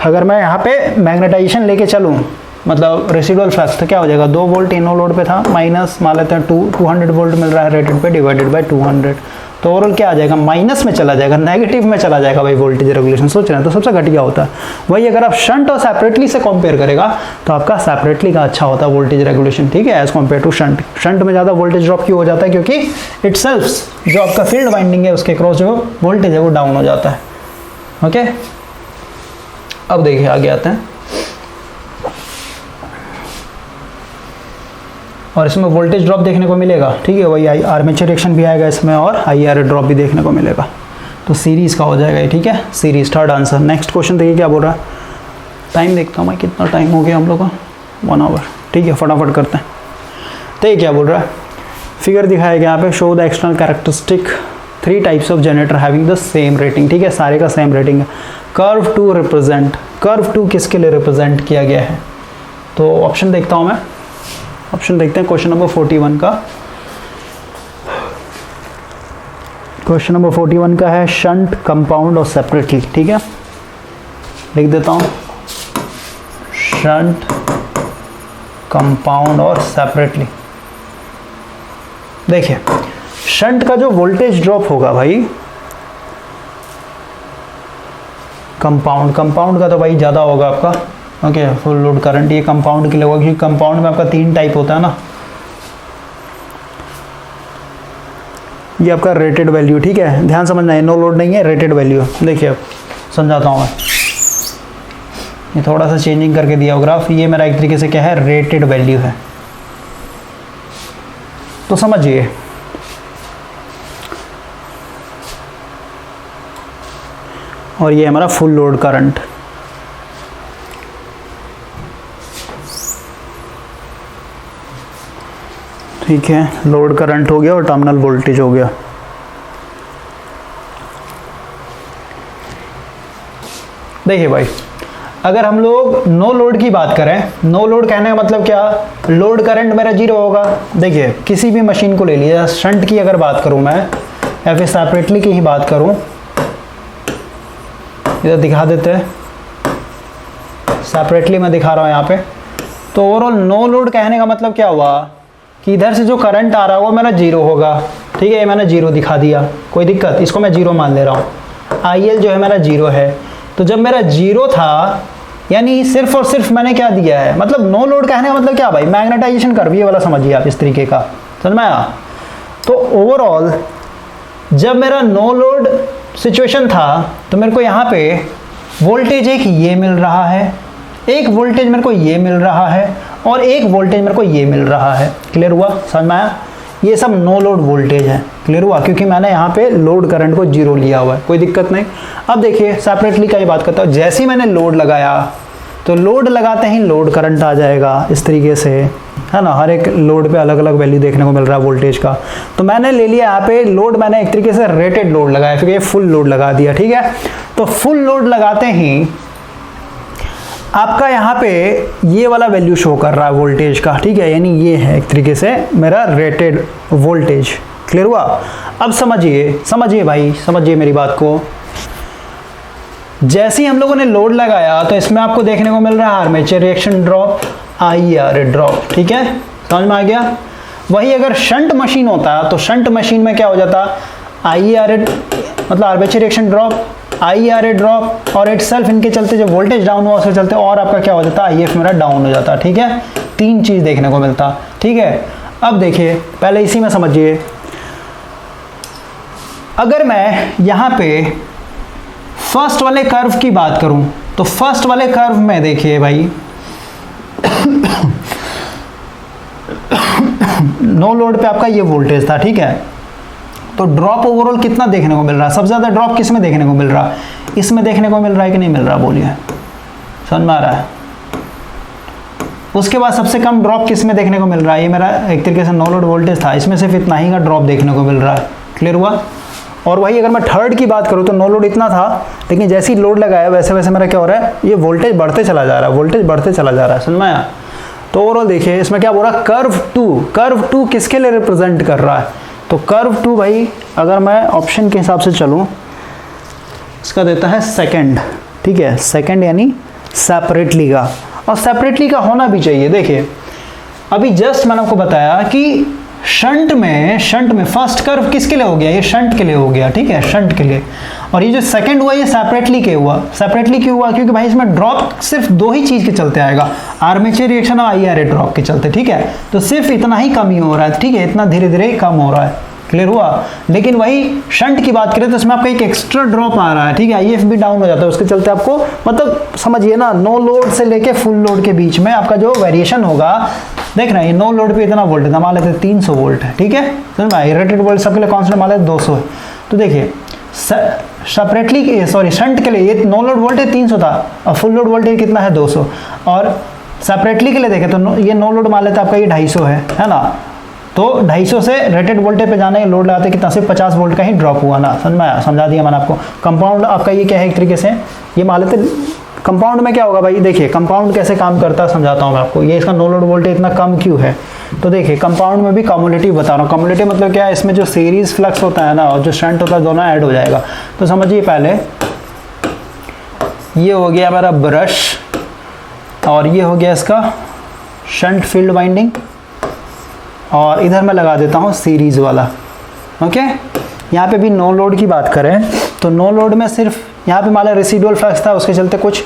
[SPEAKER 1] अगर मैं यहाँ पे मैग्नेटाइजेशन लेके चलूँ, मतलब रेसिडुअल फ्लक्स, तो क्या हो जाएगा, 2 वोल्ट नो लोड पे था, माइनस मान लेते हैं 200 वोल्ट मिल रहा है रेटेड पे, डिवाइडेड बाय 200, तो ओवरऑल क्या आ जाएगा, माइनस में चला जाएगा, नेगेटिव में चला जाएगा भाई वोल्टेज रेगुलेशन। सोच रहे हैं, तो सबसे घटिया होता है। वही अगर आप शंट और सेपरेटली से कंपेयर करेगा, तो आपका सेपरेटली का अच्छा होता है वोल्टेज रेगुलेशन, ठीक है, as compare to shunt. Shunt में ज़्यादा वोल्टेज ड्रॉप क्यों हो जाता है, क्योंकि इटसेल्फ जो आपका फील्ड वाइंडिंग है उसके क्रॉस जो वोल्टेज है वो डाउन हो जाता है। ओके, अब देखिए आगे आते हैं, और इसमें वोल्टेज ड्रॉप देखने को मिलेगा, ठीक है, वही आर्मेचर रिएक्शन भी आएगा इसमें, और IR ड्रॉप भी देखने को मिलेगा। तो सीरीज़ का हो जाएगा ये, ठीक है, series, third answer. Next question देखिए क्या बोल रहा है, टाइम देखता हूँ मैं कितना टाइम हो गया हम लोग का, 1 आवर, ठीक है, फटाफट करते हैं। तो ये क्या बोल रहा है, फिगर दिखाया गया यहाँ पे, show the external characteristic 3 types of generator having the same rating, ठीक है, सारे का सेम रेटिंग है। Curve two represent, curve two किसके लिए रिप्रेजेंट किया गया है, तो ऑप्शन देखता हूँ मैं, ऑप्शन देखते हैं क्वेश्चन नंबर 41 का। क्वेश्चन नंबर 41 का है शंट, कंपाउंड और सेपरेटली, ठीक है, लिख देता हूँ, शंट, कंपाउंड और सेपरेटली। देखिए शंट का जो वोल्टेज ड्रॉप होगा भाई, कंपाउंड का तो भाई ज़्यादा होगा आपका। ओके, फुल लोड करंट ये कंपाउंड के लिए होगा, क्योंकि कंपाउंड में आपका 3 टाइप होता है ना, ये आपका रेटेड वैल्यू, ठीक है, ध्यान समझना है, नो लोड नहीं है, रेटेड वैल्यू। देखिए अब समझाता हूँ मैं, ये थोड़ा सा चेंजिंग करके दिया हो ग्राफ, ये मेरा एक तरीके से क्या है, रेटेड वैल्यू है, तो समझिए। और ये हमारा फुल लोड करंट, ठीक है, लोड करंट हो गया और टर्मिनल वोल्टेज हो गया। देखिए भाई, अगर हम लोग नो लोड की बात करें, नो लोड कहने का मतलब क्या, लोड करंट मेरा जीरो होगा। देखिए किसी भी मशीन को ले लिया, शंट की अगर बात करूं मैं, या फिर सेपरेटली की ही बात करूं, इधर दिखा देते हैं, सेपरेटली मैं दिखा रहा हूं यहाँ पे। तो ओवरऑल नो लोड कहने का मतलब क्या हुआ कि इधर से जो करंट आ रहा है वो मेरा जीरो होगा, ठीक है, ये मैंने जीरो दिखा दिया, कोई दिक्कत, इसको मैं जीरो मान ले रहा हूँ। IL जो है मेरा जीरो है, तो जब मेरा जीरो था, यानी सिर्फ और सिर्फ मैंने क्या दिया है, मतलब नो लोड कहने का मतलब क्या भाई, मैग्नेटाइजेशन कर्व, ये वाला समझिए आप इस तरीके का, समझ में आया। तो ओवरऑल जब मेरा नो लोड सिचुएशन था, तो मेरे को यहाँ पे वोल्टेज एक ये मिल रहा है, एक वोल्टेज मेरे को ये मिल रहा है, और एक वोल्टेज मेरे को ये मिल रहा है। क्लियर हुआ, समझ में आया, ये सब नो लोड वोल्टेज है। क्लियर हुआ, क्योंकि मैंने यहाँ पे लोड करंट को 0 लिया हुआ है, कोई दिक्कत नहीं। अब देखिए सेपरेटली का ये बात करता हूँ, जैसे ही मैंने लोड लगाया तो लोड लगाते ही लोड करंट आ जाएगा इस तरीके से, है ना। हर एक लोड पे अलग अलग वैल्यू देखने को मिल रहा है वोल्टेज का। तो मैंने ले लिया यहाँ पे लोड, मैंने एक तरीके से रेटेड लोड लगाया, फिर ये फुल लोड लगा दिया, ठीक है। तो फुल लोड लगाते ही आपका यहाँ पे ये वाला वैल्यू शो कर रहा है वोल्टेज का, ठीक है, यानी ये है एक तरीके से मेरा रेटेड वोल्टेज। क्लियर हुआ। अब समझिए भाई, समझिए मेरी बात को। जैसे ही हम लोगों ने लोड लगाया तो इसमें आपको देखने को मिल रहा है armature reaction drop, IARA drop, ठीक है, समझ में आ गया। वही अगर शंट मशीन होता तो शंट मशीन में क्या हो जाता, IARA मतलब armature reaction drop, IARA drop और इटसेल्फ, इनके चलते जब वोल्टेज डाउन हुआ उसके चलते और आपका क्या हो जाता, IF मेरा डाउन हो जाता, ठीक है। 3 चीज देखने को मिलता, ठीक है। अब देखिए पहले इसी में समझिए, अगर मैं यहाँ पे फर्स्ट वाले कर्व की बात करूं तो फर्स्ट वाले कर्व में देखिए भाई नो लोड पे आपका ये वोल्टेज था, ठीक है। तो ड्रॉप ओवरऑल कितना देखने को मिल रहा है, सबसे ज्यादा ड्रॉप किस में देखने को मिल रहा है, इसमें देखने को मिल रहा है कि नहीं मिल रहा, बोलिए, समझ में आ रहा है। उसके बाद सबसे कम ड्रॉप किस में देखने को मिल रहा है, ये मेरा एक तरीके से नो लोड वोल्टेज था, इसमें सिर्फ इतना ही का ड्रॉप देखने को मिल रहा है। क्लियर हुआ। और वही अगर मैं थर्ड की बात करूँ तो नो लोड इतना था, लेकिन जैसे ही लोड लगाया वैसे वैसे मेरा क्या हो रहा है, ये वोल्टेज बढ़ते चला जा रहा है, वोल्टेज बढ़ते चला जा रहा है, समझ में आया। तो ओवरऑल देखिए इसमें क्या बोल रहा है, कर्व टू किसके लिए रिप्रेजेंट कर रहा है, तो कर्व टू भाई अगर मैं ऑप्शन के हिसाब से चलूँ इसका देता है सेकंड, ठीक है, सेकंड यानी सेपरेटली का, और सेपरेटली का होना भी चाहिए। देखिए अभी जस्ट मैंने आपको बताया कि शंट में फर्स्ट कर्व किसके लिए हो गया, ये शंट के लिए हो गया, ठीक है, शंट के लिए। और ये जो सेकंड हुआ ये सेपरेटली के हुआ, सेपरेटली क्यों हुआ, क्योंकि भाई इसमें ड्रॉप सिर्फ 2 ही चीज के चलते आएगा, आर्मेचर रिएक्शन और IARA ड्रॉप के चलते, ठीक है। तो सिर्फ इतना ही कमी हो रहा है, ठीक है, इतना धीरे धीरे कम हो रहा है। क्लियर हुआ। लेकिन वही शंट की बात करें तो इसमें आपका एक एक्स्ट्रा ड्रॉप आ रहा है, ठीक है, IF भी डाउन हो जाता है, उसके चलते आपको मतलब समझिए ना, नो लोड से लेके फुल लोड के बीच में आपका जो वेरिएशन होगा, देख रहे हैं नो लोड पे इतना वोल्ट है, मान लेते हैं 300 वोल्ट है, ठीक है, समझ में, रेटेड वोल्ट सबके लिए कांस्टेंट मान लेते 200 है। तो देखिए सेपरेटली सॉरी शंट के लिए ये नो लोड वोल्टेज 300 था और फुल लोड वोल्टेज कितना है 200, और सेपरेटली के लिए देखें तो ये नो लोड मान लेते हैं आपका ये 250 है ना। तो 250 से रेटेड वोल्टेज पे जाने लोड लगाते कितना, सिर्फ 50 वोल्ट का ही ड्रॉप हुआ ना, समझ में आया, समझा दिया मैंने आपको। कंपाउंड आपका ये क्या है, एक तरीके से ये मान लेते कंपाउंड में क्या होगा भाई, देखिए कंपाउंड कैसे काम करता है समझाता हूँ मैं आपको। ये इसका नो लोड वोल्टेज इतना कम क्यों है, तो देखिए कंपाउंड में भी कम्युलेटिव बता रहा हूँ। कम्युलेटिव मतलब क्या है, इसमें जो सीरीज फ्लक्स होता है ना और जो शंट होता है दोनों ऐड हो जाएगा। तो समझिए पहले ये हो गया मेरा ब्रश और ये हो गया इसका शंट फील्ड वाइंडिंग, और इधर मैं लगा देता हूँ सीरीज वाला। ओके, यहाँ पे भी नो लोड की बात करें तो नो लोड में सिर्फ यहाँ पे मान लो रेसिडुअल फ्लक्स था, उसके चलते कुछ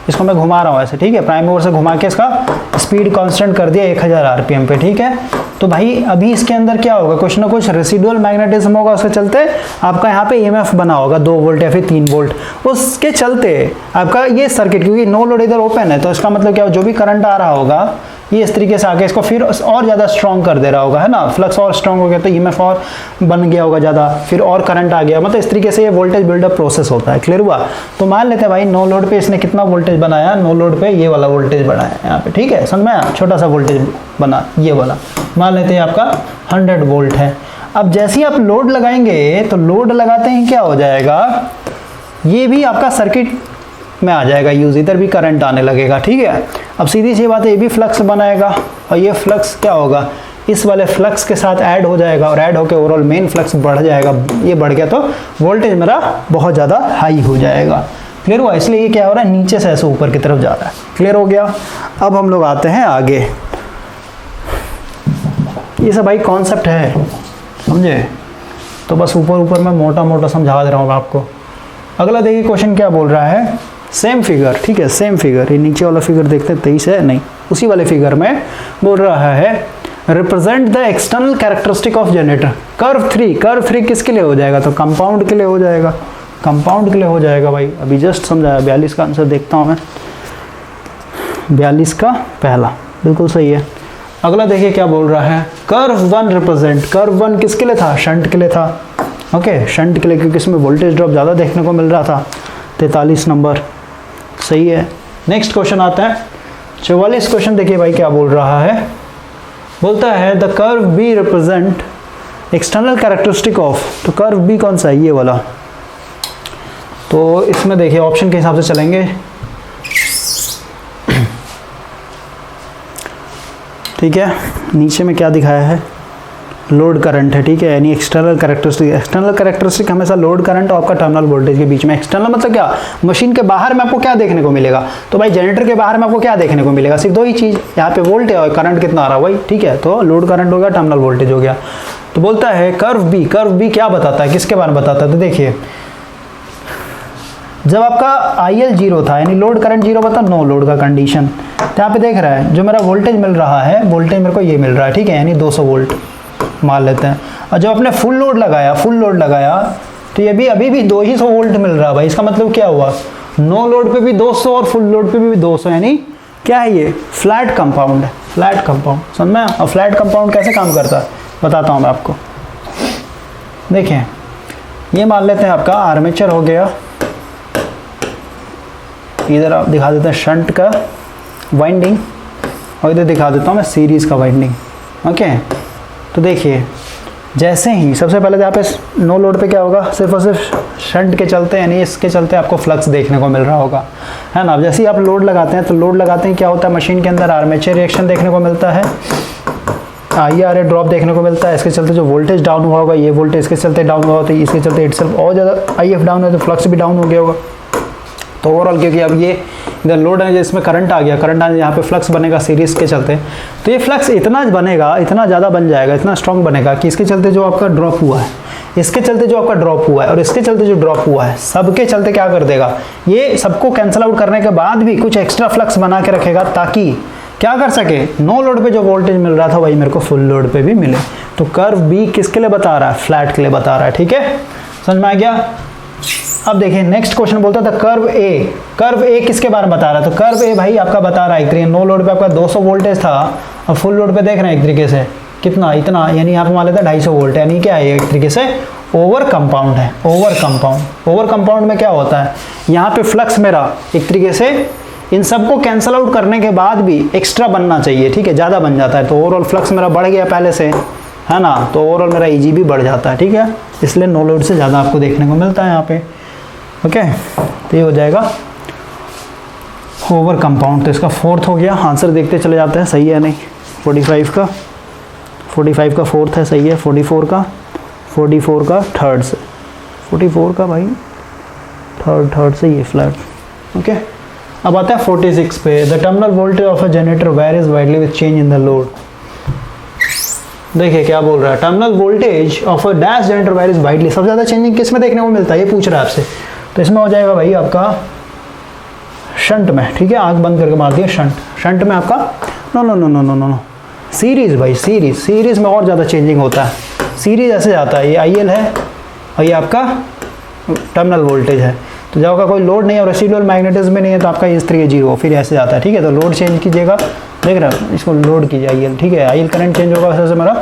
[SPEAKER 1] इसको मैं घुमा रहा हूँ ऐसे, ठीक है, प्राइम मूवर से घुमा के इसका स्पीड कांस्टेंट कर दिया 1000 आरपीएम पे, ठीक है। तो भाई अभी इसके अंदर क्या होगा, कुछ ना कुछ रेसिडुअल मैग्नेटिज्म होगा, उसके चलते आपका यहाँ पे ईएमएफ बना होगा 2 वोल्ट या फिर 3 वोल्ट, उसके चलते आपका ये सर्किट, क्योंकि नो लोड इधर ओपन है तो इसका मतलब क्या, जो भी करंट आ रहा होगा ये इस तरीके से आके इसको फिर और ज़्यादा स्ट्रॉन्ग कर दे रहा होगा, है ना, फ्लक्स और स्ट्रॉन्ग हो गया तो ईएमएफ और बन गया होगा ज़्यादा, फिर और करंट आ गया, मतलब इस तरीके से ये वोल्टेज बिल्डअप प्रोसेस होता है। क्लियर हुआ। तो मान लेते हैं भाई नो लोड पे इसने कितना वोल्टेज बनाया, नो लोड पे ये वाला वोल्टेज बनाया यहाँ पे, ठीक है, समझ में आया, छोटा सा वोल्टेज बना ये वाला, मान लेते हैं आपका 100 वोल्ट है। अब जैसे ही आप लोड लगाएंगे तो लोड लगाते ही क्या हो जाएगा, ये भी आपका सर्किट में आ जाएगा यूज, इधर भी करंट आने लगेगा, ठीक है। अब सीधी सी बात है, ये भी फ्लक्स बनाएगा और ये फ्लक्स क्या होगा, इस वाले फ्लक्स के साथ ऐड हो जाएगा और ऐड होकर ओवरऑल मेन फ्लक्स बढ़ जाएगा, ये बढ़ गया तो वोल्टेज मेरा बहुत ज़्यादा हाई हो जाएगा। क्लियर हुआ। इसलिए ये क्या हो रहा है, नीचे से ऐसे ऊपर की तरफ जा रहा है। क्लियर हो गया। अब हम लोग आते हैं आगे, ये सब भाई कॉन्सेप्ट है, समझे, तो बस ऊपर ऊपर मैं मोटा मोटा समझा दे रहा हूँ आपको। अगला देखिए क्वेश्चन क्या बोल रहा है, सेम फिगर, ठीक है, सेम फिगर, ये नीचे वाला फिगर देखते हैं 23 है, नहीं उसी वाले फिगर में बोल रहा है represent the external characteristic of generator curve 3। Curve 3 किसके लिए हो जाएगा, तो कंपाउंड के लिए हो जाएगा, कंपाउंड के लिए हो जाएगा भाई। अभी जस्ट समझाया, 42 का आंसर देखता हूँ मैं, 42 का पहला बिल्कुल सही है। अगला देखिए क्या बोल रहा है, कर्व 1 रिप्रेजेंट, कर्व 1 किसके लिए था, शंट के लिए था। ओके, शंट के लिए, क्योंकि इसमें वोल्टेज ड्रॉप ज़्यादा देखने को मिल रहा था। 43 नंबर सही है। नेक्स्ट क्वेश्चन आता है 44 क्वेश्चन, देखिए भाई क्या बोल रहा है, बोलता है the curve B represent external characteristic of, तो कर्व बी कौन सा है, ये वाला। तो इसमें देखिए ऑप्शन के हिसाब से चलेंगे, ठीक है। नीचे में क्या दिखाया है, लोड करंट है, ठीक है, यानी एक्सटर्नल कैरेक्टरिस्टिक। एक्सटर्नल कैरेक्टरिस्टिक हमेशा लोड करंट और आपका टर्मिनल वोल्टेज के बीच में। एक्सटर्नल मतलब क्या, मशीन के बाहर में आपको क्या देखने को मिलेगा, तो भाई जनरेटर के बाहर में आपको क्या देखने को मिलेगा, सिर्फ दो ही चीज़, यहाँ पे वोल्ट है और करंट कितना आ रहा है भाई, ठीक है। तो लोड करंट हो गया, टर्मिनल वोल्टेज हो गया। तो बोलता है कर्व बी, कर्व बी क्या बताता है, किसके बारे में बताता है, तो देखिए जब आपका IL 0 था, यानी लोड करंट 0 बता, नो लोड का कंडीशन, तो यहाँ पे देख रहा है जो मेरा वोल्टेज मिल रहा है, वोल्टेज मेरे को ये मिल रहा है, ठीक है, यानी 200 वोल्ट मान लेते हैं। और जब आपने फुल लोड लगाया तो ये भी अभी भी 200 वोल्ट मिल रहा है भाई। इसका मतलब क्या हुआ, नो लोड पे भी 200 और फुल लोड पे भी 200, यानी क्या है, ये फ्लैट कंपाउंड है, फ्लैट कंपाउंड, समझ में। और फ्लैट कंपाउंड कैसे काम करता है बताता हूँ मैं आपको। देखें, ये मान लेते हैं आपका आर्मेचर हो गया, इधर आप दिखा देते हैं शंट का वाइंडिंग, और इधर दिखा देता हूँ मैं सीरीज़ का वाइंडिंग। ओके, तो देखिए जैसे ही सबसे पहले यहाँ पे नो लोड पे क्या होगा, सिर्फ और सिर्फ शंट के चलते, यानी इसके चलते आपको फ्लक्स देखने को मिल रहा होगा, है ना। अब जैसे ही आप लोड लगाते हैं, तो लोड लगाते ही क्या होता है, मशीन के अंदर आर्मेचर रिएक्शन देखने को मिलता है, IR ड्रॉप देखने को मिलता है। इसके चलते जो वोल्टेज डाउन हुआ होगा, ये वोल्टेज इसके चलते डाउन हुआ होता है, इसके चलते इटसेल्फ और ज़्यादा IF डाउन है, तो फ्लक्स भी डाउन हो गया होगा। तो ओवरऑल क्योंकि अब ये इधर लोड है, जिसमें करंट आ गया, करंट आने यहाँ पे फ्लक्स बनेगा सीरीज़ के चलते, तो ये फ्लक्स इतना बनेगा, इतना ज़्यादा बन जाएगा, इतना स्ट्रॉन्ग बनेगा कि इसके चलते जो आपका ड्रॉप हुआ है, इसके चलते जो आपका ड्रॉप हुआ है और इसके चलते जो ड्रॉप हुआ है, सबके चलते क्या कर देगा, ये सबको कैंसिल आउट करने के बाद भी कुछ एक्स्ट्रा फ्लक्स बना के रखेगा, ताकि क्या कर सके, नो लोड पे जो वोल्टेज मिल रहा था वही मेरे को फुल लोड पे भी मिले। तो कर्व बी किसके लिए बता रहा है, फ्लैट के लिए बता रहा है, ठीक है, समझ में आ गया। अब देखिए नेक्स्ट क्वेश्चन बोलता था कर्व ए, कर्व ए किसके बारे में बता रहा है, तो कर्व ए भाई आपका बता रहा है एक तरीके, नो लोड पे आपका 200 वोल्टेज था और फुल लोड पे देख रहे हैं एक तरीके से कितना, इतना, यानी यहाँ पे मान लेते हैं 250 वोल्ट, यानी क्या है, एक तरीके से ओवर कंपाउंड है, ओवर कंपाउंड। ओवर कंपाउंड में क्या होता है, यहाँ पे फ्लक्स मेरा एक तरीके से इन सबको कैंसिल आउट करने के बाद भी एक्स्ट्रा बनना चाहिए, ठीक है, ज़्यादा बन जाता है, तो ओवरऑल फ्लक्स मेरा बढ़ गया पहले से, है ना, तो ओवरऑल मेरा EG भी बढ़ जाता है, ठीक है, इसलिए नो लोड से ज़्यादा आपको देखने को मिलता है यहाँ पे। ओके, तो ये हो जाएगा ओवर कंपाउंड। तो इसका फोर्थ हो गया, आंसर देखते चले जाते हैं, सही है नहीं, 45 का फोर्थ है, सही है, 44 का थर्ड से, 44 का भाई थर्ड से ये फ्लैट। ओके, अब आता है 46 पे, the terminal voltage of a generator varies widely with change in the load. देखिए क्या बोल रहा है, terminal voltage of a dash generator varies widely, सबसे ज़्यादा चेंजिंग किस में देखने को मिलता है, ये पूछ रहा है आपसे, तो इसमें हो जाएगा भाई आपका शंट में, ठीक है, आंख बंद करके मार दिया, शंट में आपका नो सीरीज भाई, सीरीज में और ज़्यादा चेंजिंग होता है, सीरीज ऐसे जाता है, ये IL है और ये आपका टर्मिनल वोल्टेज है, तो जब आपका कोई लोड नहीं है और रेसिडुअल मैग्नेटिज्म में नहीं है, तो आपका इस तरीके 0 फिर ऐसे जाता है, ठीक है। तो लोड चेंज कीजिएगा, देख रहे हैं, इसको लोड कीजिए IL, ठीक है, IL करंट चेंज होगा, वैसे मेरा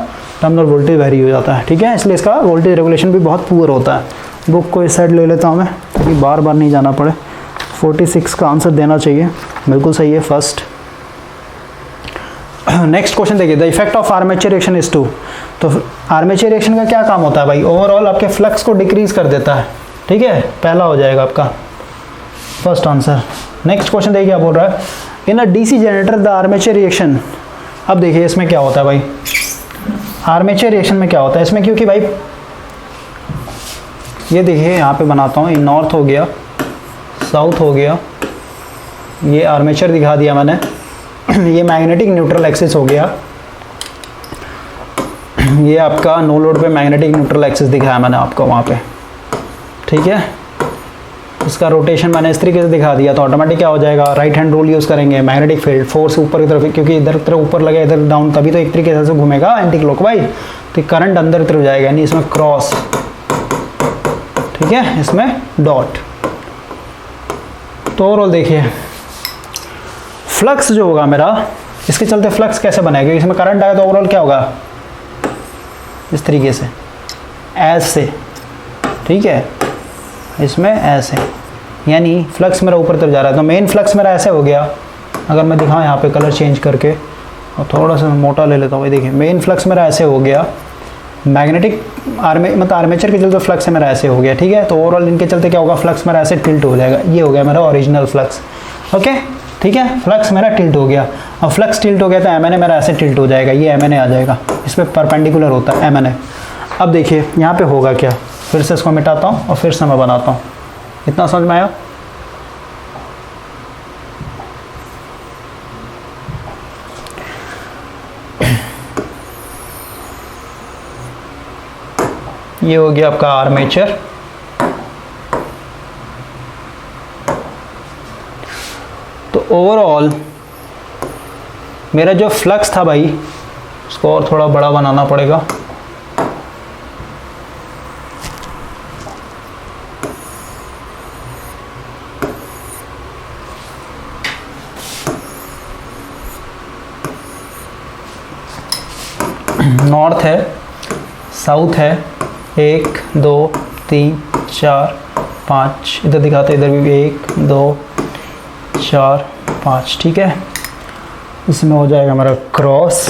[SPEAKER 1] टर्मिनल वोल्टेज वेरी हो जाता है, ठीक है, इसलिए इसका वोल्टेज रेगुलेशन भी बहुत पुअर होता है। बुक को इस साइड ले लेता हूँ मैं, ताकि बार बार नहीं जाना पड़े। 46 का आंसर देना चाहिए, बिल्कुल सही है, फर्स्ट। नेक्स्ट क्वेश्चन देखिए, the effect of armature reaction is to, तो आर्मेचर रिएक्शन का क्या काम होता है भाई, ओवरऑल आपके फ्लक्स को डिक्रीज कर देता है, ठीक है, पहला हो जाएगा आपका फर्स्ट आंसर। नेक्स्ट क्वेश्चन देखिए क्या बोल रहा है, इन a DC generator the armature reaction. अब देखिए इसमें क्या होता है भाई, आर्मेचर रिएक्शन में क्या होता है इसमें, क्योंकि भाई ये देखिए यहाँ पे बनाता हूँ, नॉर्थ हो गया, साउथ हो गया, ये आर्मेचर दिखा दिया मैंने, ये मैग्नेटिक न्यूट्रल एक्सिस हो गया, ये आपका नो लोड पे मैग्नेटिक न्यूट्रल एक्सिस दिखाया मैंने आपको वहाँ पे, ठीक है। इसका रोटेशन मैंने इस तरीके से दिखा दिया, तो ऑटोमेटिक क्या हो जाएगा, राइट हैंड रूल यूज़ करेंगे, मैग्नेटिक फील्ड फोर्स ऊपर की तरफ, क्योंकि इधर तरफ ऊपर लगे इधर डाउन, तभी तो एक तरीके से घूमेगा एंटी क्लॉकवाइज, तो करंट अंदर तरफ जाएगा, यानी इसमें क्रॉस, ठीक है, इसमें डॉट। तो ओवरऑल देखिए फ्लक्स जो होगा मेरा, इसके चलते फ्लक्स कैसे बनेगा, इसमें करंट आया तो ओवरऑल क्या होगा, इस तरीके से ऐसे, ठीक है, इसमें ऐसे, यानी फ्लक्स मेरा ऊपर तरफ जा रहा है। तो मेन फ्लक्स मेरा ऐसे हो गया, अगर मैं दिखाऊँ यहाँ पे कलर चेंज करके और थोड़ा सा मोटा ले लेता हूँ, देखिए मेन फ्लक्स मेरा ऐसे हो गया, मैग्नेटिक मतलब आर्मेचर के चलते फ्लक्स मेरा ऐसे हो गया, ठीक है। तो ओवरऑल इनके चलते क्या होगा, फ्लक्स मेरा ऐसे टिल्ट हो जाएगा, ये हो गया मेरा ओरिजिनल फ्लक्स, ओके, ठीक है। फ्लक्स मेरा टिल्ट हो गया, और फ्लक्स टिल्ट हो गया तो एम मेरा ऐसे टिल्ट हो जाएगा, ये एम आ जाएगा, इस पर परपेंडिकुलर होता है एम। अब देखिए यहाँ पे होगा क्या, फिर से इसको मिटाता हूँ और फिर से मैं बनाता हूँ, इतना समझ में आया। ये हो गया आपका आर्मेचर, तो ओवरऑल मेरा जो फ्लक्स था भाई, उसको और थोड़ा बड़ा बनाना पड़ेगा, नॉर्थ है, साउथ है, 1 2 3 4 5, इधर दिखाते इधर भी 1 2 4 5, ठीक है। इसमें हो जाएगा हमारा क्रॉस,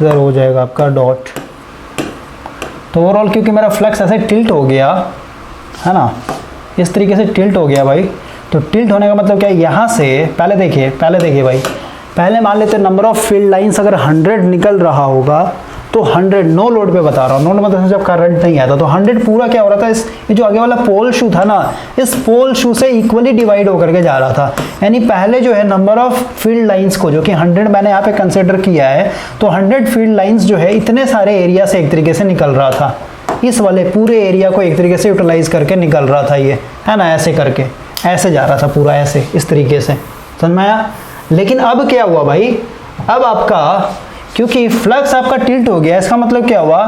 [SPEAKER 1] इधर हो जाएगा आपका डॉट। तो ओवरऑल क्योंकि मेरा फ्लक्स ऐसे टिल्ट हो गया है ना, इस तरीके से टिल्ट हो गया भाई, तो टिल्ट होने का मतलब क्या है, यहाँ से पहले देखिए भाई, पहले मान लेते नंबर ऑफ फील्ड लाइंस अगर 100 निकल रहा होगा तो 100 नो लोड पे बता रहा हूँ, नो मतलब जब करंट नहीं आता तो 100 पूरा क्या हो रहा था, इस ये जो आगे वाला पोल शू था ना, इस पोल शू से इक्वली डिवाइड होकर के जा रहा था। यानी पहले जो है नंबर ऑफ फील्ड लाइंस को, जो कि 100 मैंने यहाँ पे कंसिडर किया है, तो 100 फील्ड लाइंस जो है इतने सारे एरिया से एक तरीके से निकल रहा था, इस वाले पूरे एरिया को एक तरीके से यूटिलाइज करके निकल रहा था, ये है ना, ऐसे करके ऐसे जा रहा था पूरा, ऐसे इस तरीके से, समझ में आया। लेकिन अब क्या हुआ भाई, अब आपका क्योंकि फ्लक्स आपका टिल्ट हो गया, इसका मतलब क्या हुआ,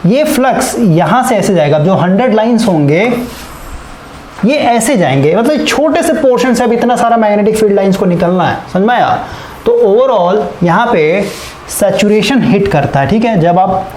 [SPEAKER 1] ये फ्लक्स यहाँ से ऐसे जाएगा, जो 100 लाइंस होंगे ये ऐसे जाएंगे, मतलब छोटे से पोर्शन से अब इतना सारा मैग्नेटिक फील्ड लाइंस को निकलना है, समझ में आया। तो ओवरऑल यहाँ पे सैचुरेशन हिट करता है, ठीक है। जब आप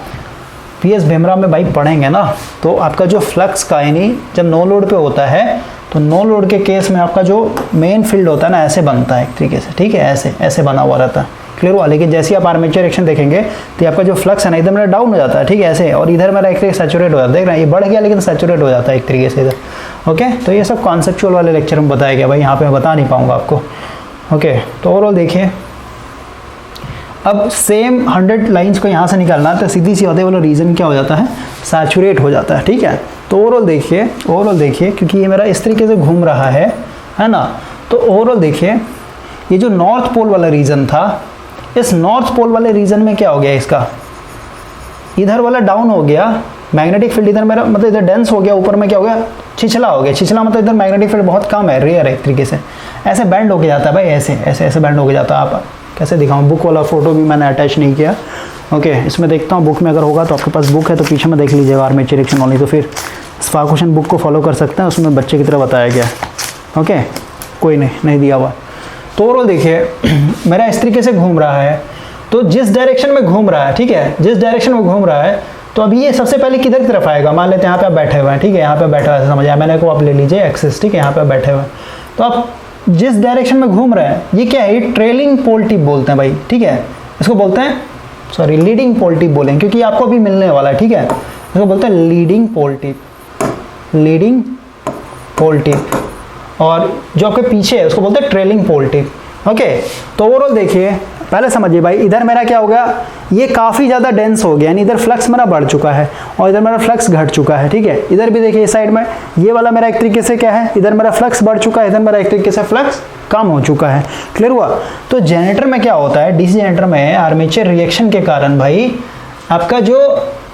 [SPEAKER 1] पीएस भीमराव में भाई पढ़ेंगे ना, तो आपका जो फ्लक्स का, यानी जब नो लोड पे होता है तो नो लोड के केस में आपका जो मेन फील्ड होता है ना, ऐसे बनता है एक तरीके से, ठीक है, ऐसे बना हुआ रहता है, क्लियर हुआ। लेकिन जैसे आप आर्मेचर रिएक्शन देखेंगे तो आपका जो फ्लक्स है ना, इधर मेरा डाउन हो जाता है, ठीक है, ऐसे, और इधर मेरा एक तरीके सैचुरेट हो जाता है, देख रहे हैं ये बढ़ गया लेकिन सैचुरेट हो जाता है एक तरीके से इधर, ओके। तो ये सब कॉन्सेप्चुअल वाले लेक्चर में बताया गया भाई, यहाँ पे मैं बता नहीं पाऊंगा आपको, ओके। तो ओवरऑल देखिए, अब सेम 100 लाइंस को यहाँ से निकालना, तो सीधी सी होते वाला रीजन क्या हो जाता है, सैचुरेट हो जाता है, ठीक है। तो ओवरऑल देखिए क्योंकि ये मेरा इस तरीके से घूम रहा है ना, तो ओवरऑल देखिए ये जो नॉर्थ पोल वाला रीजन था, इस नॉर्थ पोल वाले रीजन में क्या हो गया, इसका इधर वाला डाउन हो गया, मैग्नेटिक फील्ड इधर मेरा मतलब इधर डेंस हो गया, ऊपर में क्या हो गया, छिछला हो गया, छिछला मतलब इधर मैग्नेटिक फील्ड बहुत कम है, रेयर है एक तरीके से, ऐसे बैंड होके जाता है भाई, ऐसे बैंड होके जाता है। आप कैसे दिखाऊं, बुक वाला फोटो भी मैंने अटैच नहीं किया, ओके। इसमें देखता हूँ बुक में अगर होगा तो, आपके पास बुक है तो पीछे में देख लीजिएगा, आर्मेचर रिएक्शन ओनली, तो फिर स्पार्कुशन बुक को फॉलो कर सकते हैं, उसमें बच्चे की तरह बताया गया, ओके। कोई नहीं दिया हुआ। तो ओवरऑल देखिए मेरा इस तरीके से घूम रहा है, तो जिस डायरेक्शन में घूम रहा है, ठीक है, जिस डायरेक्शन में घूम रहा है, तो अभी ये सबसे पहले किधर की तरफ आएगा, मान लेते हैं यहाँ पे आप बैठे हुए हैं, ठीक है, यहाँ पे बैठा हुआ है, समझ आया, मैंने को आप ले लीजिए एक्सिस, ठीक है, यहाँ पे बैठे हुए हैं, तो आप जिस डायरेक्शन में घूम रहे हैं, ये क्या है, ये ट्रेलिंग पोल टिप बोलते हैं भाई, ठीक है, इसको बोलते हैं, सॉरी लीडिंग पोल टिप बोलेंगे क्योंकि आपको अभी मिलने वाला है, ठीक है, इसको बोलते हैं लीडिंग पोल टिप, और जो आपके पीछे है उसको बोलते हैं ट्रेलिंग पोल टिप, ओके। तो ओवरऑल देखिए, पहले समझिए भाई, इधर मेरा क्या हो गया, ये काफ़ी ज़्यादा डेंस हो गया, यानी इधर फ्लक्स मेरा बढ़ चुका है और इधर मेरा फ्लक्स घट चुका है, ठीक है। इधर भी देखिए इस साइड में ये वाला मेरा एक तरीके से क्या है, इधर मेरा फ्लक्स बढ़ चुका है, इधर मेरा एक तरीके से फ्लक्स कम हो चुका है, क्लियर हुआ। तो जनरेटर में क्या होता है, डीसी जनरेटर में आर्मेचर रिएक्शन के कारण भाई आपका जो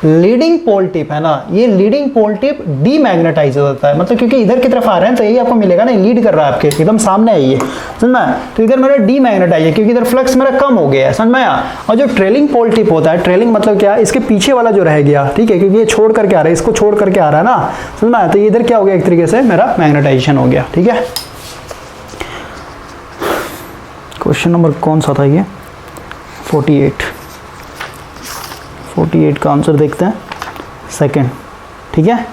[SPEAKER 1] लीडिंग पोल टिप है ना, ये लीडिंग पोल टिप डीमैग्नेटाइज हो जाता है, मतलब क्योंकि इधर की तरफ आ रहे हैं तो यही आपको मिलेगा ना, लीड कर रहा है आपके एकदम सामने है ये, समझ में, तो इधर मेरा डीमैग्नेटाइज है क्योंकि इधर फ्लक्स मेरा कम हो गया है, समझ में आया। और जो ट्रेलिंग पोल टिप होता है, ट्रेलिंग मतलब क्या, इसके पीछे वाला जो रह गया, ठीक है, क्योंकि ये छोड़ करके आ रहा है, इसको छोड़ करके आ रहा है ना, समझ में आया, तो इधर क्या हो गया, एक तरीके से मेरा मैग्नेटाइजेशन हो गया, ठीक है। क्वेश्चन नंबर कौन सा था ये? 48 का आंसर देखते हैं, सेकंड। ठीक है,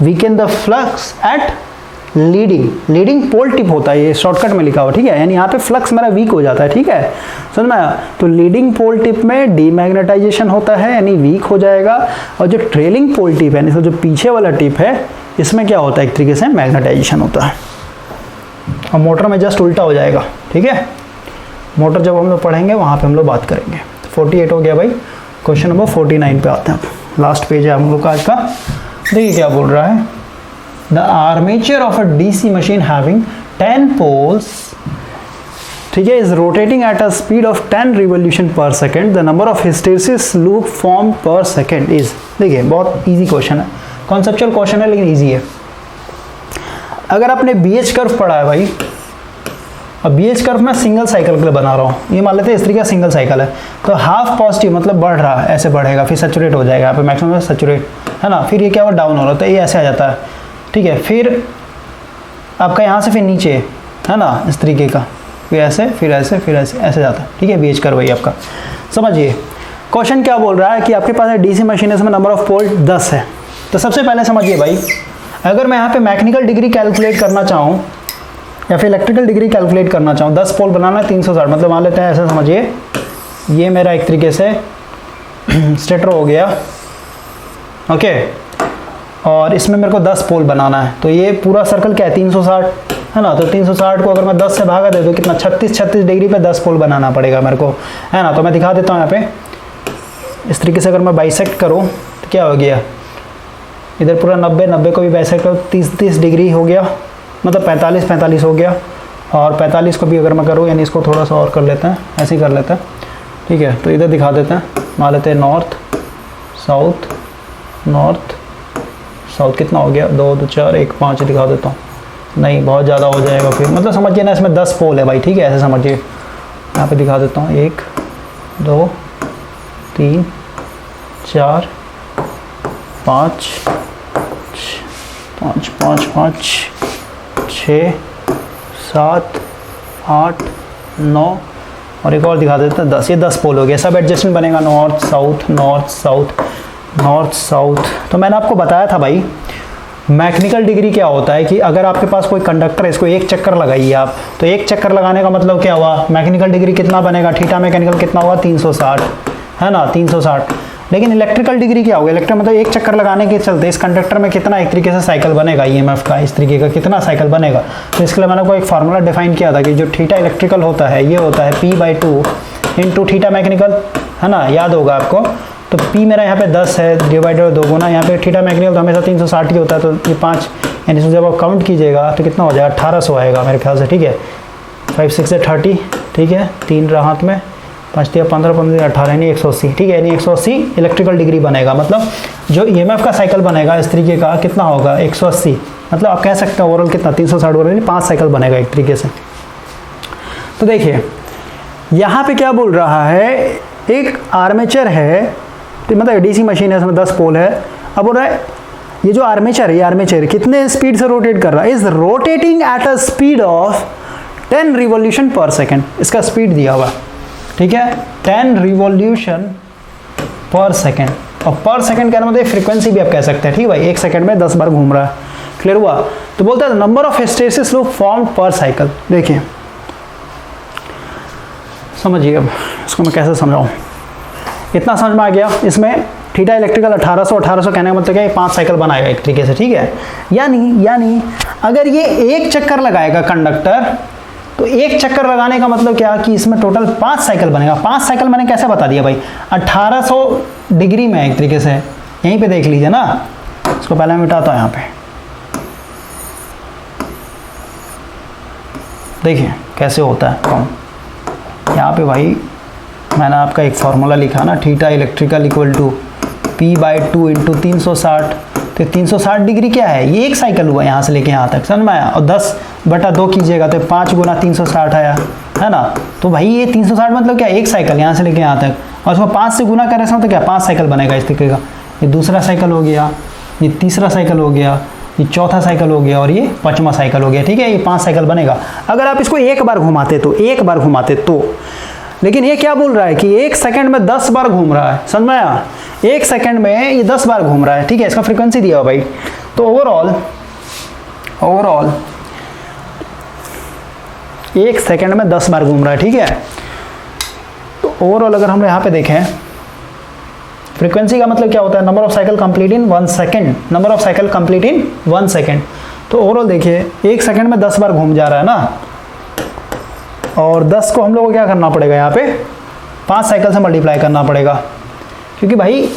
[SPEAKER 1] weaken the flux at leading pole tip होता है, ये शॉर्टकट में लिखा हुआ। ठीक है, यानी यहाँ पे फ्लक्स मेरा वीक हो जाता है। ठीक है, समझ में आया? तो लीडिंग पोल टिप में डीमैग्नेटाइजेशन होता है, यानी वीक हो जाएगा। और जो ट्रेलिंग पोल टिप है, यानी जो पीछे वाला टिप है, इसमें क्या होता है? एक तरीके से मैग्नेटाइजेशन होता है। और मोटर में जस्ट उल्टा हो जाएगा। ठीक है, मोटर जब हम लोग पढ़ेंगे वहाँ पे हम लोग बात करेंगे। 48 हो गया भाई। क्वेश्चन नंबर 49 पे आते हैं। लास्ट पेज है हम लोग का आज का। देखिए क्या बोल रहा है, the armature of a DC machine having 10 poles, ठीक है, is rotating at a speed of 10 revolution per second, the number of hysteresis loop form per second is. देखिए बहुत इजी क्वेश्चन है, कॉन्सेप्चुअल क्वेश्चन है लेकिन इजी है। अगर आपने BH कर्व पढ़ा है भाई, अब BH कर्व मैं सिंगल साइकिल के लिए बना रहा हूँ, ये मान लेते हैं इस तरीके का सिंगल साइकिल है, तो हाफ पॉजिटिव मतलब बढ़ रहा है, ऐसे बढ़ेगा, फिर सैचुरेट हो जाएगा, यहाँ पे मैक्सिमम सैचुरेट है ना, फिर ये क्या हुआ? डाउन हो रहा है, तो ये ऐसे आ जाता है। ठीक है, फिर आपका यहाँ से फिर नीचे है ना, इस तरीके का, फिर ऐसे फिर ऐसे फिर ऐसे ऐसे जाता है। ठीक है, BH कर्व वही आपका। समझिए क्वेश्चन क्या बोल रहा है कि आपके पास डीसी मशीन है, इसमें नंबर ऑफ पोल 10 है। तो सबसे पहले समझिए भाई, अगर मैं यहाँ पे मैकेनिकल डिग्री कैलकुलेट करना चाहूँ या फिर इलेक्ट्रिकल डिग्री कैलकुलेट करना चाहूँ, 10 पोल बनाना है 360, मतलब मान लेते हैं ऐसे, समझिए ये मेरा एक तरीके से स्टेटर हो गया। ओके, और इसमें मेरे को 10 पोल बनाना है, तो ये पूरा सर्कल क्या है? 360 है ना। तो 360 को अगर मैं 10 से भागा दे तो कितना? 36 डिग्री पे 10 पोल बनाना पड़ेगा मेरे को, है ना। तो मैं दिखा देता हूँ यहाँ पे, इस तरीके से अगर मैं बाइसेक्ट करूँ तो क्या हो गया? इधर पूरा 90 को भी बाइसेक्ट करो, 30 डिग्री हो गया, मतलब 45 हो गया। और 45 को भी अगर मैं करूँ, यानी इसको थोड़ा सा और कर लेते हैं, ऐसे ही कर लेते हैं। ठीक है, तो इधर दिखा देते हैं, मान लेते हैं नॉर्थ साउथ कितना हो गया? 2 2 4 1 5 दिखा देता हूँ। नहीं, बहुत ज़्यादा हो जाएगा फिर, मतलब समझिए ना, इसमें 10 पोल है भाई। ठीक है, ऐसे समझिए, यहाँ पे दिखा देता हूँ, 1 2 3 4 5 6 7 8 9 और एक और दिखा देते हैं 10। ये 10 पोल हो गया, सब एडजस्टमेंट बनेगा, नॉर्थ साउथ। तो मैंने आपको बताया था भाई, मैकेनिकल डिग्री क्या होता है कि अगर आपके पास कोई कंडक्टर है, इसको एक चक्कर लगाइए आप, तो एक चक्कर लगाने का मतलब क्या हुआ? मैकेनिकल डिग्री कितना बनेगा? थीटा मैकेनिकल कितना हुआ? 360 है ना, 360। लेकिन इलेक्ट्रिकल डिग्री क्या होगा? इलेक्ट्रिक मतलब एक चक्कर लगाने के चलते इस कंडक्टर में कितना एक तरीके से साइकिल बनेगा, EMF का इस तरीके का कितना साइकिल बनेगा। तो इसके लिए मैंने को एक फार्मूला डिफाइन किया था कि जो थीटा इलेक्ट्रिकल होता है, ये होता है P/2 इंटू थीटा मैकेनिकल, है ना, याद होगा आपको। तो P मेरा यहाँ पे 10 है, डिवाइडेड 2 गुना, यहाँ पे थीटा मैकेनिकल तो हमेशा 360 ही होता है, तो ये 5, यानी इसमें जब आप काउंट कीजिएगा तो कितना हो जाएगा? 1800 आएगा मेरे ख्याल से। ठीक है, 5 6 से 30, ठीक है, 3 रहा हाथ में, 5 3 15 15 18, यानी 180। ठीक है, यानी 180 इलेक्ट्रिकल डिग्री बनेगा, मतलब जो EMF का साइकिल बनेगा इस तरीके का कितना होगा? 180, मतलब आप कह सकते हैं ओवरऑल कितना? 360 ओवरऑल, यानी 5 साइकिल बनेगा एक तरीके से। तो देखिए यहाँ पे क्या बोल रहा है, एक आर्मेचर है, तो मतलब डीसी मशीन है, इसमें 10 पोल है। अब बोल रहा है ये जो आर्मेचर है, ये आर्मेचर कितने स्पीड से रोटेट कर रहा है? Is rotating at a speed of 10 revolution per second, इसका स्पीड दिया हुआ। ठीक है, 10 रिवोल्यूशन पर सेकेंड, और पर सेकेंड का मतलब फ्रीक्वेंसी भी आप कह सकते हैं। ठीक है भाई, 1 सेकेंड में 10 बार घूम रहा है। क्लियर हुआ? तो बोलता है number of hysteresis loop form पर साइकिल। देखिए समझिए, अब इसको मैं कैसे समझाऊं, इतना समझ में आ गया। इसमें थीटा इलेक्ट्रिकल 1800 कहने का मतलब क्या है? 5 साइकिल बनाएगा एक तरीके से। ठीक है, यानी अगर ये एक चक्कर लगाएगा कंडक्टर, तो एक चक्कर लगाने का मतलब क्या कि इसमें टोटल 5 साइकिल बनेगा। 5 साइकिल मैंने कैसे बता दिया भाई? 1800 डिग्री में एक तरीके से, यहीं पे देख लीजिए ना, इसको पहले मैं मिटाता हूँ। यहाँ पे देखिए कैसे होता है काउंट। यहाँ पे भाई मैंने आपका एक फार्मूला लिखा ना, theta electrical equal to P/2 into 360। तो 360 डिग्री क्या है? ये एक साइकिल हुआ यहाँ से लेके यहाँ तक, समझ में आया? और 10/2 कीजिएगा तो 5 गुना 360 आया, है ना। तो भाई ये 360 मतलब क्या? एक साइकिल यहाँ से लेके यहाँ तक, और उसको 5 से गुना करें तो क्या 5 साइकिल बनेगा इस तरीके का। ये दूसरा साइकिल हो गया, ये तीसरा साइकिल हो गया, ये चौथा साइकिल हो गया और ये पांचवा साइकिल हो गया, ठीक है। ये 5 साइकिल बनेगा अगर आप इसको एक बार घुमाते तो। लेकिन ये क्या बोल रहा है कि 1 सेकंड में 10 बार घूम रहा है, समझ में आया? 1 सेकंड में ये 10 बार घूम रहा है, ठीक है। इसका फ्रीक्वेंसी दिया हुआ भाई। तो ओवरऑल 1 सेकंड में 10 बार घूम रहा है, ठीक है। तो ओवरऑल अगर हम यहाँ पे देखें फ्रीक्वेंसी का मतलब क्या होता है, number of cycle complete in 1 second, number of cycle complete in 1 second. तो ओवरऑल देखिए 1 सेकंड में 10 बार घूम जा रहा है ना, और 10 को हम लोग को क्या करना पड़ेगा, यहाँ पे 5 साइकिल से मल्टीप्लाई करना पड़ेगा, क्योंकि भाई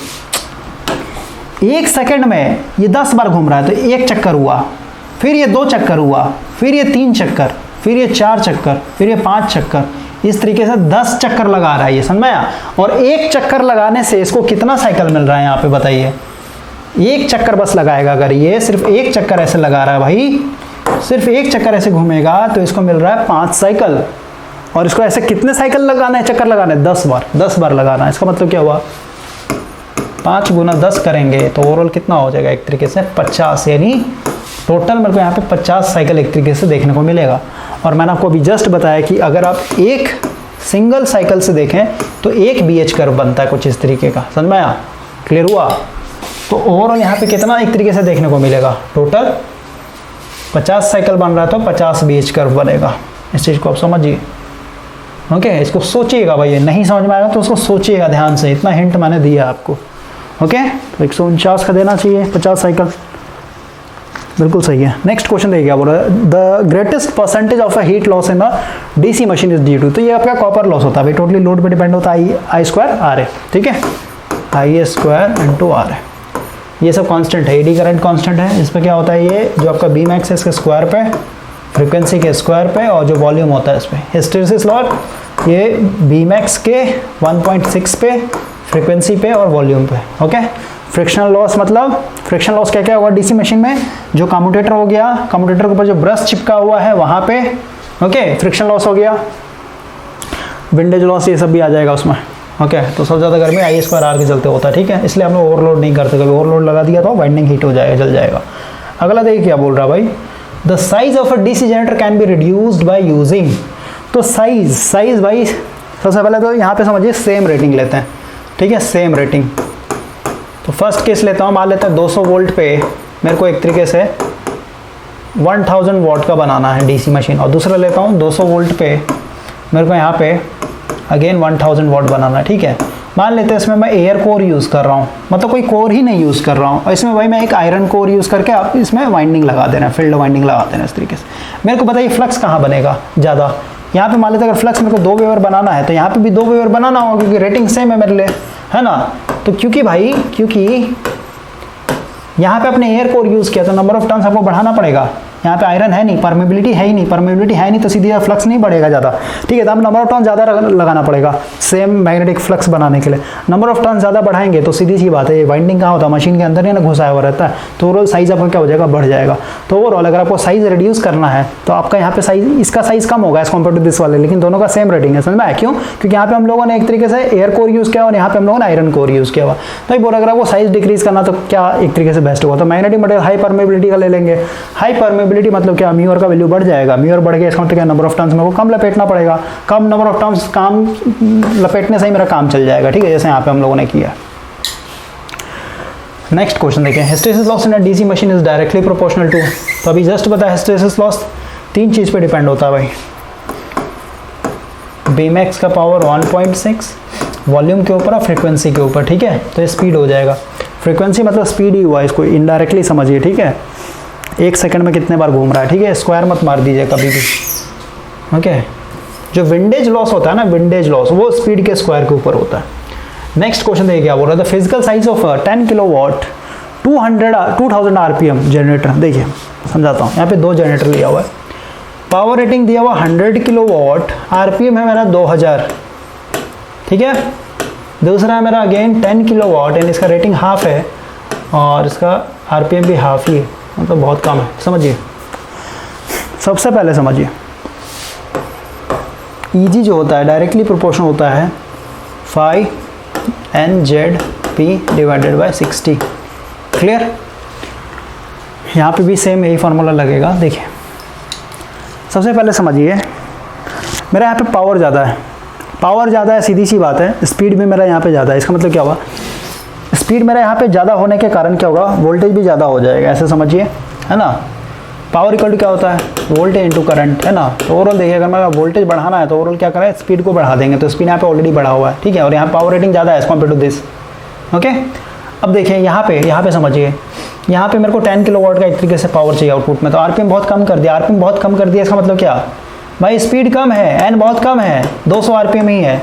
[SPEAKER 1] 1 सेकंड में ये 10 बार घूम रहा है। तो 1 चक्कर हुआ, फिर ये 2 चक्कर हुआ, फिर ये 3 चक्कर, फिर ये 4 चक्कर, फिर ये 5 चक्कर, इस तरीके से 10 चक्कर लगा रहा है ये, समझ में आया? और 1 चक्कर लगाने से इसको कितना साइकिल मिल रहा है यहाँ पे बताइए? 1 चक्कर बस लगाएगा, अगर ये सिर्फ 1 चक्कर ऐसे लगा रहा है भाई, सिर्फ 1 चक्कर ऐसे घूमेगा तो इसको मिल रहा है 5 साइकिल। और इसको ऐसे कितने साइकिल लगाना है, चक्कर लगाना है? 10 बार लगाना है। इसका मतलब क्या हुआ, 5 गुना 10 करेंगे तो ओवरऑल कितना हो जाएगा, एक तरीके से 50, यानी टोटल मेरे को यहाँ पे 50 साइकिल एक तरीके से देखने को मिलेगा। और मैंने आपको अभी जस्ट बताया कि अगर आप एक सिंगल साइकिल से देखें तो एक BH कर्व बनता है कुछ इस तरीके का, समझ में आया? क्लियर हुआ? तो ओवरऑल यहाँ पे कितना एक तरीके से देखने को मिलेगा, टोटल 50 साइकिल बन रहा है तो 50 BH कर्व बनेगा। इस चीज़ को आप समझिए, ओके। इसको सोचिएगा भाई, नहीं समझ में आएगा तो उसको सोचिएगा ध्यान से, इतना हिंट मैंने दिया आपको, ओके। तो 149 का देना चाहिए 50 साइकिल, बिल्कुल सही है। नेक्स्ट क्वेश्चन देखिए क्या बोल रहा है, the greatest percentage of a heat loss in a DC machine is due to. तो ये आपका कॉपर लॉस होता है भाई, टोटली लोड पे डिपेंड होता है, I² R है, ठीक है। I² × R है, ये सब कांस्टेंट है, एडी करंट कांस्टेंट है। इस पर क्या होता है, ये जो आपका Bmax है इसके स्क्वायर पे, फ्रीक्वेंसी के स्क्वायर पे, और जो वॉल्यूम होता है इस पर हिस्टैरिसीस लॉस, ये Bmax के 1.6 पे, फ्रीक्वेंसी पे और वॉल्यूम पे, ओके। फ्रिक्शनल लॉस मतलब फ्रिक्शनल लॉस क्या क्या होगा DC मशीन में, जो कम्यूटेटर हो गया, कम्यूटेटर के ऊपर जो ब्रश चिपका हुआ है वहाँ पे, ओके, फ्रिक्शन लॉस हो गया। विंडेज लॉस ये सब भी आ जाएगा उसमें, ओके। तो सबसे ज़्यादा गर्मी I² R के चलते होता है, ठीक है। इसलिए हम लोग ओवरलोड नहीं करते, कभी ओवरलोड लगा दिया तो वाइंडिंग हीट हो जाएगा, जल जाएगा। अगला देखिए क्या बोल रहा है भाई, the size of a DC generator can be reduced by using. तो साइज भाई सबसे पहले तो यहाँ पे समझिए सेम रेटिंग लेते हैं, ठीक है, सेम रेटिंग। तो फर्स्ट केस लेता हूँ, मान लेते हैं 200 वोल्ट पे मेरे को एक तरीके से 1000 वॉट का बनाना है DC मशीन, और दूसरा लेता हूँ 200 वोल्ट पे मेरे को यहाँ पे अगेन 1000 वॉट बनाना है, ठीक है। मान लेते हैं इसमें मैं एयर कोर यूज़ कर रहा हूँ, मतलब कोई कोर ही नहीं यूज़ कर रहा हूँ, और इसमें भाई मैं एक आयरन कोर यूज़ करके आप इसमें वाइंडिंग लगा देना, फील्ड वाइंडिंग लगा देना इस तरीके से। मेरे को बताइए फ्लक्स कहाँ बनेगा ज़्यादा, यहाँ पे मान लेते हैं अगर फ्लक्स मेरे को 2 वेबर बनाना है तो यहाँ पे भी 2 वेबर बनाना होगा, क्योंकि रेटिंग सेम है मेरे लिए, है ना। तो क्योंकि यहाँ पे अपने एयर कोर यूज़ किया तो नंबर ऑफ टर्न्स आपको बढ़ाना पड़ेगा। यहाँ पे आयरन है नहीं, परमेबिलिटी है ही नहीं, परमेबिलिटी है नहीं तो सीधे फ्लक्स नहीं बढ़ेगा ज़्यादा, ठीक है। तो आप नंबर ऑफ टर्न ज़्यादा लगाना पड़ेगा सेम मैग्नेटिक फ्लक्स बनाने के लिए। नंबर ऑफ टर्न ज़्यादा बढ़ाएंगे तो सीधी सी बात है, ये वाइंडिंग कहाँ होता है, मशीन के अंदर ही ना घुसाया हुआ रहता है, तो ओवरऑल साइज़ आपका क्या हो जाएगा, बढ़ जाएगा। तो ओवरऑल अगर आपको साइज़ रिड्यूस करना है तो आपका यहाँ पे साइज, इसका साइज़ कम होगा एज कम्पेयर टू दिस वाले, लेकिन दोनों का सेम रेटिंग है, समझ में आया? क्यों? क्योंकि यहाँ पे हम लोगों ने एक तरीके से एयर कोर यूज़ किया और यहाँ पे हम लोगों ने आयरन कोर यूज़ किया हुआ। तो बोला अगर आपको साइज़ डिक्रीज करना तो क्या एक तरीके से बेस्ट होगा, तो मैग्नेटिक मटेरियल हाई परमेबिलिटी का ले लेंगे। हाई परमेबिलिटी मतलब क्या, म्यू का वैल्यू बढ़ जाएगा, म्यू बढ़ गया इसका मतलब क्या, नंबर ऑफ टर्न्स में को कम लपेटना पड़ेगा, कम नंबर ऑफ टर्न्स काम लपेटने से ही मेरा काम चल जाएगा, ठीक है, जैसे यहाँ पे हम लोगों ने किया। नेक्स्ट क्वेश्चन देखें, hysteresis loss in a DC machine is directly proportional to. तो अभी जस्ट बताया हिस्टैरिसीस लॉस 3 चीज़ पे डिपेंड होता है भाई, Bmax का पावर 1.6, वॉल्यूम के ऊपर और फ्रीक्वेंसी के ऊपर, ठीक है। तो ये स्पीड हो जाएगा, फ्रीक्वेंसी मतलब स्पीड ही हुआ, इसको इनडायरेक्टली समझिए, ठीक है। 1 सेकंड में कितने बार घूम रहा है, ठीक है, स्क्वायर मत मार दीजिए कभी भी, ओके। जो विंडेज लॉस होता है ना, विंडेज लॉस वो स्पीड के स्क्वायर के ऊपर होता है। नेक्स्ट क्वेश्चन देखिए क्या बोल रहा है, the physical size of 10 kilowatt 2000 RPM generator. देखिए समझाता हूँ, यहाँ पे 2 जनरेटर लिया हुआ है, पावर रेटिंग दिया हुआ 100 किलोवाट, RPM है मेरा 2000, ठीक है। दूसरा है मेरा अगेन 10 किलोवाट एंड इसका रेटिंग हाफ है और इसका RPM भी हाफ ही है, मतलब बहुत कम है। समझिए, सबसे पहले समझिए, EG जो होता है डायरेक्टली प्रोपोर्शनल होता है phi NZP divided by 60। Clear? यहाँ पे भी सेम यही फार्मूला लगेगा। देखिए सबसे पहले समझिए, मेरा यहाँ पे पावर ज़्यादा है, पावर ज़्यादा है, सीधी सी बात है। स्पीड भी मेरा यहाँ पे ज़्यादा है, इसका मतलब क्या हुआ, स्पीड मेरा यहाँ पे ज़्यादा होने के कारण क्या होगा, वोल्टेज भी ज़्यादा हो जाएगा, ऐसे समझिए, है ना। पावर इक्वल टू क्या होता है, वोल्टेज इंटू करंट, है ना। तो ओवरऑल देखिए, अगर मेरा वोल्टेज बढ़ाना है तो ओवरऑल क्या करें, स्पीड को बढ़ा देंगे। तो स्पीड यहाँ पे ऑलरेडी बढ़ा हुआ है, ठीक है, और यहाँ पावर रेटिंग ज़्यादा है as compare to this. Okay, अब देखिए यहाँ पे समझिए, यहाँ पे मेरे को 10 किलोवाट का एक तरीके से पावर चाहिए आउटपुट में, तो आरपीएम बहुत कम कर दिया, आरपीएम बहुत कम कर दिया। इसका मतलब क्या भाई, स्पीड कम है, एन बहुत कम है, 200 आरपीएम ही है,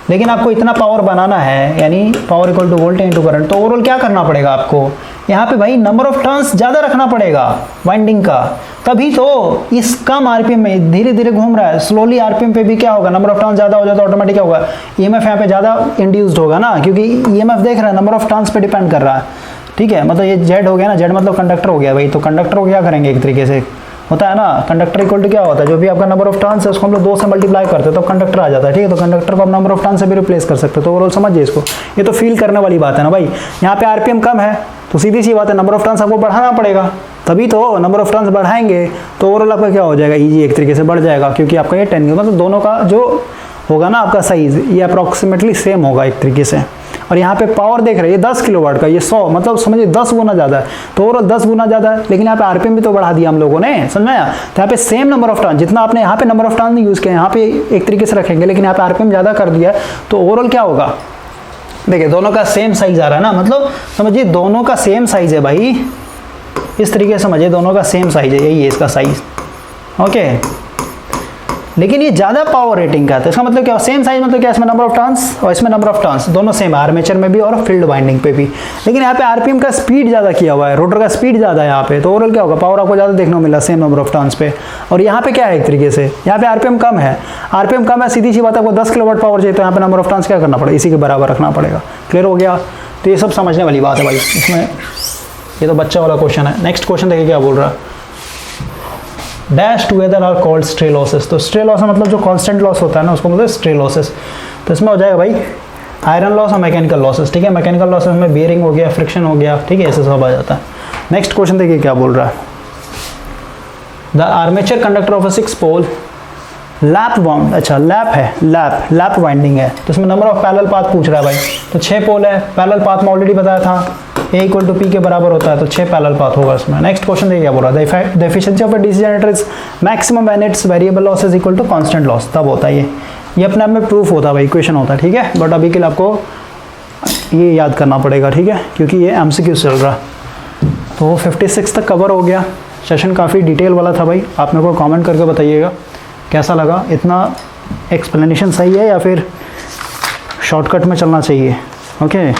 [SPEAKER 1] लेकिन आपको इतना पावर बनाना है, यानी power equal to voltage into current. तो ओवरऑल क्या करना पड़ेगा आपको, यहाँ पे भाई नंबर ऑफ टर्न्स ज़्यादा रखना पड़ेगा वाइंडिंग का, तभी तो इस कम आरपीएम में धीरे धीरे घूम रहा है। स्लोली आरपीएम पे भी क्या होगा, नंबर ऑफ टर्न्स ज़्यादा हो जाता है, ऑटोमेटिक क्या होगा, ईएमएफ यहाँ पे ज़्यादा इंड्यूस्ड होगा ना, क्योंकि ईएमएफ देख रहा है नंबर ऑफ टर्न्स पे डिपेंड कर रहा है, ठीक है। मतलब ये जेड हो गया ना, जेड मतलब कंडक्टर हो गया भाई। तो कंडक्टर को क्या करेंगे, एक तरीके से होता है ना, कंडक्टर इक्वल टू क्या होता है, जो भी आपका नंबर ऑफ टर्न्स है उसको हम लोग 2 से मल्टीप्लाई करते हैं तो कंडक्टर आ जाता है, ठीक है। तो कंडक्टर को आप नंबर ऑफ टर्न्स से भी रिप्लेस कर सकते हो। तो ओवरऑल समझिए इसको, ये तो फील करने वाली बात है ना भाई। यहाँ पे आरपीएम कम है तो सीधी सी बात है, नंबर ऑफ टर्न्स आपको बढ़ाना पड़ेगा, तभी तो नंबर ऑफ टर्न्स बढ़ाएंगे तो ओवरऑल आपका क्या हो जाएगा, ईजी एक तरीके से बढ़ जाएगा, क्योंकि आपका ये 10 मतलब दोनों का जो होगा ना आपका साइज, ये अप्रॉक्सीमेटली सेम होगा एक तरीके से। और यहाँ पे पावर देख रहे हैं, ये 10 किलोवाट का, ये 100, मतलब समझिए 10 गुना ज़्यादा है। तो ओवरऑल 10 गुना ज़्यादा है, लेकिन यहाँ पे आरपीएम भी तो बढ़ा दिया हम लोगों ने, समझ में आया। तो यहाँ पे सेम नंबर ऑफ टर्न, जितना आपने यहाँ पे नंबर ऑफ टर्न नहीं यूज़ किया, यहाँ पे एक तरीके से रखेंगे, लेकिन यहाँ पे आरपीएम ज़्यादा कर दिया है। तो ओवरऑल क्या होगा, देखिए दोनों का सेम साइज आ रहा है ना, मतलब समझिए दोनों का सेम साइज है भाई, इस तरीके से समझिए दोनों का सेम साइज है, यही है इसका साइज, ओके। लेकिन ये ज़्यादा पावर रेटिंग का है, तो इसका मतलब क्या, सेम साइज मतलब क्या, इसमें नंबर ऑफ टर्न्स और इसमें नंबर ऑफ टर्न्स दोनों सेम है, आर्मेचर में भी और फील्ड वाइंडिंग पे भी। लेकिन यहाँ पे आरपीएम का स्पीड ज़्यादा किया हुआ है, रोटर का स्पीड ज़्यादा है यहाँ पे, तो ओवरऑल क्या होगा, पावर आपको ज़्यादा देखने को मिला सेम नंबर ऑफ टर्न्स पे। और यहाँ पे क्या है, एक तरीके से यहाँ पे आरपीएम कम है, आरपीएम कम है, सीधी सी बात, आपको 10 किलोवाट पावर चाहिए, तो यहाँ पे नंबर ऑफ टर्न्स क्या करना पड़ेगा, इसी के बराबर रखना पड़ेगा। क्लियर हो गया। तो ये सब समझने वाली बात है भाई, इसमें ये तो बच्चा वाला क्वेश्चन है। नेक्स्ट क्वेश्चन देखिए क्या बोल रहा है, dash together are called stray losses. तो स्ट्रे लॉस मतलब जो कांस्टेंट लॉस होता है ना, उसको मतलब स्ट्रे लॉसेस। तो इसमें हो जाएगा भाई आयरन लॉस और मैकेनिकल लॉसेस, ठीक है। मैकेनिकल लॉसेस में बेयरिंग हो गया, फ्रिक्शन हो गया, ठीक है, ऐसे सब आ जाता है। नेक्स्ट क्वेश्चन देखिए क्या बोल रहा है, the armature conductor of a 6 pole lap wound, अच्छा लैप है, लैप वाइंडिंग है, तो इसमें नंबर ऑफ पैरेलल पाथ पूछ रहा है भाई। तो 6 पोल है, पैरेलल पाथ में ऑलरेडी बताया था A इक्वल टू पी के बराबर होता है, तो 6 पैरेलल पाथ होगा इसमें। नेक्स्ट क्वेश्चन देखिए क्या बोल रहा है, the efficiency of a DC generator is maximum when its variable loss is equal to constant loss, तब होता है ये अपने आप में प्रूफ होता है भाई, इक्वेशन होता है, ठीक है। बट अभी के लिए आपको ये याद करना पड़ेगा, ठीक है, क्योंकि ये एमसीक्यू चल रहा। तो 56 तक कवर हो गया, सेशन काफ़ी डिटेल वाला था भाई। आप मेरे को कमेंट करके बताइएगा कैसा लगा, इतना एक्सप्लेनेशन सही है या फिर शॉर्टकट में चलना चाहिए, ओके।